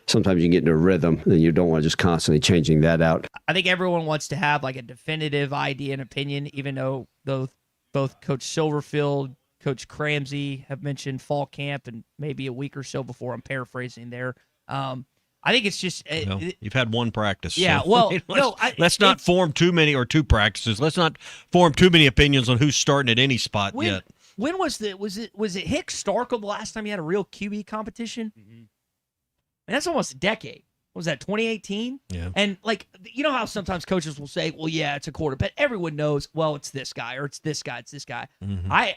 sometimes you can get into a rhythm, and you don't want to just constantly changing that out. I think everyone wants to have like a definitive idea and opinion, even though both Coach Silverfield, Coach Cramsey have mentioned fall camp and maybe a week or so before. I'm paraphrasing there. I think it's just you've had one practice. Yeah. So, Well, let's not form too many or two practices. Let's not form too many opinions on who's starting at any spot yet. When was it Hicks Starkle the last time you had a real QB competition? Mm-hmm. And that's almost a decade. What was that, 2018? Yeah. And you know how sometimes coaches will say, well, yeah, it's a quarter, but everyone knows, well, it's this guy or it's this guy, it's this guy. Mm-hmm. I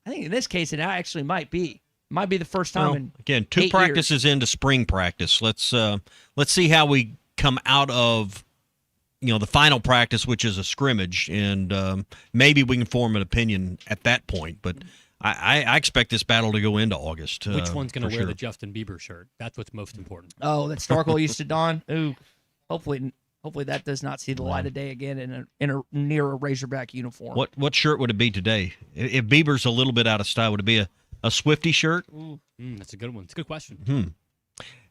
think in this case, it actually might be the first time in again 2 8 practices years. into spring practice. Let's see how we come out of the final practice, which is a scrimmage, and maybe we can form an opinion at that point. But I expect this battle to go into August. Which one's going to wear sure. the Justin Bieber shirt? That's what's most important. Oh, that Starkle used to don. Ooh, hopefully that does not see the light of day again near a Razorback uniform. What shirt would it be today? If Bieber's a little bit out of style, would it be a Swifty shirt? That's a good one. It's a good question.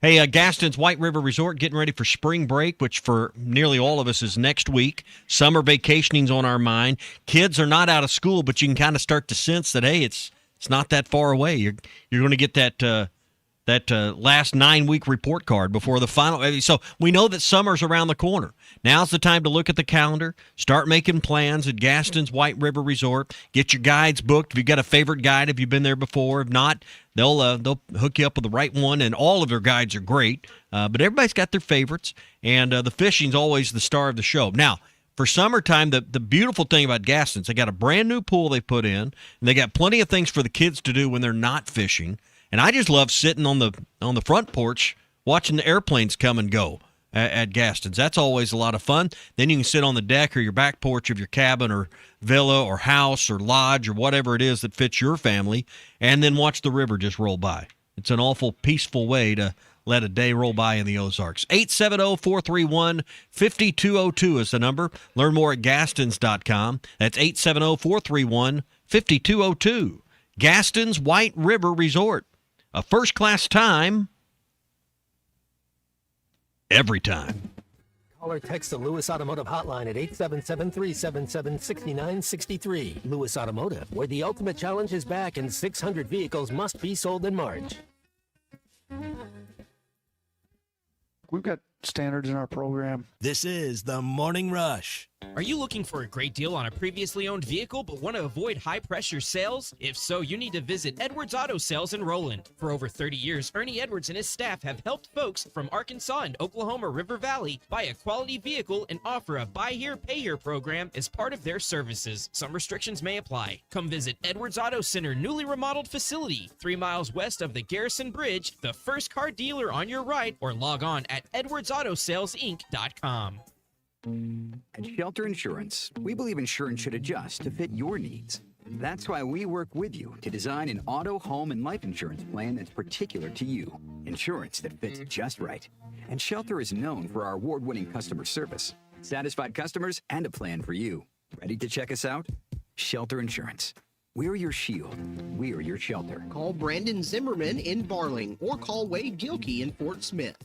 Hey, Gaston's White River Resort getting ready for spring break, which for nearly all of us is next week. Summer vacationing's on our mind. Kids are not out of school, but you can kind of start to sense that, hey, it's not that far away. You're going to get that last 9-week report card before the final. So we know that summer's around the corner. Now's the time to look at the calendar, start making plans at Gaston's White River Resort. Get your guides booked. If you've got a favorite guide, if you've been there before. If not, they'll hook you up with the right one, and all of their guides are great. But everybody's got their favorites, and the fishing's always the star of the show. Now, for summertime, the beautiful thing about Gaston's, they got a brand new pool they put in, and they got plenty of things for the kids to do when they're not fishing. And I just love sitting on the front porch watching the airplanes come and go at Gaston's. That's always a lot of fun. Then you can sit on the deck or your back porch of your cabin or villa or house or lodge or whatever it is that fits your family, and then watch the river just roll by. It's an awful peaceful way to let a day roll by in the Ozarks. 870-431-5202 is the number. Learn more at Gastons.com. That's 870-431-5202. Gaston's White River Resort. A first-class time every time. Call or text the Lewis Automotive hotline at 877-377-6963. Lewis Automotive, where the ultimate challenge is back and 600 vehicles must be sold in March. We've got standards in our program. This is the Morning Rush. Are you looking for a great deal on a previously owned vehicle but want to avoid high-pressure sales? If so, you need to visit Edwards Auto Sales in Roland. For over 30 years, Ernie Edwards and his staff have helped folks from Arkansas and Oklahoma River Valley buy a quality vehicle and offer a buy here, pay here program as part of their services. Some restrictions may apply. Come visit Edwards Auto Center newly remodeled facility, 3 miles west of the Garrison Bridge, the first car dealer on your right, or log on at edwardsautosalesinc.com. At Shelter Insurance, we believe insurance should adjust to fit your needs. That's why we work with you to design an auto, home, and life insurance plan that's particular to you. Insurance that fits just right. And Shelter is known for our award-winning customer service, satisfied customers, and a plan for you. Ready to check us out? Shelter Insurance. We're your shield. We're your shelter. Call Brandon Zimmerman in Barling or call Wade Gilkey in Fort Smith.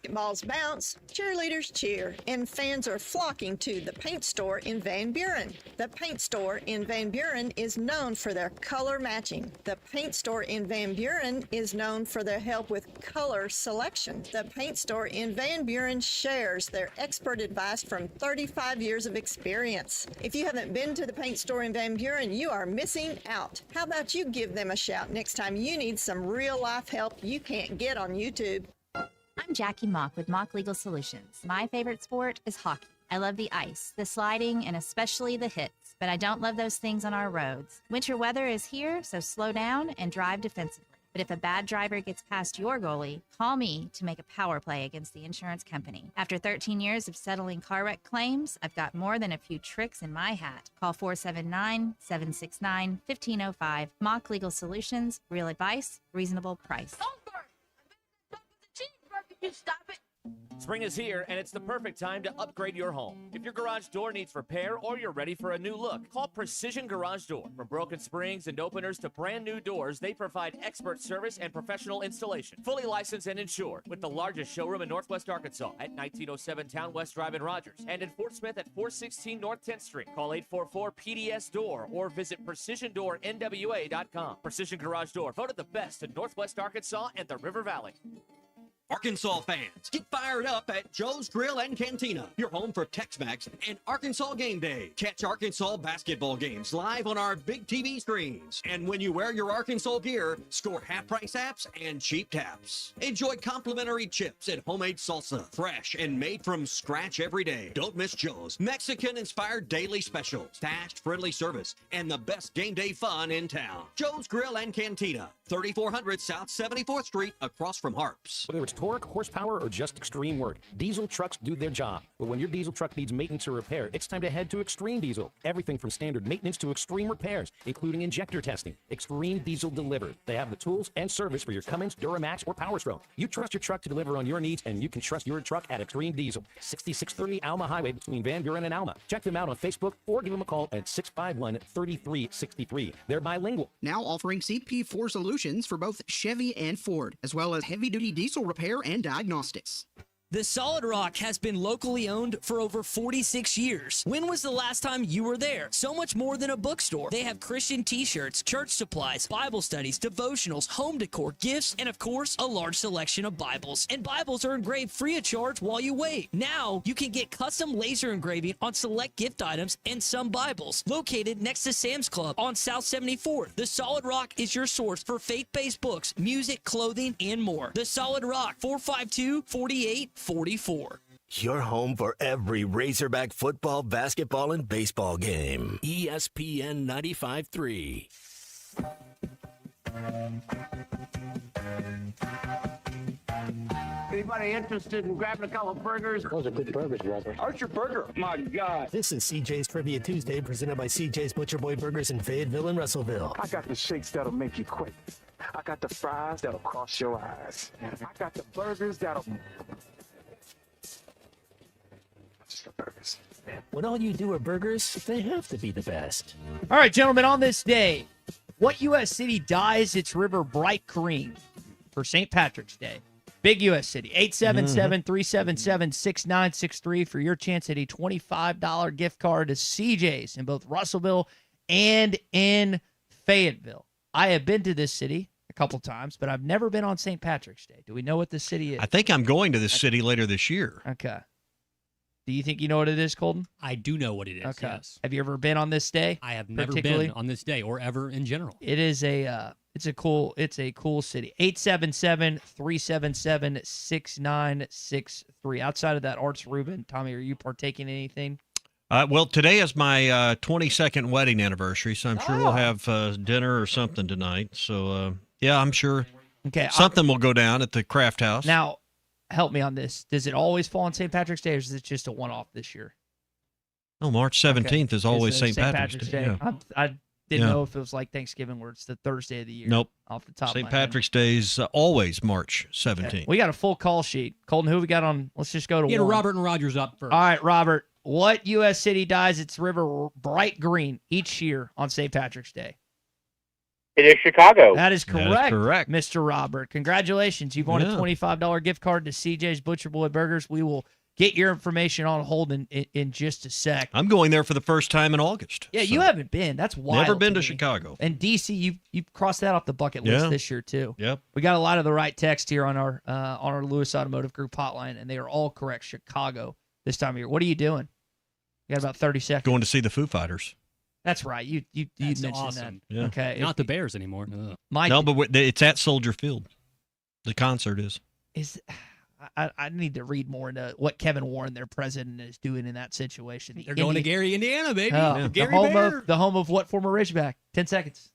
Basketballs bounce, cheerleaders cheer, and fans are flocking to the paint store in Van Buren. The paint store in Van Buren is known for their color matching. The paint store in Van Buren is known for their help with color selection. The paint store in Van Buren shares their expert advice from 35 years of experience. If you haven't been to the paint store in Van Buren, you are missing out. How about you give them a shout next time you need some real-life help you can't get on YouTube? I'm Jackie Mock with Mock Legal Solutions. My favorite sport is hockey. I love the ice, the sliding, and especially the hits, but I don't love those things on our roads. Winter weather is here, so slow down and drive defensively. But if a bad driver gets past your goalie, call me to make a power play against the insurance company. After 13 years of settling car wreck claims, I've got more than a few tricks in my hat. Call 479-769-1505. Mock Legal Solutions. Real advice, reasonable price. Spring is here, and it's the perfect time to upgrade your home. If your garage door needs repair or you're ready for a new look, call Precision Garage Door. From broken springs and openers to brand new doors, they provide expert service and professional installation. Fully licensed and insured, with the largest showroom in Northwest Arkansas at 1907 Town West Drive in Rogers, and in Fort Smith at 416 North 10th Street. Call 844-PDS-DOOR or visit PrecisionDoorNWA.com. Precision Garage Door, voted the best in Northwest Arkansas and the River Valley. Arkansas fans, get fired up at Joe's Grill and Cantina, your home for Tex-Mex and Arkansas Game Day. Catch Arkansas basketball games live on our big TV screens. And when you wear your Arkansas gear, score half-price apps and cheap taps. Enjoy complimentary chips and homemade salsa, fresh and made from scratch every day. Don't miss Joe's Mexican-inspired daily specials, fast, friendly service, and the best game day fun in town. Joe's Grill and Cantina, 3400 South 74th Street, across from Harps. Whether it's torque, horsepower, or just extreme work, diesel trucks do their job. But when your diesel truck needs maintenance or repair, it's time to head to Extreme Diesel. Everything from standard maintenance to extreme repairs, including injector testing. Extreme Diesel delivers. They have the tools and service for your Cummins, Duramax, or Power Stroke. You trust your truck to deliver on your needs, and you can trust your truck at Extreme Diesel. 6630 Alma Highway between Van Buren and Alma. Check them out on Facebook or give them a call at 651-3363. They're bilingual. Now offering CP4 solutions for both Chevy and Ford, as well as heavy-duty diesel repair and diagnostics. The Solid Rock has been locally owned for over 46 years. When was the last time you were there? So much more than a bookstore. They have Christian t-shirts, church supplies, Bible studies, devotionals, home decor, gifts, and of course, a large selection of Bibles. And Bibles are engraved free of charge while you wait. Now, you can get custom laser engraving on select gift items and some Bibles. Located next to Sam's Club on South 74th. The Solid Rock is your source for faith-based books, music, clothing, and more. The Solid Rock, 452-4844. Your home for every Razorback football, basketball, and baseball game. ESPN 95.3. Anybody interested in grabbing a couple of burgers? Those are good burgers, brother. Archer Burger. My God. This is CJ's Trivia Tuesday, presented by CJ's Butcher Boy Burgers in Fayetteville and Russellville. I got the shakes that'll make you quit. I got the fries that'll cross your eyes. I got the burgers that'll... Just the burgers. When all you do are burgers, they have to be the best. All right, gentlemen, on this day, what U.S. city dyes its river bright green for St. Patrick's Day? Big U.S. city. 877-377-6963 for your chance at a $25 gift card to CJ's in both Russellville and in Fayetteville. I have been to this city a couple times, but I've never been on St. Patrick's Day. Do we know what this city is? I think I'm going to this city later this year. Okay. Do you think you know what it is, Colton? I do know what it is, Okay. yes. Have you ever been on this day? I have never been on this day or ever in general. It is it's a cool city. 877-377-6963. Outside of that, Arts Rubin, Tommy, are you partaking in anything? Well, today is my 22nd wedding anniversary, so I'm sure we'll have dinner or something tonight. So, yeah, I'm sure something will go down at the Craft House. Now, help me on this. Does it always fall on St. Patrick's Day, or is it just a one-off this year? No, March 17th is always St. Patrick's Day. Yeah. I didn't know if it was like Thanksgiving, where it's the Thursday of the year. Nope. Off the top of St. my Patrick's Day is always March 17th. Okay. We got a full call sheet. Colton, who we got on? Let's just go to Get one. Robert and Rogers up first. All right, Robert. What U.S. city dyes its river bright green each year on St. Patrick's Day? It is Chicago. That is correct, correct. Mr. Robert. Congratulations. You've won a $25 gift card to CJ's Butcher Boy Burgers. We will get your information on hold in just a sec. I'm going there for the first time in August. Yeah, you haven't been. That's wild. Never been to me. Chicago. And DC, you've crossed that off the bucket list this year too. Yep. We got a lot of the right text here on our Lewis Automotive Group hotline, and they are all correct. Chicago this time of year. What are you doing? You got about 30 seconds. Going to see the Foo Fighters. That's right. You mentioned awesome. that. Yeah. Okay. Not the Bears anymore. No, but it's at Soldier Field. The concert is. I need to read more into what Kevin Warren, their president, is doing in that situation. They're going to Gary, Indiana, baby. The home of what former Ridgeback? 10 seconds.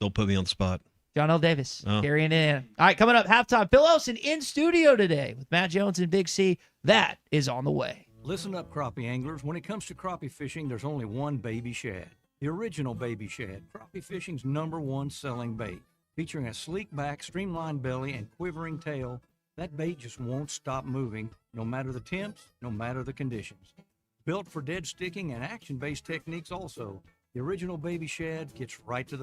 Don't put me on the spot. John L. Davis carrying it in. All right, coming up, halftime. Phil Elson in studio today with Matt Jones and Big C. That is on the way. Listen up, crappie anglers. When it comes to crappie fishing, there's only one baby shad. The original baby shad, crappie fishing's #1 selling bait. Featuring a sleek back, streamlined belly, and quivering tail, that bait just won't stop moving, no matter the temps, no matter the conditions. Built for dead sticking and action-based techniques also, the original baby shad gets right to the